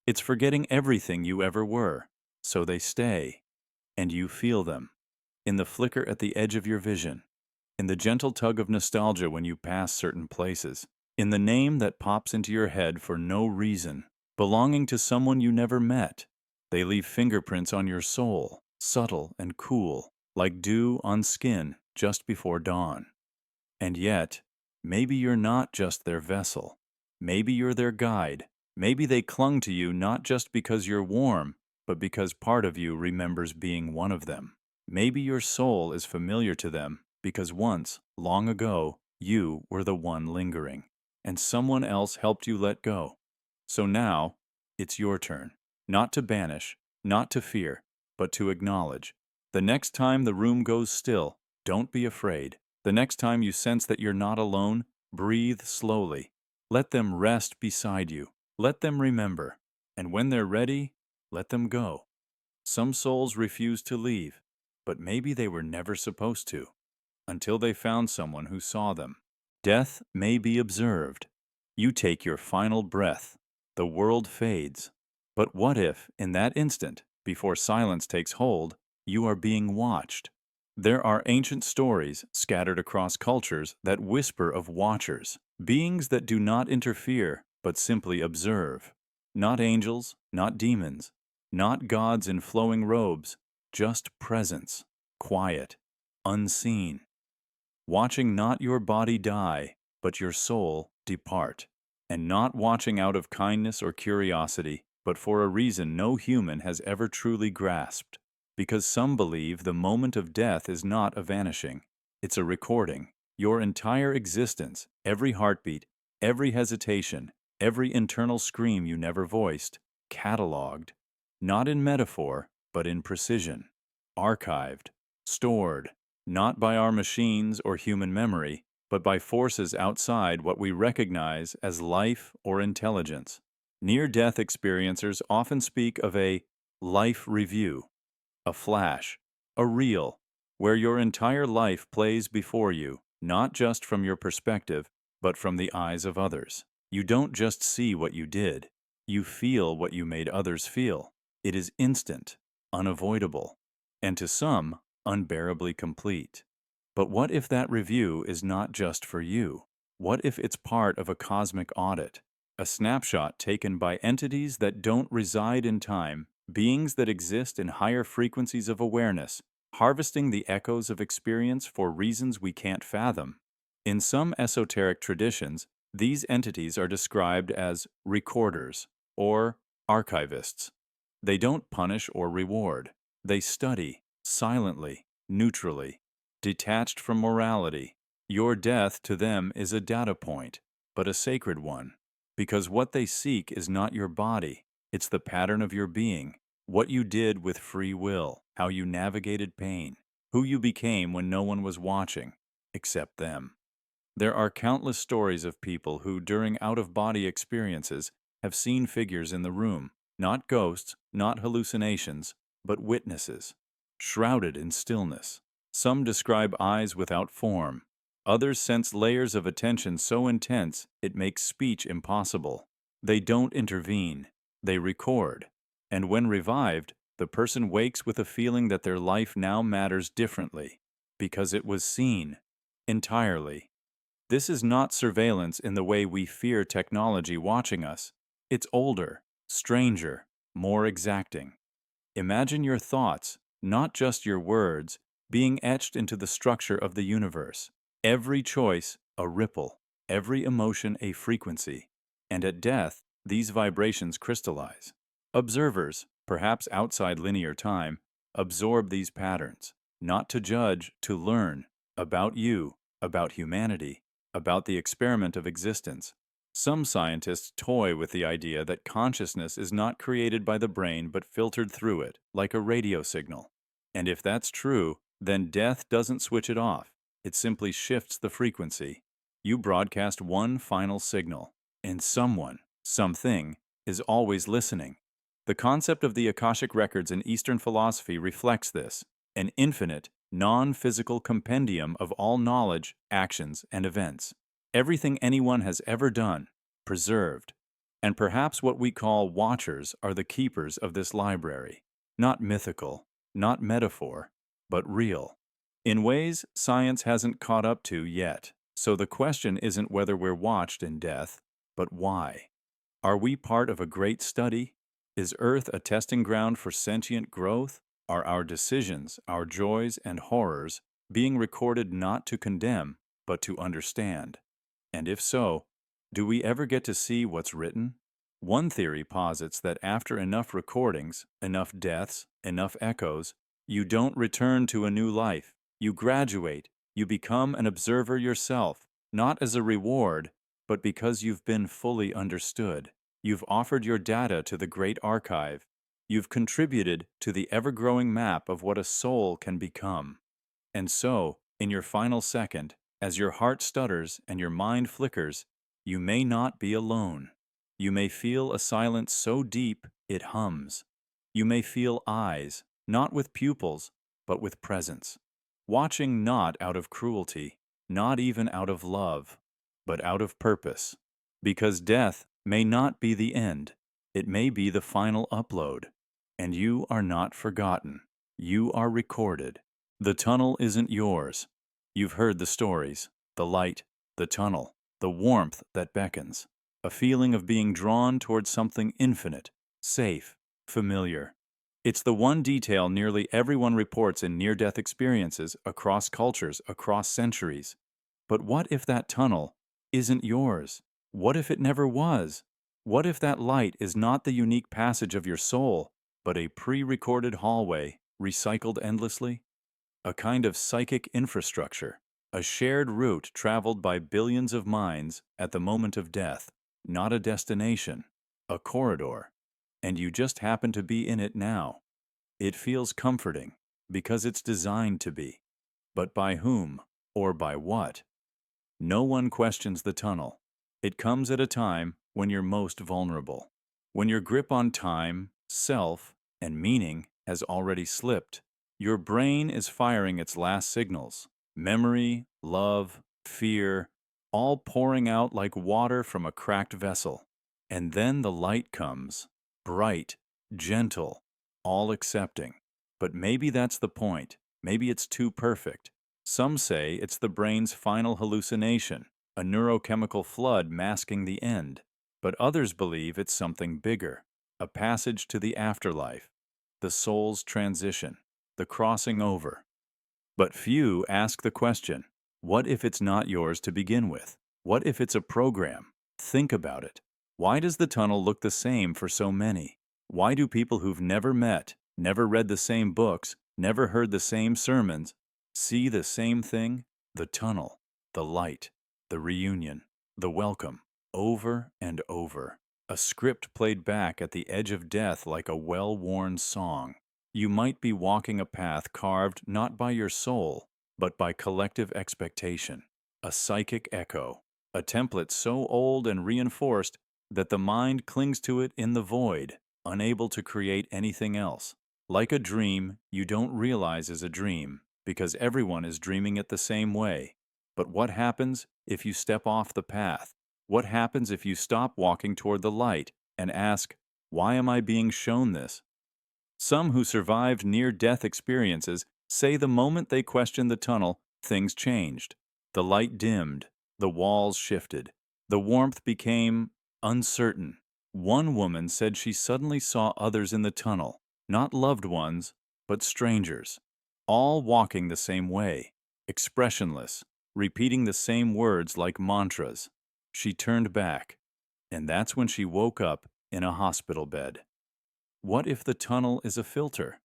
It's forgetting everything you ever were. So they stay. And you feel them. In the flicker at the edge of your vision. In the gentle tug of nostalgia when you pass certain places. In the name that pops into your head for no reason. Belonging to someone you never met. They leave fingerprints on your soul, subtle and cool, like dew on skin just before dawn. And yet, maybe you're not just their vessel. Maybe you're their guide. Maybe they clung to you not just because you're warm, but because part of you remembers being one of them. Maybe your soul is familiar to them because once, long ago, you were the one lingering, and someone else helped you let go. So now, it's your turn. Not to banish, not to fear, but to acknowledge. The next time the room goes still, don't be afraid. The next time you sense that you're not alone, breathe slowly. Let them rest beside you. Let them remember. And when they're ready, let them go. Some souls refuse to leave, but maybe they were never supposed to. until they found someone who saw them. Death may be observed. You take your final breath. The world fades. But what if, in that instant, before silence takes hold, you are being watched? There are ancient stories scattered across cultures that whisper of watchers, beings that do not interfere but simply observe. Not angels, not demons, not gods in flowing robes, just presence, quiet, unseen. Watching not your body die, but your soul depart. And not watching out of kindness or curiosity, but for a reason no human has ever truly grasped. Because some believe the moment of death is not a vanishing. It's a recording. Your entire existence, every heartbeat, every hesitation, every internal scream you never voiced, cataloged. Not in metaphor, but in precision. Archived, stored, not by our machines or human memory, but by forces outside what we recognize as life or intelligence. Near-death experiencers often speak of a life review, a flash, a reel, where your entire life plays before you, not just from your perspective, but from the eyes of others. You don't just see what you did, you feel what you made others feel. It is instant, unavoidable, and to some, unbearably complete. But what if that review is not just for you? What if it's part of a cosmic audit? A snapshot taken by entities that don't reside in time, beings that exist in higher frequencies of awareness, harvesting the echoes of experience for reasons we can't fathom. In some esoteric traditions, these entities are described as recorders or archivists. They don't punish or reward. They study, silently, neutrally, detached from morality. Your death to them is a data point, but a sacred one. Because what they seek is not your body, it's the pattern of your being, what you did with free will, how you navigated pain, who you became when no one was watching, except them. There are countless stories of people who, during out-of-body experiences, have seen figures in the room, not ghosts, not hallucinations, but witnesses, shrouded in stillness. Some describe eyes without form. Others sense layers of attention so intense it makes speech impossible. They don't intervene. They record. And when revived, the person wakes with a feeling that their life now matters differently, because it was seen, entirely. This is not surveillance in the way we fear technology watching us. It's older, stranger, more exacting. Imagine your thoughts, not just your words, being etched into the structure of the universe. Every choice a ripple, every emotion a frequency. And at death, these vibrations crystallize. Observers, perhaps outside linear time, absorb these patterns, not to judge, to learn about you, about humanity, about the experiment of existence. Some scientists toy with the idea that consciousness is not created by the brain but filtered through it, like a radio signal. And if that's true, then death doesn't switch it off. It simply shifts the frequency. You broadcast one final signal, and someone, something, is always listening. The concept of the Akashic records in Eastern philosophy reflects this, an infinite, non-physical compendium of all knowledge, actions, and events. Everything anyone has ever done, preserved. And perhaps what we call watchers are the keepers of this library. Not mythical, not metaphor, but real. In ways science hasn't caught up to yet. So the question isn't whether we're watched in death, but why. Are we part of a great study? Is Earth a testing ground for sentient growth? Are our decisions, our joys and horrors, being recorded not to condemn, but to understand? And if so, do we ever get to see what's written? One theory posits that after enough recordings, enough deaths, enough echoes, you don't return to a new life. You graduate, you become an observer yourself, not as a reward, but because you've been fully understood. You've offered your data to the great archive. You've contributed to the ever-growing map of what a soul can become. And so, in your final second, as your heart stutters and your mind flickers, you may not be alone. You may feel a silence so deep it hums. You may feel eyes, not with pupils, but with presence. watching not out of cruelty, not even out of love, but out of purpose. Because death may not be the end, it may be the final upload. And you are not forgotten. You are recorded. The tunnel isn't yours. You've heard the stories, the light, the tunnel, the warmth that beckons, a feeling of being drawn towards something infinite, safe, familiar. It's the one detail nearly everyone reports in near-death experiences across cultures, across centuries. But what if that tunnel isn't yours? What if it never was? What if that light is not the unique passage of your soul, but a pre-recorded hallway, recycled endlessly? A kind of psychic infrastructure, a shared route traveled by billions of minds at the moment of death, not a destination, a corridor. And you just happen to be in it now. It feels comforting, because it's designed to be. But by whom, or by what? No one questions the tunnel. It comes at a time when you're most vulnerable, when your grip on time, self, and meaning has already slipped. Your brain is firing its last signals, memory, love, fear, all pouring out like water from a cracked vessel. And then the light comes, bright, gentle, all accepting. But maybe that's the point. Maybe it's too perfect. Some say it's the brain's final hallucination, a neurochemical flood masking the end. But others believe it's something bigger, a passage to the afterlife, the soul's transition, the crossing over. But few ask the question, what if it's not yours to begin with? What if it's a program? Think about it. Why does the tunnel look the same for so many? Why do people who've never met, never read the same books, never heard the same sermons, see the same thing? The tunnel, the light, the reunion, the welcome, over and over. A script played back at the edge of death like a well-worn song. You might be walking a path carved not by your soul, but by collective expectation. A psychic echo, a template so old and reinforced that the mind clings to it in the void, unable to create anything else. Like a dream you don't realize is a dream, because everyone is dreaming it the same way. But what happens if you step off the path? What happens if you stop walking toward the light and ask, why am I being shown this? Some who survived near-death experiences say the moment they questioned the tunnel, things changed. The light dimmed, the walls shifted, the warmth became uncertain. One woman said she suddenly saw others in the tunnel, not loved ones, but strangers, all walking the same way, expressionless, repeating the same words like mantras. She turned back, and that's when she woke up in a hospital bed. What if the tunnel is a filter?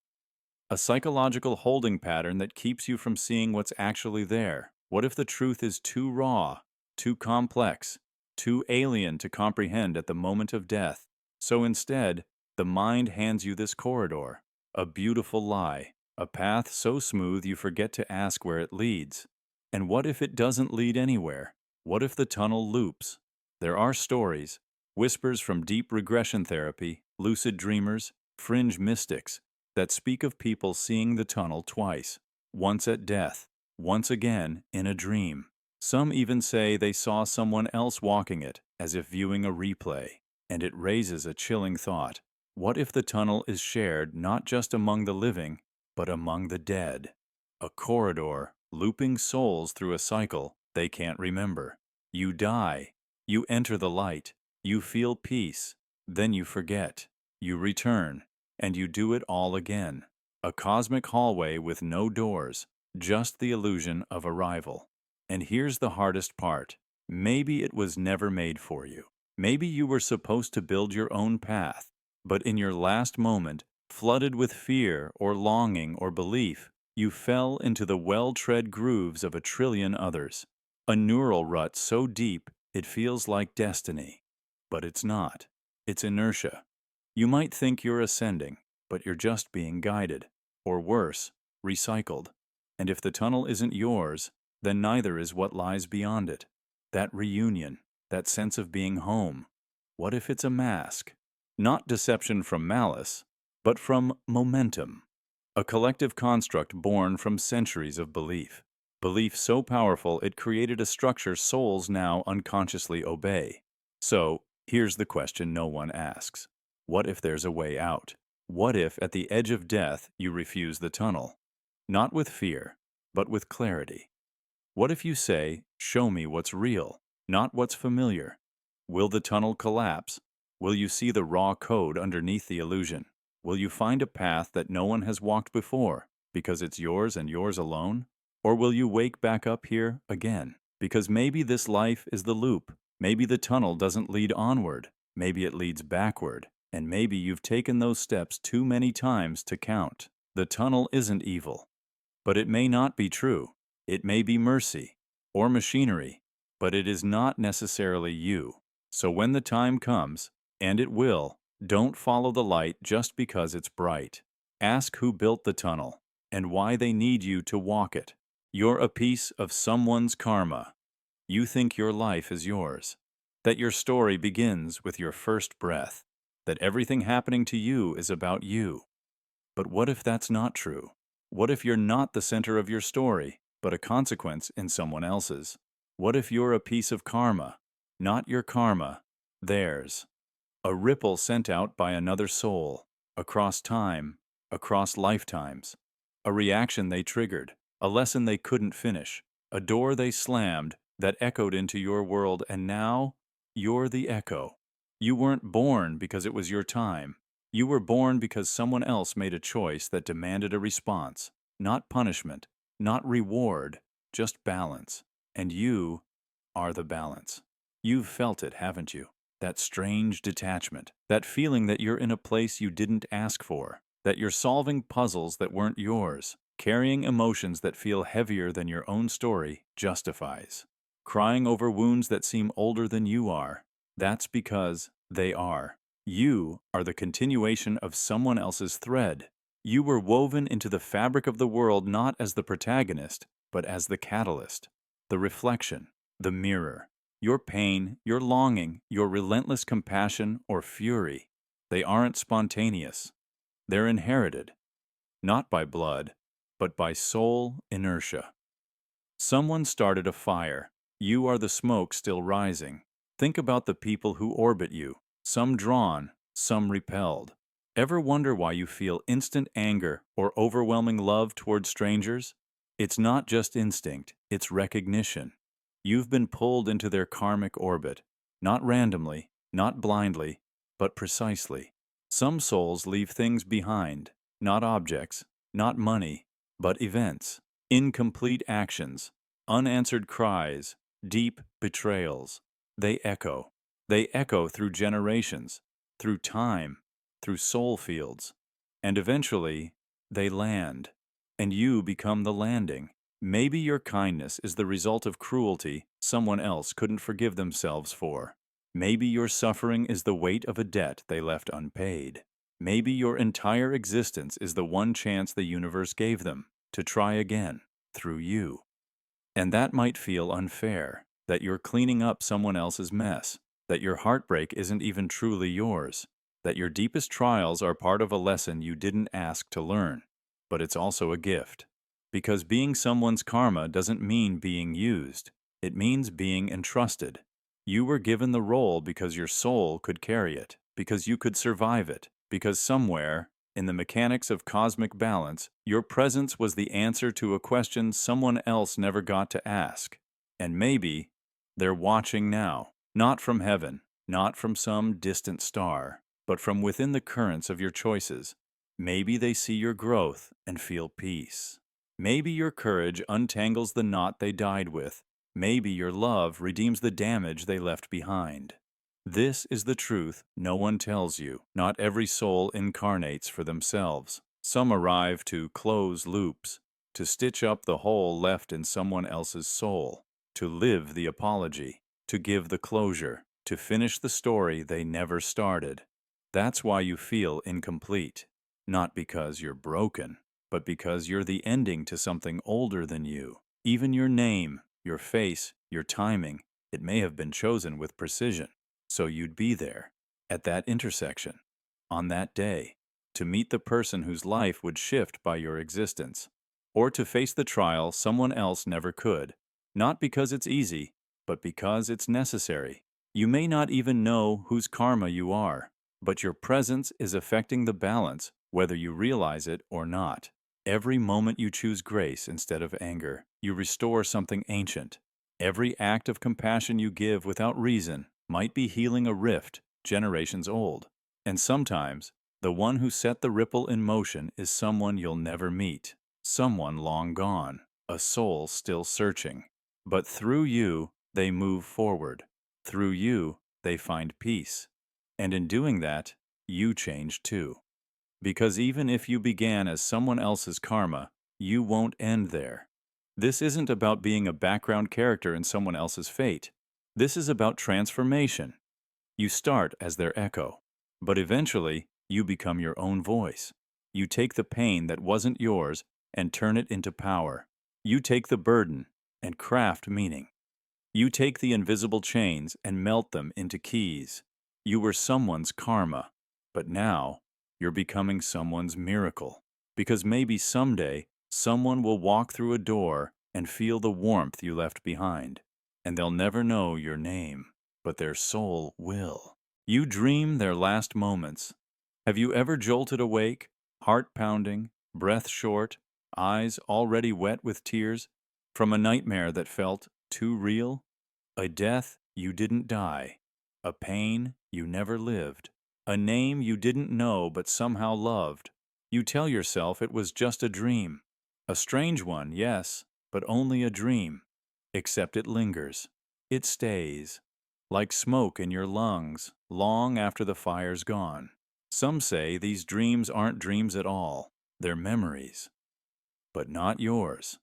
A psychological holding pattern that keeps you from seeing what's actually there. What if the truth is too raw, too complex, too alien to comprehend at the moment of death? So instead, the mind hands you this corridor, a beautiful lie, a path so smooth you forget to ask where it leads. And what if it doesn't lead anywhere? What if the tunnel loops? There are stories, whispers from deep regression therapy, lucid dreamers, fringe mystics, that speak of people seeing the tunnel twice, once at death, once again in a dream. Some even say they saw someone else walking it, as if viewing a replay. And it raises a chilling thought. What if the tunnel is shared not just among the living, but among the dead? A corridor, looping souls through a cycle they can't remember. You die, you enter the light, you feel peace, then you forget, you return, and you do it all again. A cosmic hallway with no doors, just the illusion of arrival. And here's the hardest part. Maybe it was never made for you. Maybe you were supposed to build your own path, but in your last moment, flooded with fear or longing or belief, you fell into the well-tread grooves of a trillion others. A neural rut so deep it feels like destiny. But it's not. It's inertia. You might think you're ascending, but you're just being guided. Or worse, recycled. And if the tunnel isn't yours, then neither is what lies beyond it. That reunion, that sense of being home. What if it's a mask? Not deception from malice, but from momentum. A collective construct born from centuries of belief. Belief so powerful it created a structure souls now unconsciously obey. So, here's the question no one asks. What if there's a way out? What if at the edge of death you refuse the tunnel? Not with fear, but with clarity. What if you say, show me what's real, not what's familiar? Will the tunnel collapse? Will you see the raw code underneath the illusion? Will you find a path that no one has walked before, because it's yours and yours alone? Or will you wake back up here again? Because maybe this life is the loop. Maybe the tunnel doesn't lead onward. Maybe it leads backward. And maybe you've taken those steps too many times to count. The tunnel isn't evil. But it may not be true. It may be mercy or machinery, but it is not necessarily you. So when the time comes, and it will, don't follow the light just because it's bright. Ask who built the tunnel and why they need you to walk it. You're a piece of someone's karma. You think your life is yours, that your story begins with your first breath, that everything happening to you is about you. But what if that's not true? What if you're not the center of your story, but a consequence in someone else's? What if you're a piece of karma, not your karma, theirs? A ripple sent out by another soul, across time, across lifetimes. A reaction they triggered, a lesson they couldn't finish, a door they slammed that echoed into your world, and now you're the echo. You weren't born because it was your time. You were born because someone else made a choice that demanded a response, not punishment, not reward, just balance. And you are the balance. You've felt it, haven't you? That strange detachment, that feeling that you're in a place you didn't ask for, that you're solving puzzles that weren't yours, carrying emotions that feel heavier than your own story justifies, crying over wounds that seem older than you are. That's because they are. You are the continuation of someone else's thread. You were woven into the fabric of the world not as the protagonist, but as the catalyst, the reflection, the mirror. Your pain, your longing, your relentless compassion or fury, they aren't spontaneous. They're inherited, not by blood, but by soul inertia. Someone started a fire. You are the smoke still rising. Think about the people who orbit you, some drawn, some repelled. Ever wonder why you feel instant anger or overwhelming love toward strangers? It's not just instinct, it's recognition. You've been pulled into their karmic orbit, not randomly, not blindly, but precisely. Some souls leave things behind, not objects, not money, but events, incomplete actions, unanswered cries, deep betrayals. They echo. They echo through generations, through time, through soul fields. And eventually, they land. And you become the landing. Maybe your kindness is the result of cruelty someone else couldn't forgive themselves for. Maybe your suffering is the weight of a debt they left unpaid. Maybe your entire existence is the one chance the universe gave them to try again, through you. And that might feel unfair, that you're cleaning up someone else's mess, that your heartbreak isn't even truly yours, that your deepest trials are part of a lesson you didn't ask to learn. But it's also a gift. Because being someone's karma doesn't mean being used. It means being entrusted. You were given the role because your soul could carry it, because you could survive it, because somewhere, in the mechanics of cosmic balance, your presence was the answer to a question someone else never got to ask. And maybe they're watching now, not from heaven, not from some distant star, but from within the currents of your choices. Maybe they see your growth and feel peace. Maybe your courage untangles the knot they died with. Maybe your love redeems the damage they left behind. This is the truth no one tells you. Not every soul incarnates for themselves. Some arrive to close loops, to stitch up the hole left in someone else's soul, to live the apology, to give the closure, to finish the story they never started. That's why you feel incomplete. Not because you're broken, but because you're the ending to something older than you. Even your name, your face, your timing, it may have been chosen with precision. So you'd be there, at that intersection, on that day. to meet the person whose life would shift by your existence, or to face the trial someone else never could, not because it's easy, but because it's necessary. You may not even know whose karma you are, but your presence is affecting the balance, whether you realize it or not. Every moment you choose grace instead of anger, you restore something ancient. Every act of compassion you give without reason might be healing a rift generations old. And sometimes, the one who set the ripple in motion is someone you'll never meet, someone long gone, a soul still searching. But through you, they move forward. Through you, they find peace. And in doing that, you change too. Because even if you began as someone else's karma, you won't end there. This isn't about being a background character in someone else's fate. This is about transformation. You start as their echo, but eventually you become your own voice. You take the pain that wasn't yours and turn it into power. You take the burden and craft meaning. You take the invisible chains and melt them into keys. You were someone's karma, but now you're becoming someone's miracle. Because maybe someday someone will walk through a door and feel the warmth you left behind, and they'll never know your name, but their soul will. You dream their last moments. Have you ever jolted awake, heart pounding, breath short, eyes already wet with tears, from a nightmare that felt too real? A death you didn't die, a pain you never lived, a name you didn't know but somehow loved. You tell yourself it was just a dream. A strange one, yes, but only a dream. Except it lingers. It stays. Like smoke in your lungs, long after the fire's gone. Some say these dreams aren't dreams at all. They're memories. But not yours.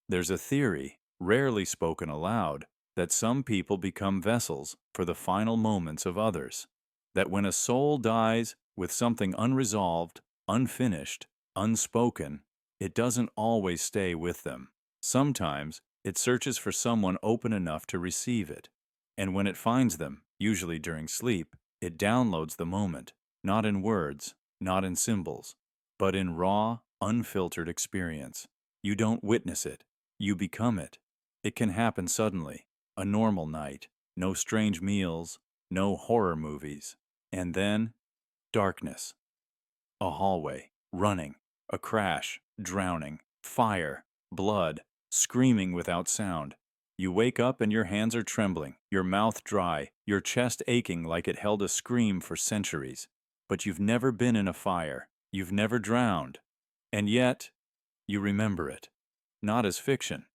There's a theory, rarely spoken aloud, that some people become vessels for the final moments of others. That when a soul dies with something unresolved, unfinished, unspoken, it doesn't always stay with them. Sometimes it searches for someone open enough to receive it. And when it finds them, usually during sleep, it downloads the moment, not in words, not in symbols, but in raw, unfiltered experience. You don't witness it, you become it. It can happen suddenly, a normal night, no strange meals, no horror movies. And then, darkness. A hallway, running, a crash, drowning, fire, blood, screaming without sound. You wake up and your hands are trembling, your mouth dry, your chest aching like it held a scream for centuries. But you've never been in a fire, you've never drowned. And yet, you remember it. Not as fiction,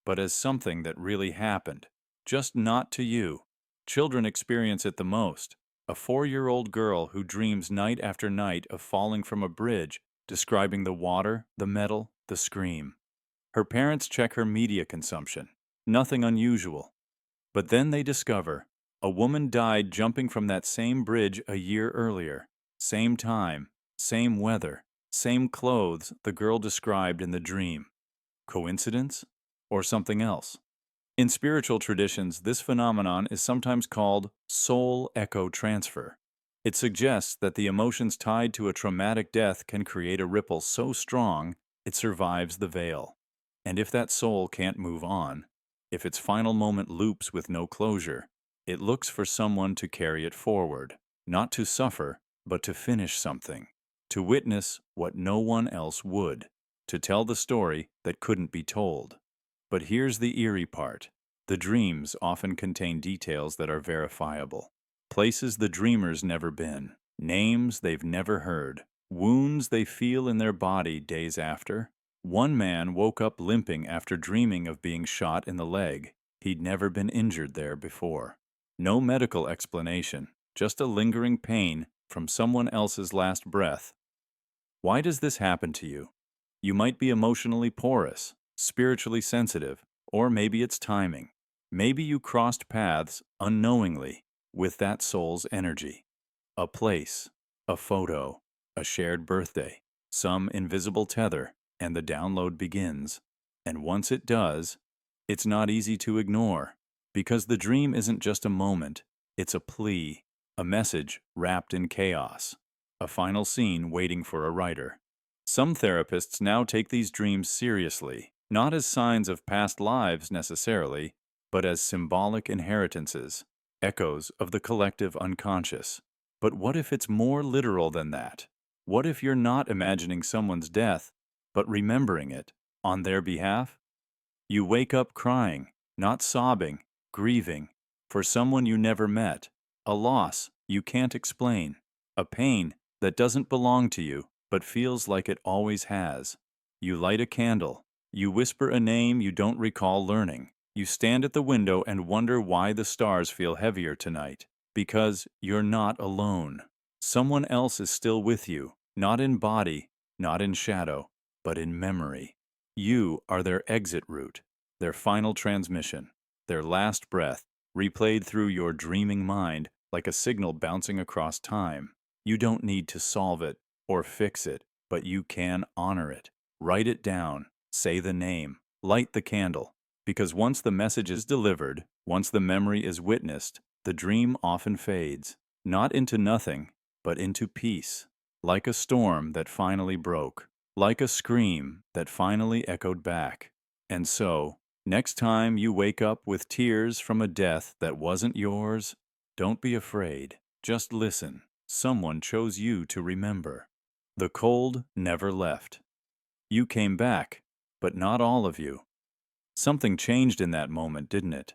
but as something that really happened. Just not to you. Children experience it the most. A 4-year-old girl who dreams night after night of falling from a bridge, describing the water, the metal, the scream. Her parents check her media consumption. Nothing unusual. But then they discover a woman died jumping from that same bridge a year earlier. Same time, same weather, same clothes the girl described in the dream. Coincidence? Or something else? In spiritual traditions, this phenomenon is sometimes called soul echo transfer. It suggests that the emotions tied to a traumatic death can create a ripple so strong it survives the veil. And if that soul can't move on, if its final moment loops with no closure, it looks for someone to carry it forward, not to suffer, but to finish something, to witness what no one else would, to tell the story that couldn't be told. But here's the eerie part. The dreams often contain details that are verifiable. Places the dreamer's never been, names they've never heard, wounds they feel in their body days after. One man woke up limping after dreaming of being shot in the leg. He'd never been injured there before. No medical explanation, just a lingering pain from someone else's last breath. Why does this happen to you? You might be emotionally porous, spiritually sensitive, or maybe it's timing. Maybe you crossed paths unknowingly with that soul's energy. A place, a photo, a shared birthday, some invisible tether, and the download begins. And once it does, it's not easy to ignore, because the dream isn't just a moment, it's a plea, a message wrapped in chaos. a final scene waiting for a writer. Some therapists now take these dreams seriously, not as signs of past lives necessarily, but as symbolic inheritances, echoes of the collective unconscious. But what if it's more literal than that? What if you're not imagining someone's death, but remembering it on their behalf? You wake up crying, not sobbing, grieving, for someone you never met, a loss you can't explain, a pain that doesn't belong to you but feels like it always has. You light a candle, you whisper a name you don't recall learning, you stand at the window and wonder why the stars feel heavier tonight. Because you're not alone. Someone else is still with you, not in body, not in shadow, but in memory. You are their exit route, their final transmission, their last breath, replayed through your dreaming mind like a signal bouncing across time. You don't need to solve it or fix it, but you can honor it. Write it down, say the name, light the candle, because once the message is delivered, once the memory is witnessed, the dream often fades, not into nothing, but into peace, like a storm that finally broke, like a scream that finally echoed back. And so, next time you wake up with tears from a death that wasn't yours, don't be afraid. Just listen. Someone chose you to remember. The cold never left. You came back, but not all of you. Something changed in that moment, didn't it?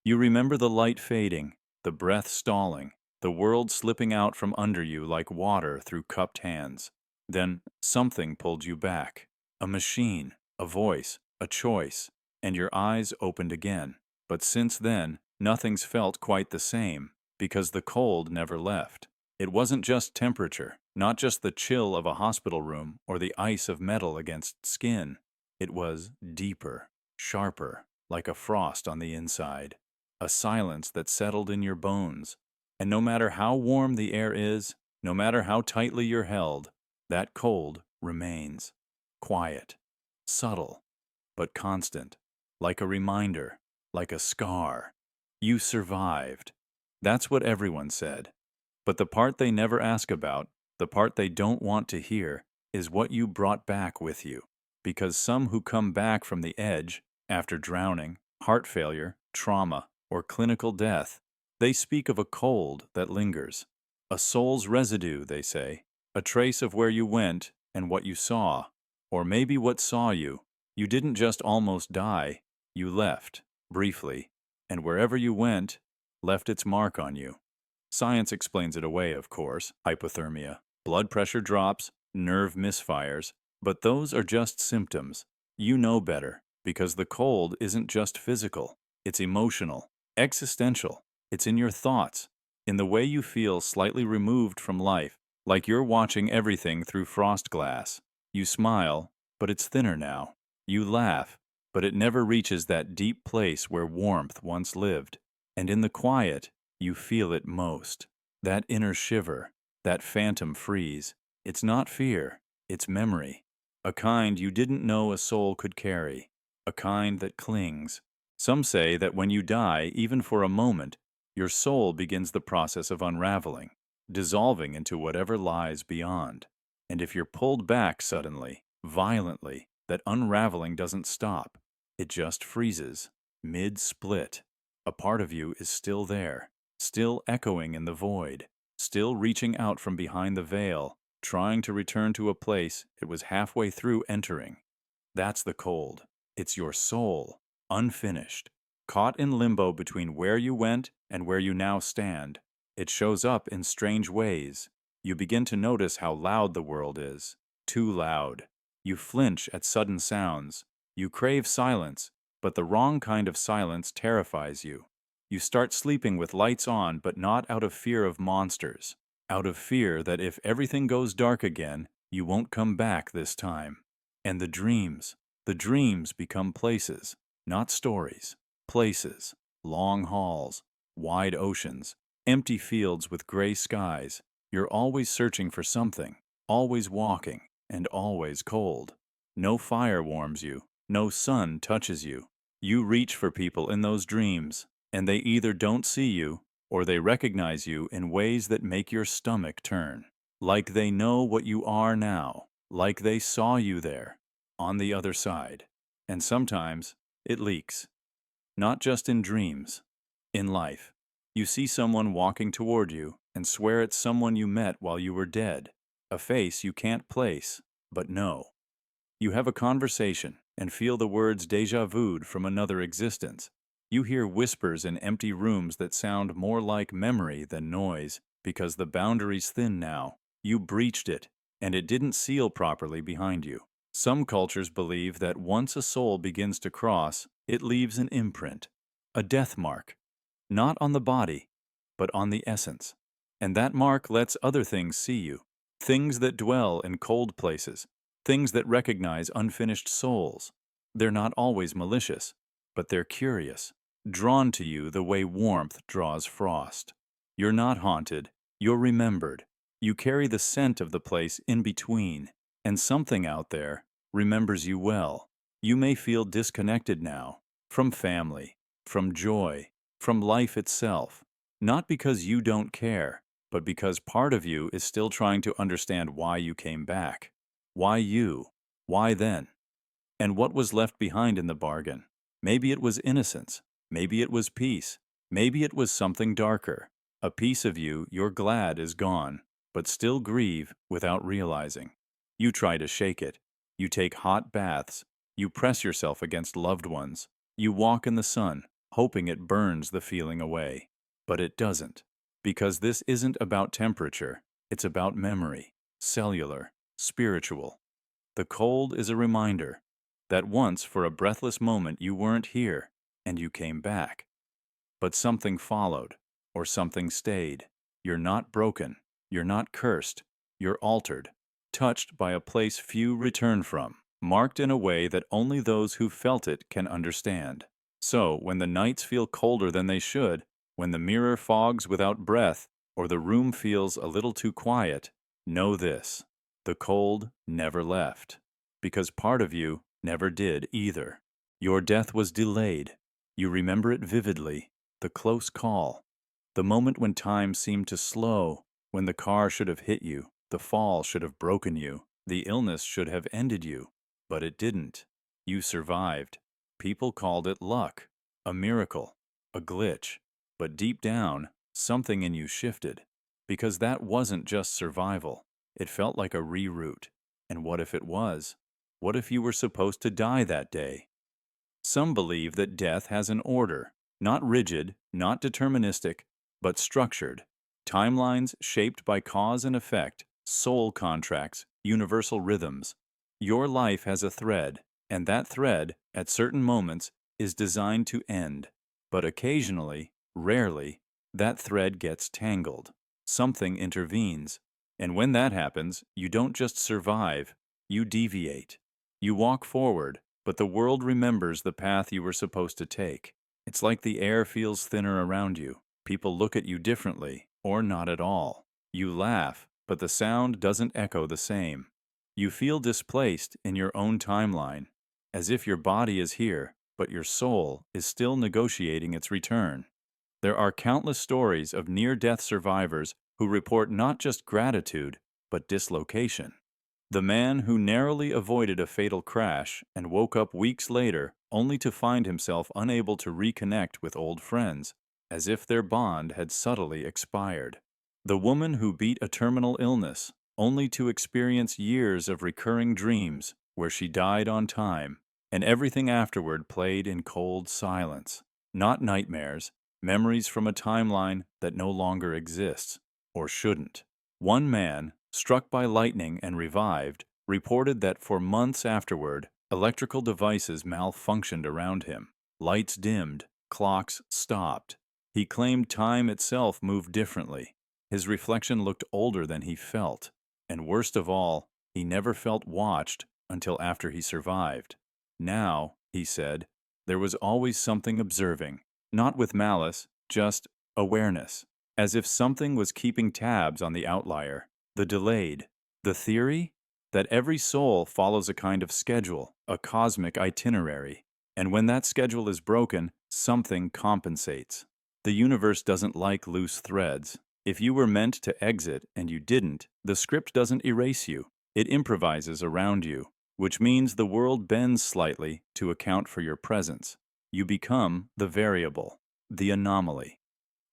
You remember the light fading, the breath stalling, the world slipping out from under you like water through cupped hands. Then something pulled you back. A machine, a voice, a choice, and your eyes opened again. But since then, nothing's felt quite the same, because the cold never left. It wasn't just temperature, not just the chill of a hospital room or the ice of metal against skin. It was deeper, sharper, like a frost on the inside. A silence that settled in your bones. And no matter how warm the air is, no matter how tightly you're held, that cold remains. Quiet, subtle, but constant. Like a reminder, like a scar. You survived. That's what everyone said. But the part they never ask about, the part they don't want to hear, is what you brought back with you. Because some who come back from the edge, after drowning, heart failure, trauma, or clinical death, they speak of a cold that lingers. A soul's residue, they say. A trace of where you went and what you saw. Or maybe what saw you. You didn't just almost die. You left, briefly. And wherever you went, left its mark on you. Science explains it away, of course. Hypothermia, blood pressure drops, nerve misfires. But those are just symptoms. You know better, because the cold isn't just physical. It's emotional, existential. It's in your thoughts, in the way you feel slightly removed from life, like you're watching everything through frost glass. You smile, but it's thinner now. You laugh, but it never reaches that deep place where warmth once lived. And in the quiet, you feel it most. That inner shiver, that phantom freeze. It's not fear, it's memory. A kind you didn't know a soul could carry. A kind that clings. Some say that when you die, even for a moment, your soul begins the process of unraveling, dissolving into whatever lies beyond. And if you're pulled back suddenly, violently, that unraveling doesn't stop. It just freezes, mid-split. A part of you is still there, still echoing in the void, still reaching out from behind the veil, trying to return to a place it was halfway through entering. That's the cold. It's your soul, unfinished, caught in limbo between where you went and where you now stand. It shows up in strange ways. You begin to notice how loud the world is. Too loud. You flinch at sudden sounds. You crave silence, but the wrong kind of silence terrifies you. You start sleeping with lights on, but not out of fear of monsters. Out of fear that if everything goes dark again, you won't come back this time. And the dreams become places, not stories. Places, long halls, wide oceans, empty fields with gray skies. You're always searching for something, always walking, and always cold. No fire warms you, no sun touches you. You reach for people in those dreams, and they either don't see you, or they recognize you in ways that make your stomach turn. like they know what you are now, like they saw you there, on the other side. And sometimes it leaks, not just in dreams, in life. You see someone walking toward you and swear it's someone you met while you were dead, a face you can't place, but know. You have a conversation and feel the words déjà vu'd from another existence. You hear whispers in empty rooms that sound more like memory than noise because the boundary's thin now. You breached it, and it didn't seal properly behind you. Some cultures believe that once a soul begins to cross, it leaves an imprint, a death mark, not on the body, but on the essence. And that mark lets other things see you, things that dwell in cold places, things that recognize unfinished souls. They're not always malicious, but they're curious, drawn to you the way warmth draws frost. You're not haunted, you're remembered. You carry the scent of the place in between, and something out there remembers you well. You may feel disconnected now, from family, from joy, from life itself, not because you don't care, but because part of you is still trying to understand why you came back. Why you? Why then? And what was left behind in the bargain? Maybe it was innocence. Maybe it was peace. Maybe it was something darker. A piece of you you're glad is gone, but still grieve without realizing. You try to shake it. You take hot baths. You press yourself against loved ones. You walk in the sun, hoping it burns the feeling away. But it doesn't. Because this isn't about temperature. It's about memory, cellular, spiritual. The cold is a reminder that once for a breathless moment you weren't here and you came back. But something followed, or something stayed. You're not broken. You're not cursed. You're altered, touched by a place few return from, marked in a way that only those who felt it can understand. So, when the nights feel colder than they should, when the mirror fogs without breath, or the room feels a little too quiet, know this: the cold never left. Because part of you never did either. Your death was delayed. You remember it vividly, the close call, the moment when time seemed to slow, when the car should have hit you, the fall should have broken you, the illness should have ended you, but it didn't. You survived. People called it luck, a miracle, a glitch. But deep down, something in you shifted. Because that wasn't just survival. It felt like a reroute. And what if it was? What if you were supposed to die that day? Some believe that death has an order, not rigid, not deterministic, but structured. Timelines shaped by cause and effect, soul contracts, universal rhythms. Your life has a thread, and that thread, at certain moments, is designed to end. But occasionally, rarely, that thread gets tangled. Something intervenes. And when that happens, you don't just survive, you deviate. You walk forward, but the world remembers the path you were supposed to take. It's like the air feels thinner around you. People look at you differently, or not at all. You laugh, but the sound doesn't echo the same. You feel displaced in your own timeline, as if your body is here, but your soul is still negotiating its return. There are countless stories of near-death survivors who report not just gratitude, but dislocation. The man who narrowly avoided a fatal crash and woke up weeks later only to find himself unable to reconnect with old friends, as if their bond had subtly expired. The woman who beat a terminal illness only to experience years of recurring dreams where she died on time, and everything afterward played in cold silence. Not nightmares, memories from a timeline that no longer exists, or shouldn't. One man, struck by lightning and revived, reported that for months afterward, electrical devices malfunctioned around him. Lights dimmed, clocks stopped. He claimed time itself moved differently. His reflection looked older than he felt. And worst of all, he never felt watched until after he survived. Now, he said, there was always something observing, not with malice, just awareness, as if something was keeping tabs on the outlier, the delayed. The theory? That every soul follows a kind of schedule, a cosmic itinerary, and when that schedule is broken, something compensates. The universe doesn't like loose threads. If you were meant to exit and you didn't, the script doesn't erase you. It improvises around you, which means the world bends slightly to account for your presence. You become the variable, the anomaly.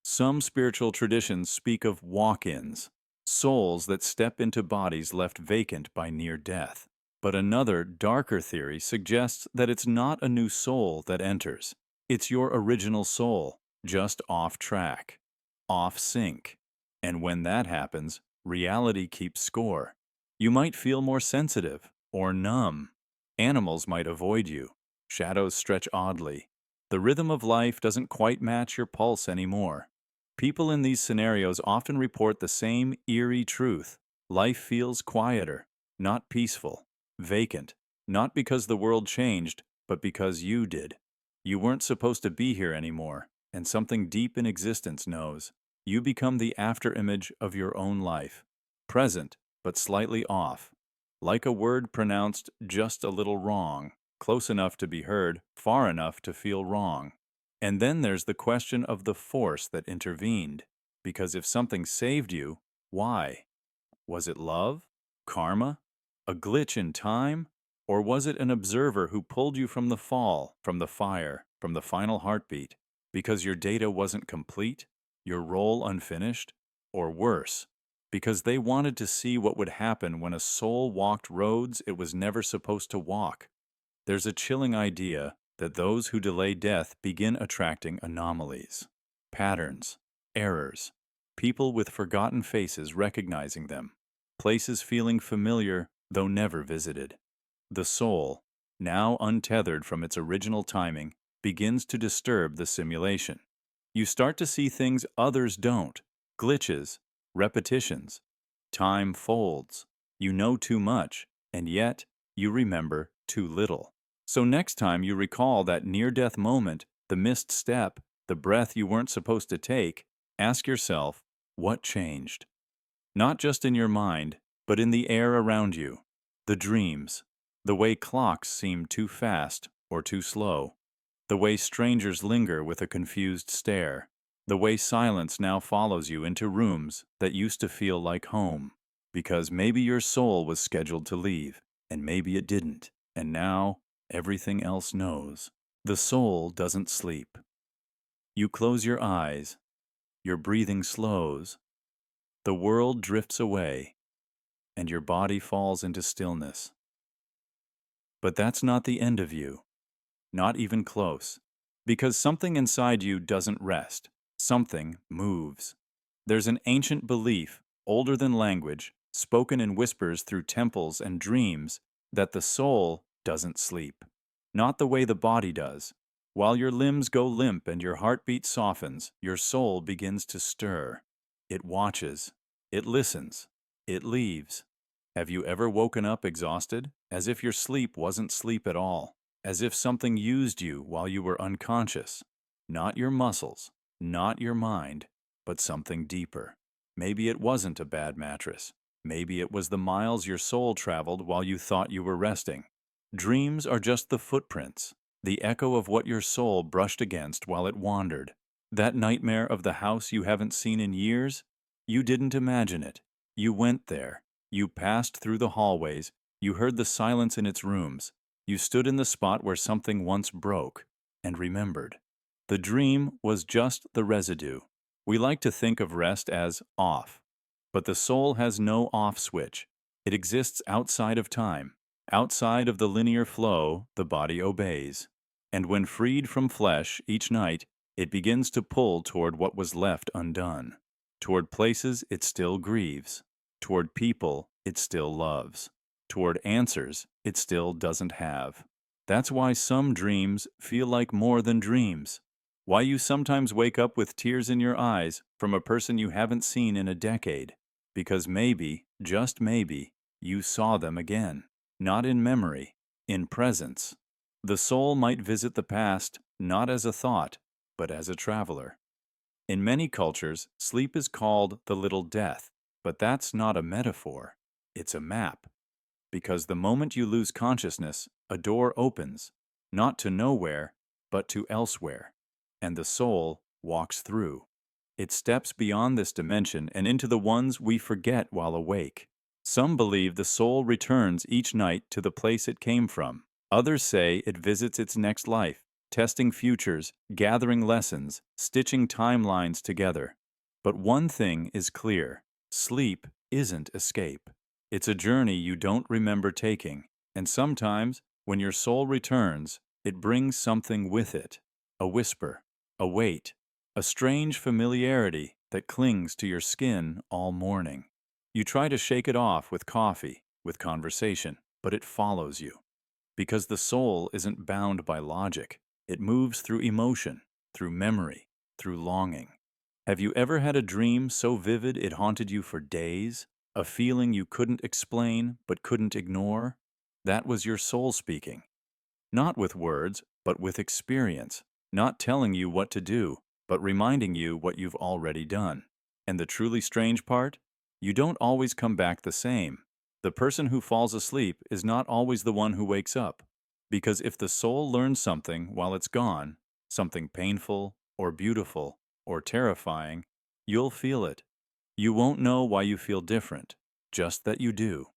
Some spiritual traditions speak of walk-ins, souls that step into bodies left vacant by near death. But another, darker theory suggests that it's not a new soul that enters. It's your original soul, just off track, off sync. And when that happens, reality keeps score. You might feel more sensitive or numb. Animals might avoid you. Shadows stretch oddly. The rhythm of life doesn't quite match your pulse anymore. People in these scenarios often report the same eerie truth. Life feels quieter, not peaceful, vacant, not because the world changed, but because you did. You weren't supposed to be here anymore, and something deep in existence knows. You become the afterimage of your own life, present but slightly off, like a word pronounced just a little wrong, close enough to be heard, far enough to feel wrong. And then there's the question of the force that intervened, because if something saved you, why? Was it love? Karma? A glitch in time? Or was it an observer who pulled you from the fall, from the fire, from the final heartbeat, because your data wasn't complete, your role unfinished? Or worse, because they wanted to see what would happen when a soul walked roads it was never supposed to walk? There's a chilling idea that those who delay death begin attracting anomalies, patterns, errors, people with forgotten faces recognizing them, places feeling familiar though never visited. The soul, now untethered from its original timing, begins to disturb the simulation. You start to see things others don't, glitches, repetitions. Time folds. You know too much, and yet you remember too little. So next time you recall that near-death moment, the missed step, the breath you weren't supposed to take, ask yourself, what changed? Not just in your mind, but in the air around you. The dreams, the way clocks seem too fast or too slow, the way strangers linger with a confused stare, the way silence now follows you into rooms that used to feel like home, because maybe your soul was scheduled to leave, and maybe it didn't, and now everything else knows. The soul doesn't sleep. You close your eyes, your breathing slows, the world drifts away, and your body falls into stillness. But that's not the end of you, not even close, because something inside you doesn't rest. Something moves. There's an ancient belief, older than language, spoken in whispers through temples and dreams, that the soul doesn't sleep. Not the way the body does. While your limbs go limp and your heartbeat softens, your soul begins to stir. It watches. It listens. It leaves. Have you ever woken up exhausted, as if your sleep wasn't sleep at all, as if something used you while you were unconscious? Not your muscles, not your mind, but something deeper. Maybe it wasn't a bad mattress. Maybe it was the miles your soul traveled while you thought you were resting. Dreams are just the footprints, the echo of what your soul brushed against while it wandered. That nightmare of the house you haven't seen in years? You didn't imagine it. You went there. You passed through the hallways. You heard the silence in its rooms. You stood in the spot where something once broke, and remembered. The dream was just the residue. We like to think of rest as off. But the soul has no off switch. It exists outside of time. Outside of the linear flow, the body obeys. And when freed from flesh each night, it begins to pull toward what was left undone. Toward places it still grieves. Toward people it still loves. Toward answers it still doesn't have. That's why some dreams feel like more than dreams. Why you sometimes wake up with tears in your eyes from a person you haven't seen in a decade. Because maybe, just maybe, you saw them again. Not in memory, in presence. The soul might visit the past not as a thought, but as a traveler. In many cultures, sleep is called the little death, but that's not a metaphor. It's a map. Because the moment you lose consciousness, a door opens, not to nowhere, but to elsewhere, and the soul walks through. It steps beyond this dimension and into the ones we forget while awake. Some believe the soul returns each night to the place it came from. Others say it visits its next life, testing futures, gathering lessons, stitching timelines together. But one thing is clear: sleep isn't escape. It's a journey you don't remember taking, and sometimes, when your soul returns, it brings something with it: a whisper, a weight, a strange familiarity that clings to your skin all morning. You try to shake it off with coffee, with conversation, but it follows you. Because the soul isn't bound by logic. It moves through emotion, through memory, through longing. Have you ever had a dream so vivid it haunted you for days? A feeling you couldn't explain but couldn't ignore? That was your soul speaking. Not with words, but with experience. Not telling you what to do, but reminding you what you've already done. And the truly strange part? You don't always come back the same. The person who falls asleep is not always the one who wakes up. Because if the soul learns something while it's gone, something painful or beautiful or terrifying, you'll feel it. You won't know why you feel different, just that you do.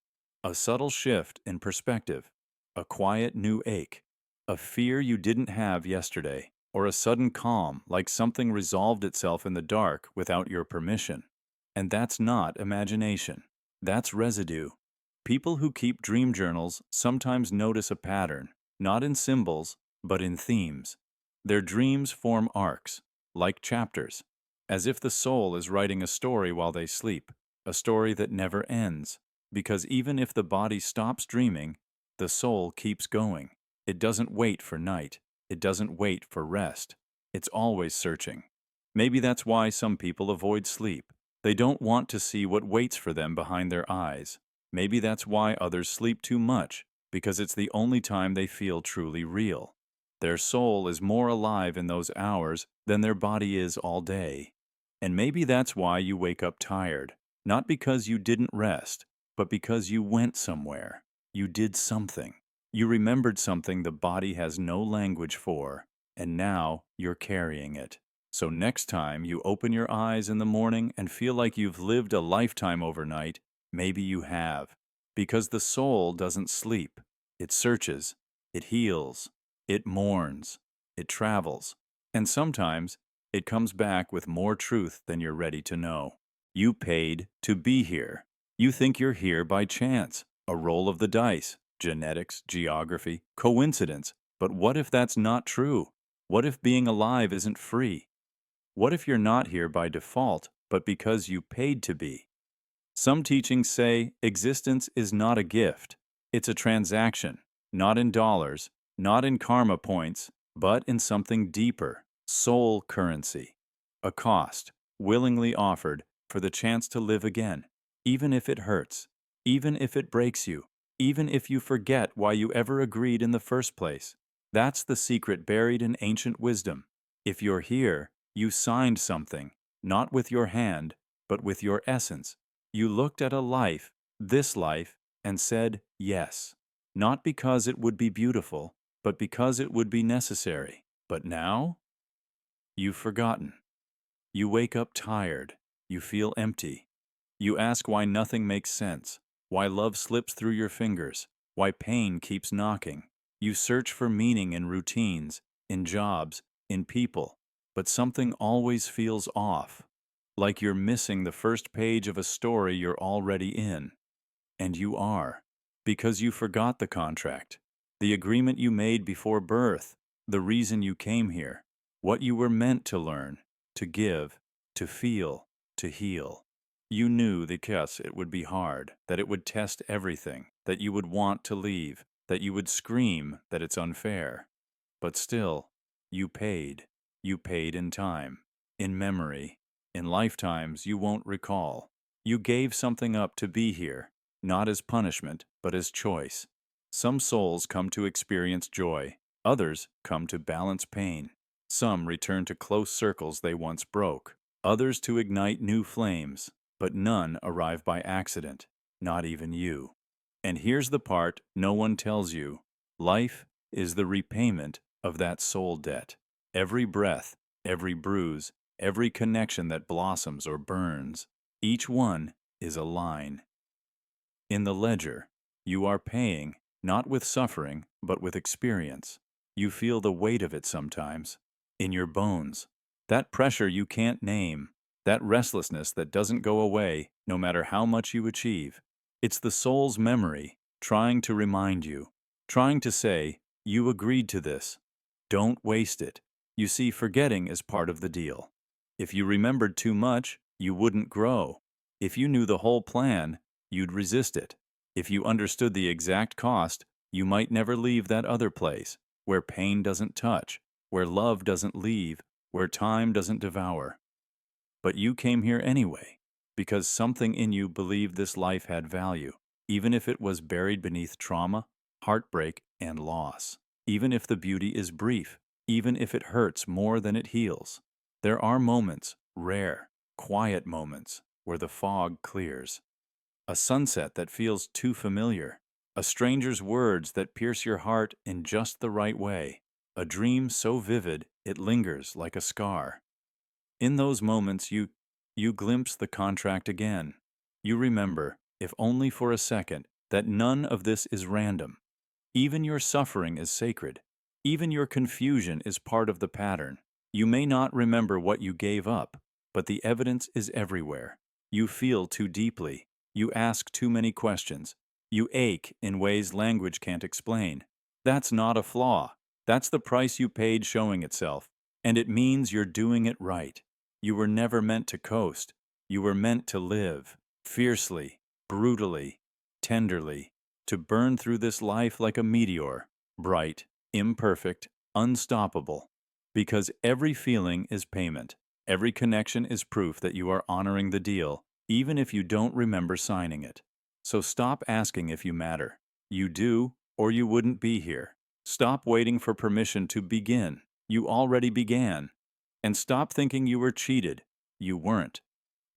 A subtle shift in perspective, a quiet new ache, a fear you didn't have yesterday, or a sudden calm like something resolved itself in the dark without your permission. And that's not imagination. That's residue. People who keep dream journals sometimes notice a pattern, not in symbols, but in themes. Their dreams form arcs, like chapters, as if the soul is writing a story while they sleep, a story that never ends. Because even if the body stops dreaming, the soul keeps going. It doesn't wait for night. It doesn't wait for rest. It's always searching. Maybe that's why some people avoid sleep. They don't want to see what waits for them behind their eyes. Maybe that's why others sleep too much, because it's the only time they feel truly real. Their soul is more alive in those hours than their body is all day. And maybe that's why you wake up tired, not because you didn't rest, but because you went somewhere. You did something. You remembered something the body has no language for, and now you're carrying it. So next time you open your eyes in the morning and feel like you've lived a lifetime overnight, maybe you have. Because the soul doesn't sleep. It searches. It heals. It mourns. It travels. And sometimes it comes back with more truth than you're ready to know. You paid to be here. You think you're here by chance, a roll of the dice, genetics, geography, coincidence. But what if that's not true? What if being alive isn't free? What if you're not here by default, but because you paid to be? Some teachings say existence is not a gift. It's a transaction, not in dollars, not in karma points, but in something deeper, soul currency. A cost, willingly offered for the chance to live again, even if it hurts, even if it breaks you, even if you forget why you ever agreed in the first place. That's the secret buried in ancient wisdom. If you're here, you signed something, not with your hand, but with your essence. You looked at a life, this life, and said yes, not because it would be beautiful, but because it would be necessary. But now, you've forgotten. You wake up tired. You feel empty. You ask why nothing makes sense, why love slips through your fingers, why pain keeps knocking. You search for meaning in routines, in jobs, in people, but something always feels off, like you're missing the first page of a story you're already in. And you are, because you forgot the contract, the agreement you made before birth, the reason you came here, what you were meant to learn, to give, to feel, to heal. You knew that yes, it would be hard, that it would test everything, that you would want to leave, that you would scream that it's unfair. But still, you paid. You paid in time, in memory, in lifetimes you won't recall. You gave something up to be here, not as punishment, but as choice. Some souls come to experience joy. Others come to balance pain. Some return to close circles they once broke. Others to ignite new flames. But none arrive by accident, not even you. And here's the part no one tells you. Life is the repayment of that soul debt. Every breath, every bruise, every connection that blossoms or burns, each one is a line. In the ledger, you are paying, not with suffering, but with experience. You feel the weight of it sometimes, in your bones. That pressure you can't name, that restlessness that doesn't go away no matter how much you achieve. It's the soul's memory, trying to remind you, trying to say, you agreed to this. Don't waste it. You see, forgetting is part of the deal. If you remembered too much, you wouldn't grow. If you knew the whole plan, you'd resist it. If you understood the exact cost, you might never leave that other place, where pain doesn't touch, where love doesn't leave, where time doesn't devour. But you came here anyway, because something in you believed this life had value, even if it was buried beneath trauma, heartbreak, and loss. Even if the beauty is brief, even if it hurts more than it heals. There are moments, rare, quiet moments, where the fog clears. A sunset that feels too familiar, a stranger's words that pierce your heart in just the right way, a dream so vivid it lingers like a scar. In those moments, you glimpse the contract again. You remember, if only for a second, that none of this is random. Even your suffering is sacred. Even your confusion is part of the pattern. You may not remember what you gave up, but the evidence is everywhere. You feel too deeply. You ask too many questions. You ache in ways language can't explain. That's not a flaw. That's the price you paid showing itself. And it means you're doing it right. You were never meant to coast. You were meant to live, fiercely, brutally, tenderly, to burn through this life like a meteor, bright, imperfect, unstoppable. Because every feeling is payment. Every connection is proof that you are honoring the deal, even if you don't remember signing it. So stop asking if you matter. You do, or you wouldn't be here. Stop waiting for permission to begin. You already began. And stop thinking you were cheated. You weren't.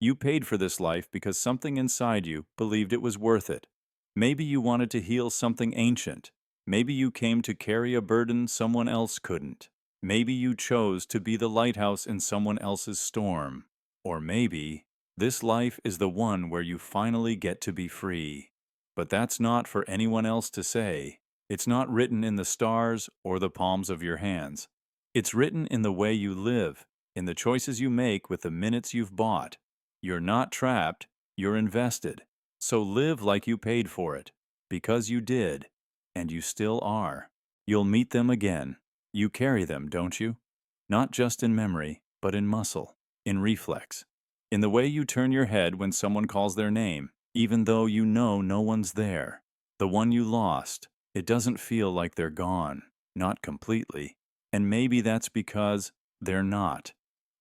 You paid for this life because something inside you believed it was worth it. Maybe you wanted to heal something ancient. Maybe you came to carry a burden someone else couldn't. Maybe you chose to be the lighthouse in someone else's storm. Or maybe this life is the one where you finally get to be free. But that's not for anyone else to say. It's not written in the stars or the palms of your hands. It's written in the way you live, in the choices you make with the minutes you've bought. You're not trapped, you're invested. So live like you paid for it, because you did, and you still are. You'll meet them again. You carry them, don't you? Not just in memory, but in muscle, in reflex, in the way you turn your head when someone calls their name, even though you know no one's there. The one you lost, it doesn't feel like they're gone, not completely. And maybe that's because they're not.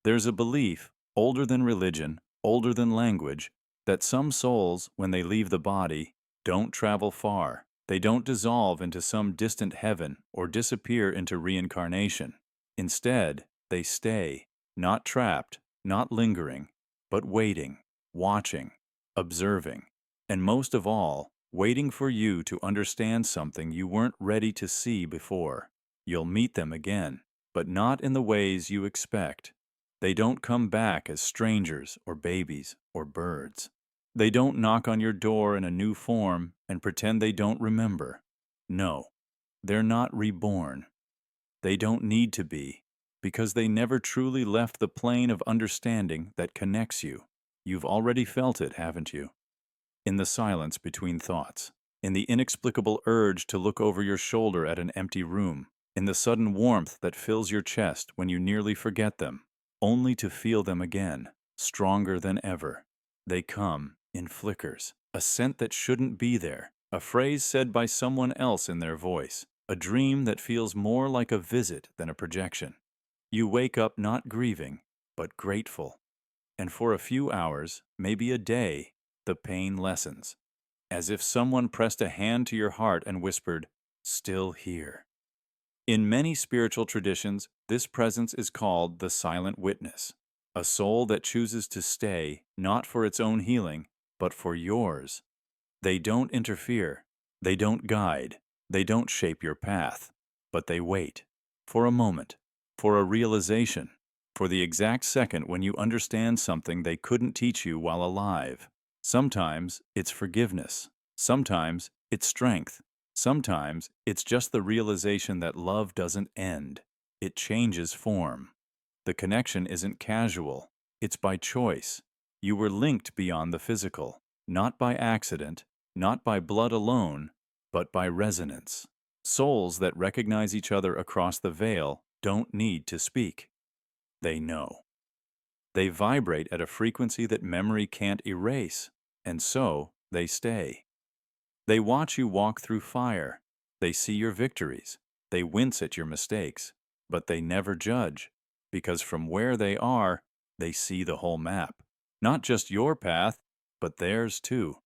There's a belief, older than religion, older than language, that some souls, when they leave the body, don't travel far. They don't dissolve into some distant heaven or disappear into reincarnation. Instead, they stay, not trapped, not lingering, but waiting, watching, observing, and most of all, waiting for you to understand something you weren't ready to see before. You'll meet them again, but not in the ways you expect. They don't come back as strangers or babies or birds. They don't knock on your door in a new form and pretend they don't remember. No, they're not reborn. They don't need to be, because they never truly left the plane of understanding that connects you. You've already felt it, haven't you? In the silence between thoughts, in the inexplicable urge to look over your shoulder at an empty room, in the sudden warmth that fills your chest when you nearly forget them, only to feel them again, stronger than ever. They come in flickers, a scent that shouldn't be there, a phrase said by someone else in their voice, a dream that feels more like a visit than a projection. You wake up not grieving, but grateful. And for a few hours, maybe a day, the pain lessens, as if someone pressed a hand to your heart and whispered, "Still here." In many spiritual traditions, this presence is called the silent witness, a soul that chooses to stay not for its own healing, but for yours. They don't interfere, they don't guide, they don't shape your path, but they wait, for a moment, for a realization, for the exact second when you understand something they couldn't teach you while alive. Sometimes it's forgiveness. Sometimes it's strength. Sometimes it's just the realization that love doesn't end. It changes form. The connection isn't casual. It's by choice. You were linked beyond the physical, not by accident, not by blood alone, but by resonance. Souls that recognize each other across the veil don't need to speak. They know. They vibrate at a frequency that memory can't erase, and so they stay. They watch you walk through fire. They see your victories. They wince at your mistakes, but they never judge, because from where they are, they see the whole map. Not just your path, but theirs too,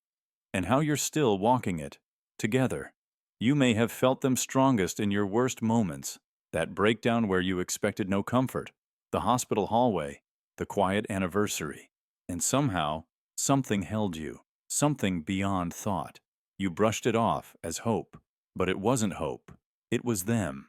and how you're still walking it, together. You may have felt them strongest in your worst moments, that breakdown where you expected no comfort, the hospital hallway, the quiet anniversary, and somehow, something held you, something beyond thought. You brushed it off as hope, but it wasn't hope. It was them.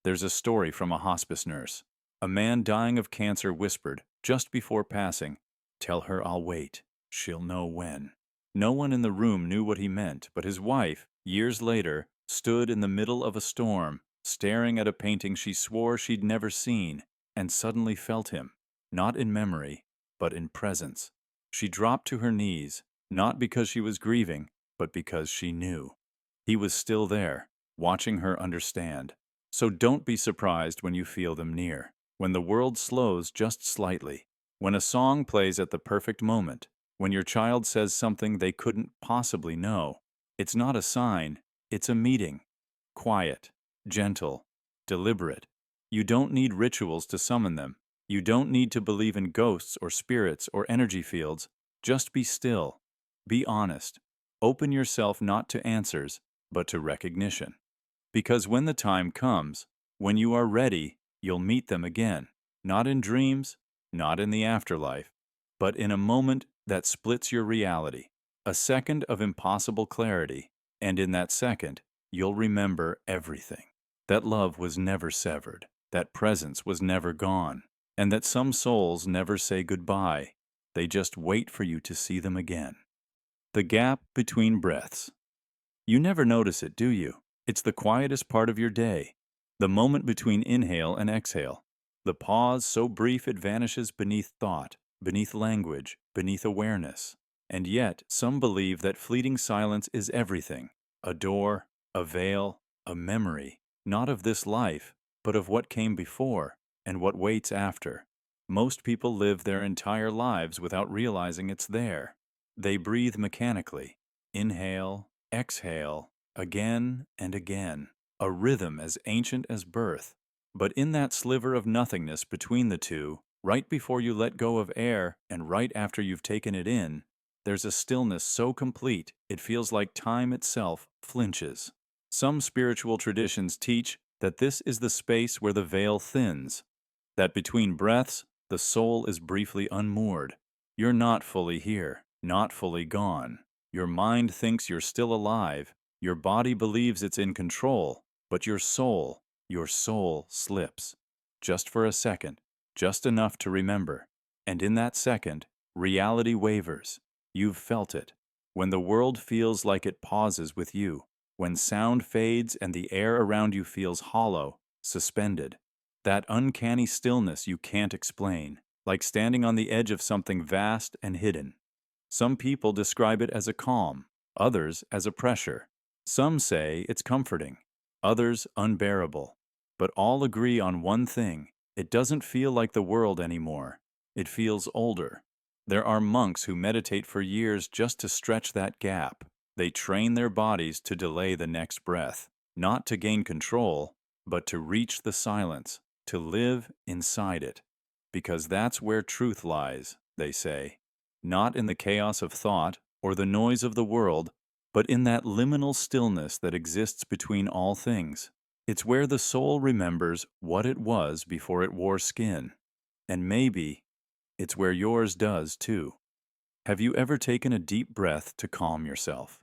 There's a story from a hospice nurse. A man dying of cancer whispered, just before passing, "Tell her I'll wait. She'll know when." No one in the room knew what he meant, but his wife, years later, stood in the middle of a storm, staring at a painting she swore she'd never seen, and suddenly felt him, not in memory, but in presence. She dropped to her knees, not because she was grieving, but because she knew. He was still there, watching her understand. So don't be surprised when you feel them near, when the world slows just slightly, when a song plays at the perfect moment, when your child says something they couldn't possibly know. It's not a sign, it's a meeting. Quiet, gentle, deliberate. You don't need rituals to summon them. You don't need to believe in ghosts or spirits or energy fields. Just be still. Be honest. Open yourself not to answers, but to recognition. Because when the time comes, when you are ready, you'll meet them again. Not in dreams, not in the afterlife, but in a moment that splits your reality. A second of impossible clarity, and in that second, you'll remember everything. That love was never severed, that presence was never gone, and that some souls never say goodbye. They just wait for you to see them again. The gap between breaths. You never notice it, do you? It's the quietest part of your day, the moment between inhale and exhale, the pause so brief it vanishes beneath thought, beneath language, beneath awareness. And yet, some believe that fleeting silence is everything, a door, a veil, a memory, not of this life, but of what came before and what waits after. Most people live their entire lives without realizing it's there. They breathe mechanically, inhale, exhale, again and again, a rhythm as ancient as birth. But in that sliver of nothingness between the two, right before you let go of air and right after you've taken it in, there's a stillness so complete it feels like time itself flinches. Some spiritual traditions teach that this is the space where the veil thins, that between breaths, the soul is briefly unmoored. You're not fully here, not fully gone. Your mind thinks you're still alive. Your body believes it's in control, but your soul slips. Just for a second, just enough to remember. And in that second, reality wavers. You've felt it. When the world feels like it pauses with you, when sound fades and the air around you feels hollow, suspended. That uncanny stillness you can't explain, like standing on the edge of something vast and hidden. Some people describe it as a calm, others as a pressure. Some say it's comforting, others unbearable. But all agree on one thing: it doesn't feel like the world anymore. It feels older. There are monks who meditate for years just to stretch that gap. They train their bodies to delay the next breath, not to gain control, but to reach the silence, to live inside it. Because that's where truth lies, they say. Not in the chaos of thought or the noise of the world, but in that liminal stillness that exists between all things. It's where the soul remembers what it was before it wore skin. And maybe it's where yours does too. Have you ever taken a deep breath to calm yourself?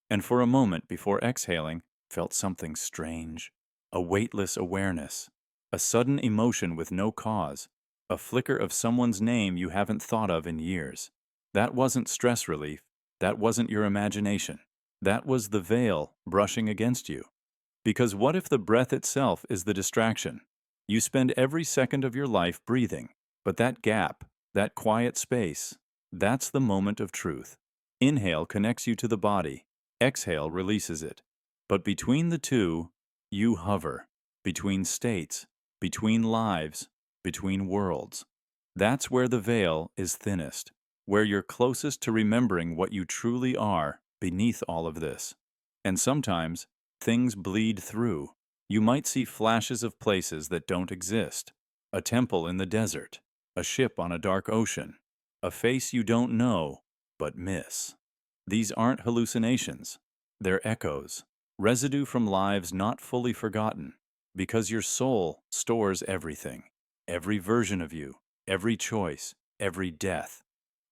And for a moment before exhaling, felt something strange? A weightless awareness, a sudden emotion with no cause, a flicker of someone's name you haven't thought of in years. That wasn't stress relief. That wasn't your imagination. That was the veil brushing against you. Because what if the breath itself is the distraction? You spend every second of your life breathing, but that gap, that quiet space, that's the moment of truth. Inhale connects you to the body, exhale releases it. But between the two, you hover, between states, between lives, between worlds. That's where the veil is thinnest, where you're closest to remembering what you truly are beneath all of this. And sometimes, things bleed through. You might see flashes of places that don't exist. A temple in the desert, a ship on a dark ocean, a face you don't know, but miss. These aren't hallucinations. They're echoes, residue from lives not fully forgotten, because your soul stores everything, every version of you, every choice, every death.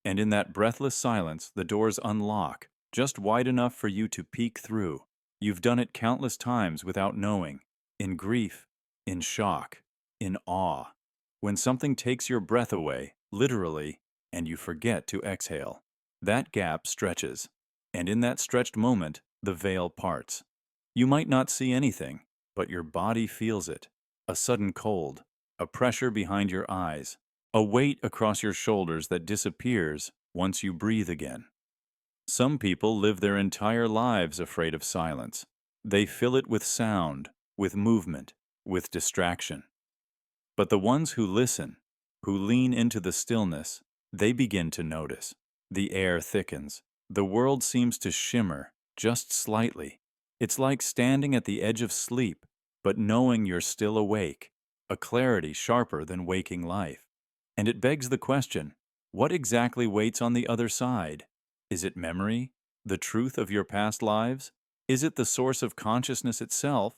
And in that breathless silence, the doors unlock, just wide enough for you to peek through. You've done it countless times without knowing, in grief, in shock, in awe. When something takes your breath away, literally, and you forget to exhale, that gap stretches, and in that stretched moment, the veil parts. You might not see anything, but your body feels it. A sudden cold, a pressure behind your eyes, a weight across your shoulders that disappears once you breathe again. Some people live their entire lives afraid of silence. They fill it with sound, with movement, with distraction. But the ones who listen, who lean into the stillness, they begin to notice. The air thickens. The world seems to shimmer, just slightly. It's like standing at the edge of sleep, but knowing you're still awake, a clarity sharper than waking life. And it begs the question, what exactly waits on the other side? Is it memory? The truth of your past lives? Is it the source of consciousness itself?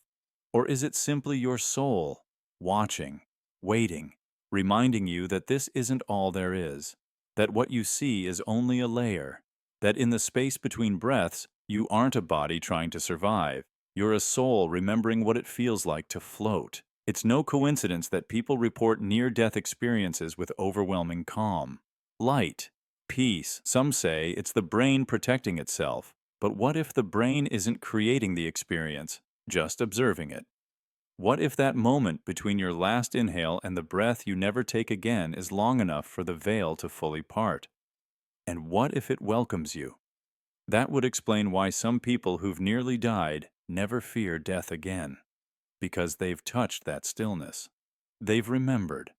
Or is it simply your soul, watching, waiting, reminding you that this isn't all there is, that what you see is only a layer, that in the space between breaths, you aren't a body trying to survive, you're a soul remembering what it feels like to float. It's no coincidence that people report near-death experiences with overwhelming calm, light, peace. Some say it's the brain protecting itself, but what if the brain isn't creating the experience, just observing it? What if that moment between your last inhale and the breath you never take again is long enough for the veil to fully part? And what if it welcomes you? That would explain why some people who've nearly died never fear death again. Because they've touched that stillness. They've remembered,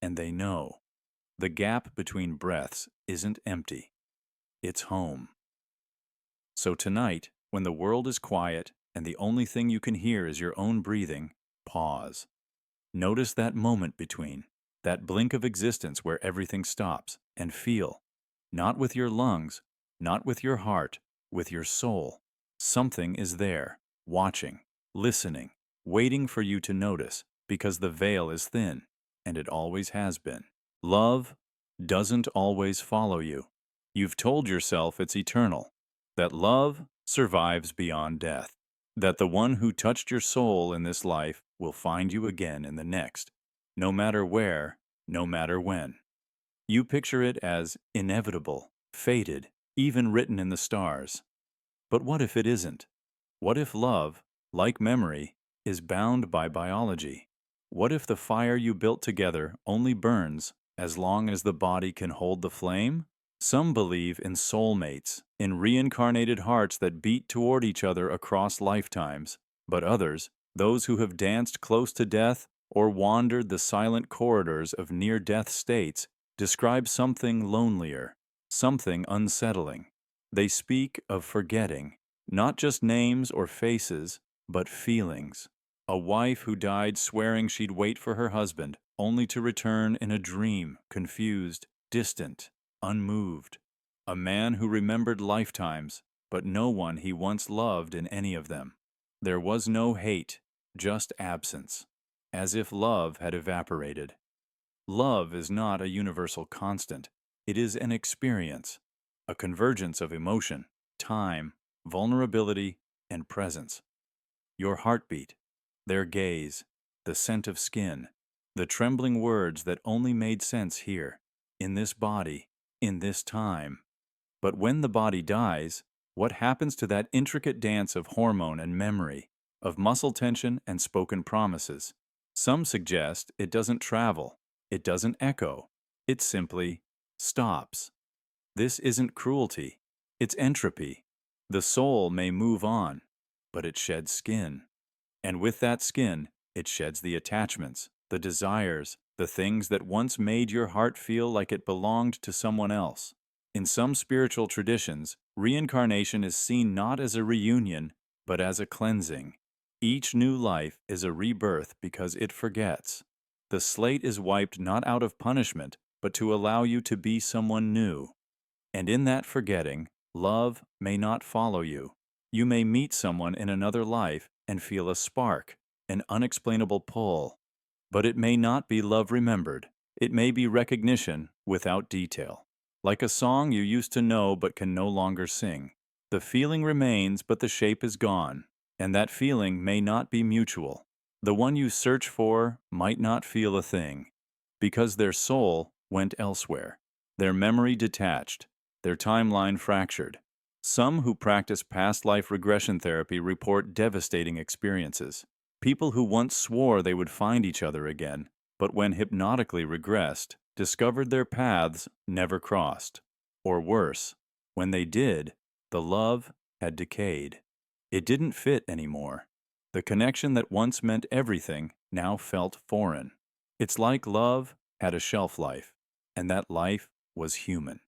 and they know. The gap between breaths isn't empty. It's home. So tonight, when the world is quiet and the only thing you can hear is your own breathing, pause. Notice that moment between, that blink of existence where everything stops, and feel, not with your lungs, not with your heart, with your soul. Something is there, watching, listening, waiting for you to notice, because the veil is thin, and it always has been. Love doesn't always follow you. You've told yourself it's eternal, that love survives beyond death, that the one who touched your soul in this life will find you again in the next, no matter where, no matter when. You picture it as inevitable, fated, even written in the stars. But what if it isn't? What if love, like memory, is bound by biology? What if the fire you built together only burns as long as the body can hold the flame? Some believe in soulmates, in reincarnated hearts that beat toward each other across lifetimes. But others, those who have danced close to death or wandered the silent corridors of near-death states, describe something lonelier, something unsettling. They speak of forgetting, not just names or faces, but feelings. A wife who died swearing she'd wait for her husband, only to return in a dream, confused, distant, unmoved. A man who remembered lifetimes, but no one he once loved in any of them. There was no hate, just absence, as if love had evaporated. Love is not a universal constant. It is an experience, a convergence of emotion, time, vulnerability, and presence. Your heartbeat, their gaze, the scent of skin, The trembling words that only made sense here, in this body, in this time. But when the body dies, what happens to that intricate dance of hormone and memory, of muscle tension and spoken promises? Some suggest it doesn't travel, it doesn't echo, it simply stops. This isn't cruelty, it's entropy. The soul may move on, but it sheds skin. And with that skin, it sheds the attachments, the desires, the things that once made your heart feel like it belonged to someone else. In some spiritual traditions, reincarnation is seen not as a reunion, but as a cleansing. Each new life is a rebirth because it forgets. The slate is wiped not out of punishment, but to allow you to be someone new. And in that forgetting, love may not follow you. You may meet someone in another life and feel a spark, an unexplainable pull. But it may not be love remembered. It may be recognition without detail. Like a song you used to know but can no longer sing. The feeling remains, but the shape is gone. And that feeling may not be mutual. The one you search for might not feel a thing, because their soul went elsewhere, their memory detached, their timeline fractured. Some who practice past life regression therapy report devastating experiences. People who once swore they would find each other again, but when hypnotically regressed, discovered their paths never crossed. Or worse, when they did, the love had decayed. It didn't fit anymore. The connection that once meant everything now felt foreign. It's like love had a shelf life, and that life was human.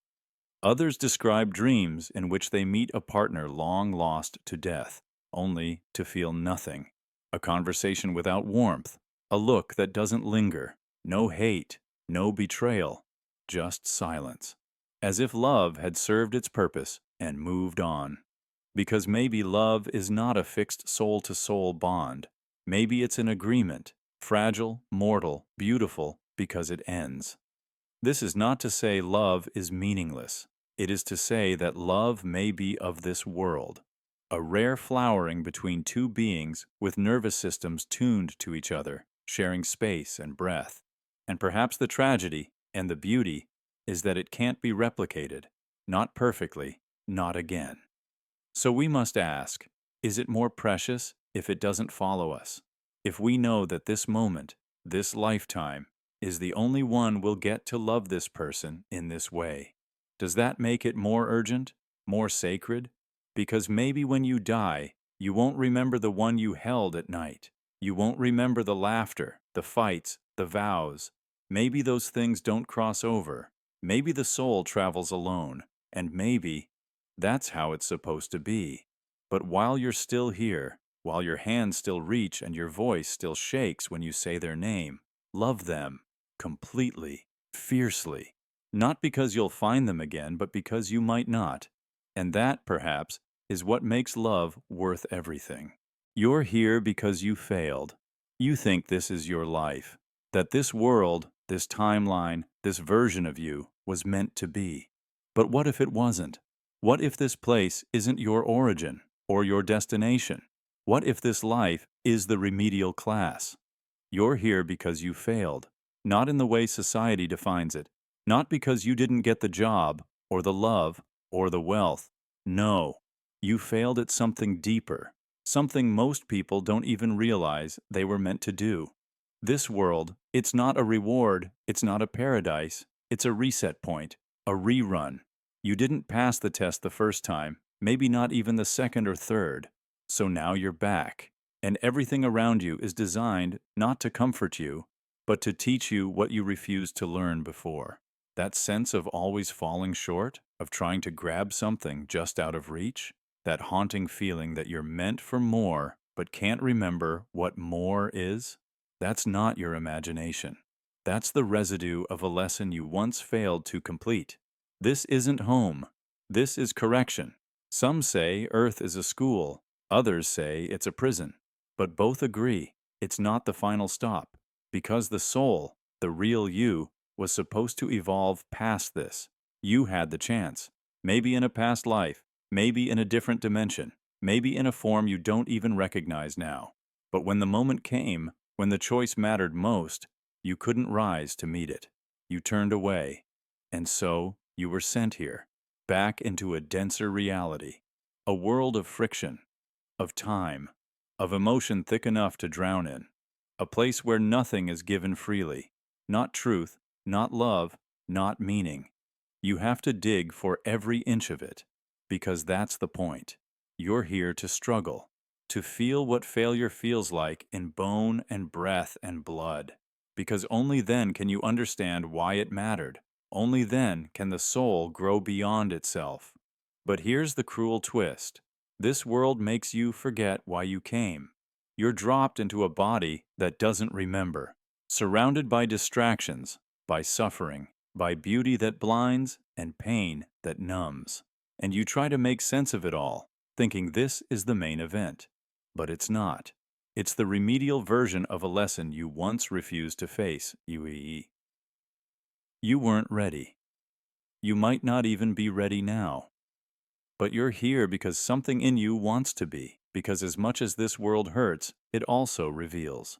Others describe dreams in which they meet a partner long lost to death, only to feel nothing. A conversation without warmth, a look that doesn't linger, no hate, no betrayal, just silence. As if love had served its purpose and moved on. Because maybe love is not a fixed soul-to-soul bond. Maybe it's an agreement, fragile, mortal, beautiful, because it ends. This is not to say love is meaningless. It is to say that love may be of this world, a rare flowering between two beings with nervous systems tuned to each other, sharing space and breath. And perhaps the tragedy and the beauty is that it can't be replicated, not perfectly, not again. So we must ask, is it more precious if it doesn't follow us? If we know that this moment, this lifetime, is the only one we'll get to love this person in this way? Does that make it more urgent, more sacred? Because maybe when you die, you won't remember the one you held at night. You won't remember the laughter, the fights, the vows. Maybe those things don't cross over. Maybe the soul travels alone. And maybe that's how it's supposed to be. But while you're still here, while your hands still reach and your voice still shakes when you say their name, love them completely, fiercely. Not because you'll find them again, but because you might not. And that, perhaps, is what makes love worth everything. You're here because you failed. You think this is your life, that this world, this timeline, this version of you was meant to be. But what if it wasn't? What if this place isn't your origin or your destination? What if this life is the remedial class? You're here because you failed, not in the way society defines it, not because you didn't get the job or the love or the wealth. No, you failed at something deeper, something most people don't even realize they were meant to do. This world, it's not a reward, it's not a paradise, it's a reset point, a rerun. You didn't pass the test the first time, maybe not even the second or third. So now you're back, and everything around you is designed not to comfort you, but to teach you what you refused to learn before. That sense of always falling short, of trying to grab something just out of reach, that haunting feeling that you're meant for more but can't remember what more is, that's not your imagination. That's the residue of a lesson you once failed to complete. This isn't home. This is correction. Some say Earth is a school. Others say it's a prison. But both agree it's not the final stop, because the soul, the real you, was supposed to evolve past this. You had the chance. Maybe in a past life, maybe in a different dimension, maybe in a form you don't even recognize now. But when the moment came, when the choice mattered most, You couldn't rise to meet it. You turned away. And so, you were sent here, back into a denser reality, a world of friction, of time, of emotion thick enough to drown in, a place where nothing is given freely, not truth, not love, not meaning. You have to dig for every inch of it, because that's the point. You're here to struggle, to feel what failure feels like in bone and breath and blood, because only then can you understand why it mattered. Only then can the soul grow beyond itself. But here's the cruel twist. This world makes you forget why you came. You're dropped into a body that doesn't remember, surrounded by distractions, by suffering, by beauty that blinds and pain that numbs. And you try to make sense of it all, thinking this is the main event. But it's not. It's the remedial version of a lesson you once refused to face, UEE. You weren't ready. You might not even be ready now. But you're here because something in you wants to be, because as much as this world hurts, it also reveals.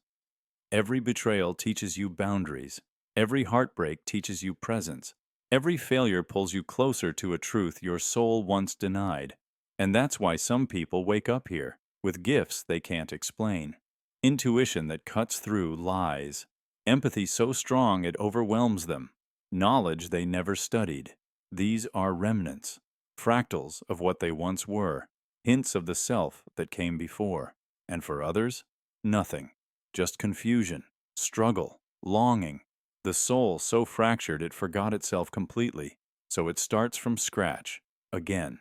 Every betrayal teaches you boundaries. Every heartbreak teaches you presence. Every failure pulls you closer to a truth your soul once denied. And that's why some people wake up here, with gifts they can't explain. Intuition that cuts through lies. Empathy so strong it overwhelms them. Knowledge they never studied. These are remnants, fractals of what they once were, hints of the self that came before. And for others, nothing. Just confusion, struggle, longing. The soul so fractured it forgot itself completely, so it starts from scratch, again.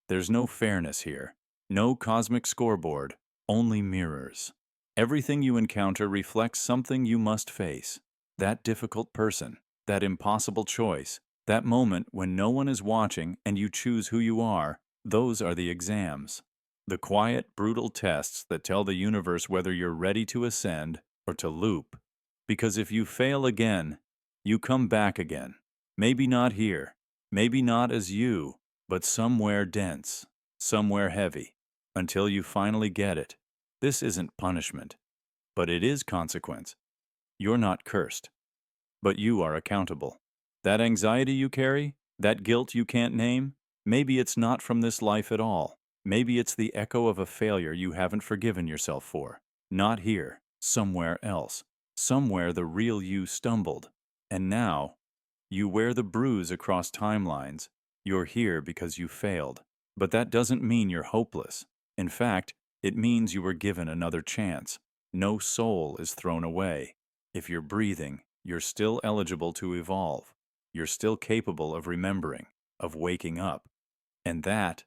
There's no fairness here, no cosmic scoreboard, only mirrors. Everything you encounter reflects something you must face. That difficult person, that impossible choice, that moment when no one is watching and you choose who you are, those are the exams. The quiet, brutal tests that tell the universe whether you're ready to ascend or to loop. Because if you fail again, you come back again. Maybe not here, maybe not as you, but somewhere dense, somewhere heavy, until you finally get it. This isn't punishment, but it is consequence. You're not cursed, but you are accountable. That anxiety you carry, that guilt you can't name, maybe it's not from this life at all. Maybe it's the echo of a failure you haven't forgiven yourself for. Not here, somewhere else. Somewhere the real you stumbled. And now, you wear the bruise across timelines. You're here because you failed. But that doesn't mean you're hopeless. In fact, it means you were given another chance. No soul is thrown away. If you're breathing, you're still eligible to evolve. You're still capable of remembering, of waking up. And that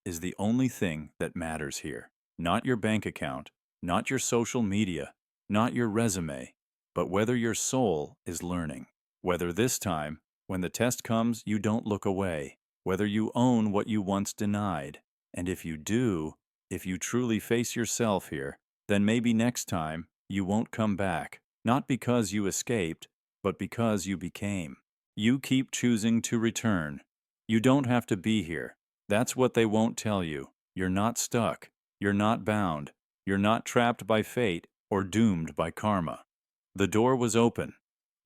is the only thing that matters here. Not your bank account, not your social media, not your resume, but whether your soul is learning. Whether this time, when the test comes, you don't look away. Whether you own what you once denied. And if you do, if you truly face yourself here, then maybe next time you won't come back. Not because you escaped, but because you became. You keep choosing to return. You don't have to be here. That's what they won't tell you. You're not stuck. You're not bound. You're not trapped by fate or doomed by karma. The door was open.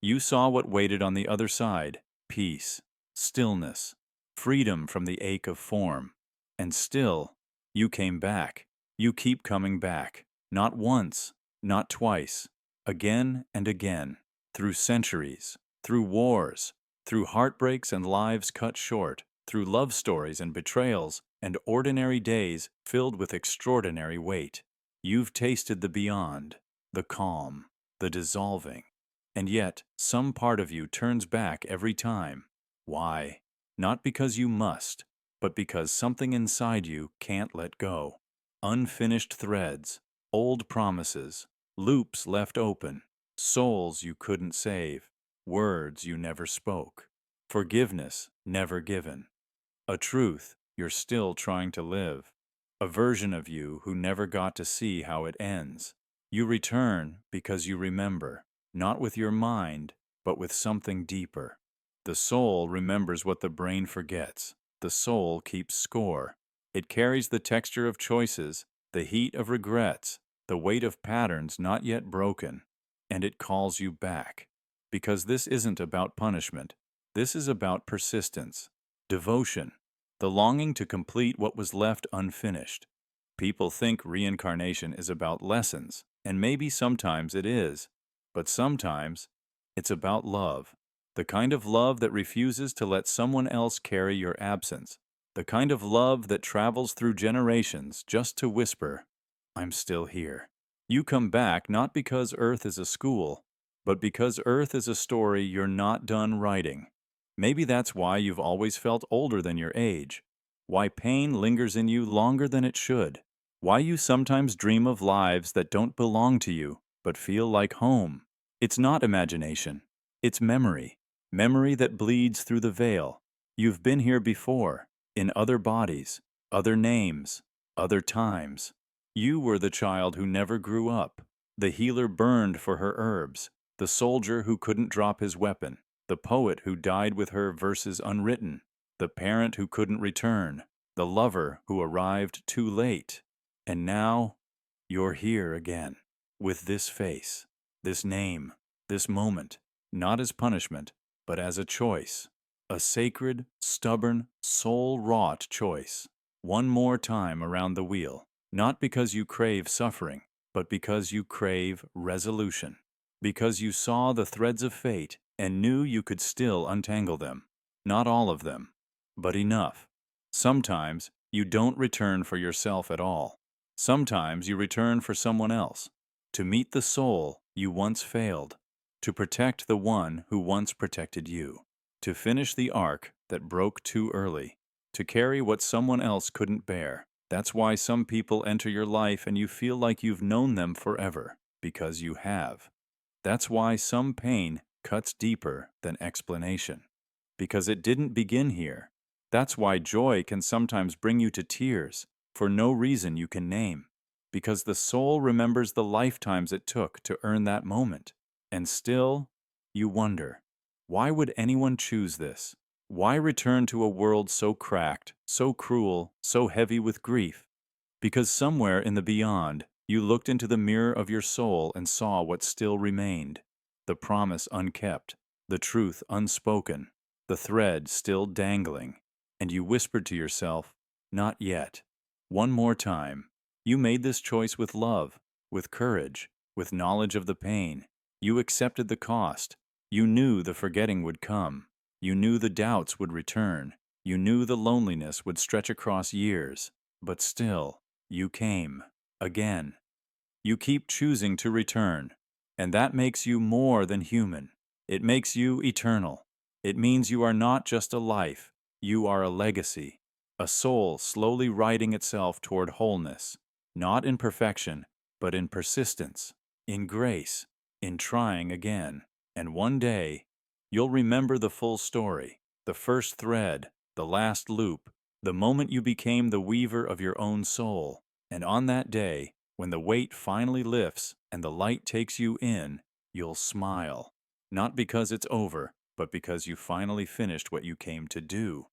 You saw what waited on the other side. Peace, stillness, freedom from the ache of form. And still, you came back. You keep coming back. Not once, not twice. Again and again. Through centuries. Through wars. Through heartbreaks and lives cut short. Through love stories and betrayals, and ordinary days filled with extraordinary weight. You've tasted the beyond, the calm, the dissolving. And yet, some part of you turns back every time. Why? Not because you must, but because something inside you can't let go. Unfinished threads, old promises, loops left open, souls you couldn't save, words you never spoke, forgiveness never given. A truth you're still trying to live. A version of you who never got to see how it ends. You return because you remember, not with your mind, but with something deeper. The soul remembers what the brain forgets. The soul keeps score. It carries the texture of choices, the heat of regrets, the weight of patterns not yet broken. and it calls you back. Because this isn't about punishment. This is about persistence, devotion, the longing to complete what was left unfinished. People think reincarnation is about lessons, and maybe sometimes it is, but sometimes it's about love. The kind of love that refuses to let someone else carry your absence. The kind of love that travels through generations just to whisper, I'm still here. You come back not because Earth is a school, but because Earth is a story you're not done writing. Maybe that's why you've always felt older than your age, why pain lingers in you longer than it should, why you sometimes dream of lives that don't belong to you, but feel like home. It's not imagination, it's memory. Memory that bleeds through the veil. You've been here before, in other bodies, other names, other times. You were the child who never grew up, the healer burned for her herbs, the soldier who couldn't drop his weapon, the poet who died with her verses unwritten, the parent who couldn't return, the lover who arrived too late. And now, you're here again, with this face, this name, this moment, not as punishment, but as a choice, a sacred, stubborn, soul-wrought choice. One more time around the wheel, not because you crave suffering, but because you crave resolution, because you saw the threads of fate and knew you could still untangle them. Not all of them, but enough. Sometimes you don't return for yourself at all. Sometimes you return for someone else, to meet the soul you once failed, to protect the one who once protected you, to finish the arc that broke too early, to carry what someone else couldn't bear. That's why some people enter your life and you feel like you've known them forever, because you have. That's why some pain cuts deeper than explanation, because it didn't begin here. That's why joy can sometimes bring you to tears for no reason you can name, because the soul remembers the lifetimes it took to earn that moment. And still, you wonder, why would anyone choose this? Why return to a world so cracked, so cruel, so heavy with grief? Because somewhere in the beyond, you looked into the mirror of your soul and saw what still remained. The promise unkept, the truth unspoken, the thread still dangling. And you whispered to yourself, not yet. One more time. You made this choice with love, with courage, with knowledge of the pain. You accepted the cost. You knew the forgetting would come. You knew the doubts would return. You knew the loneliness would stretch across years. But still, you came. Again. You keep choosing to return. And that makes you more than human. It makes you eternal. It means you are not just a life. You are a legacy. A soul slowly writing itself toward wholeness. Not in perfection, but in persistence, in grace, in trying again. And one day, you'll remember the full story, the first thread, the last loop, the moment you became the weaver of your own soul. And on that day, when the weight finally lifts and the light takes you in, you'll smile. Not because it's over, but because you finally finished what you came to do.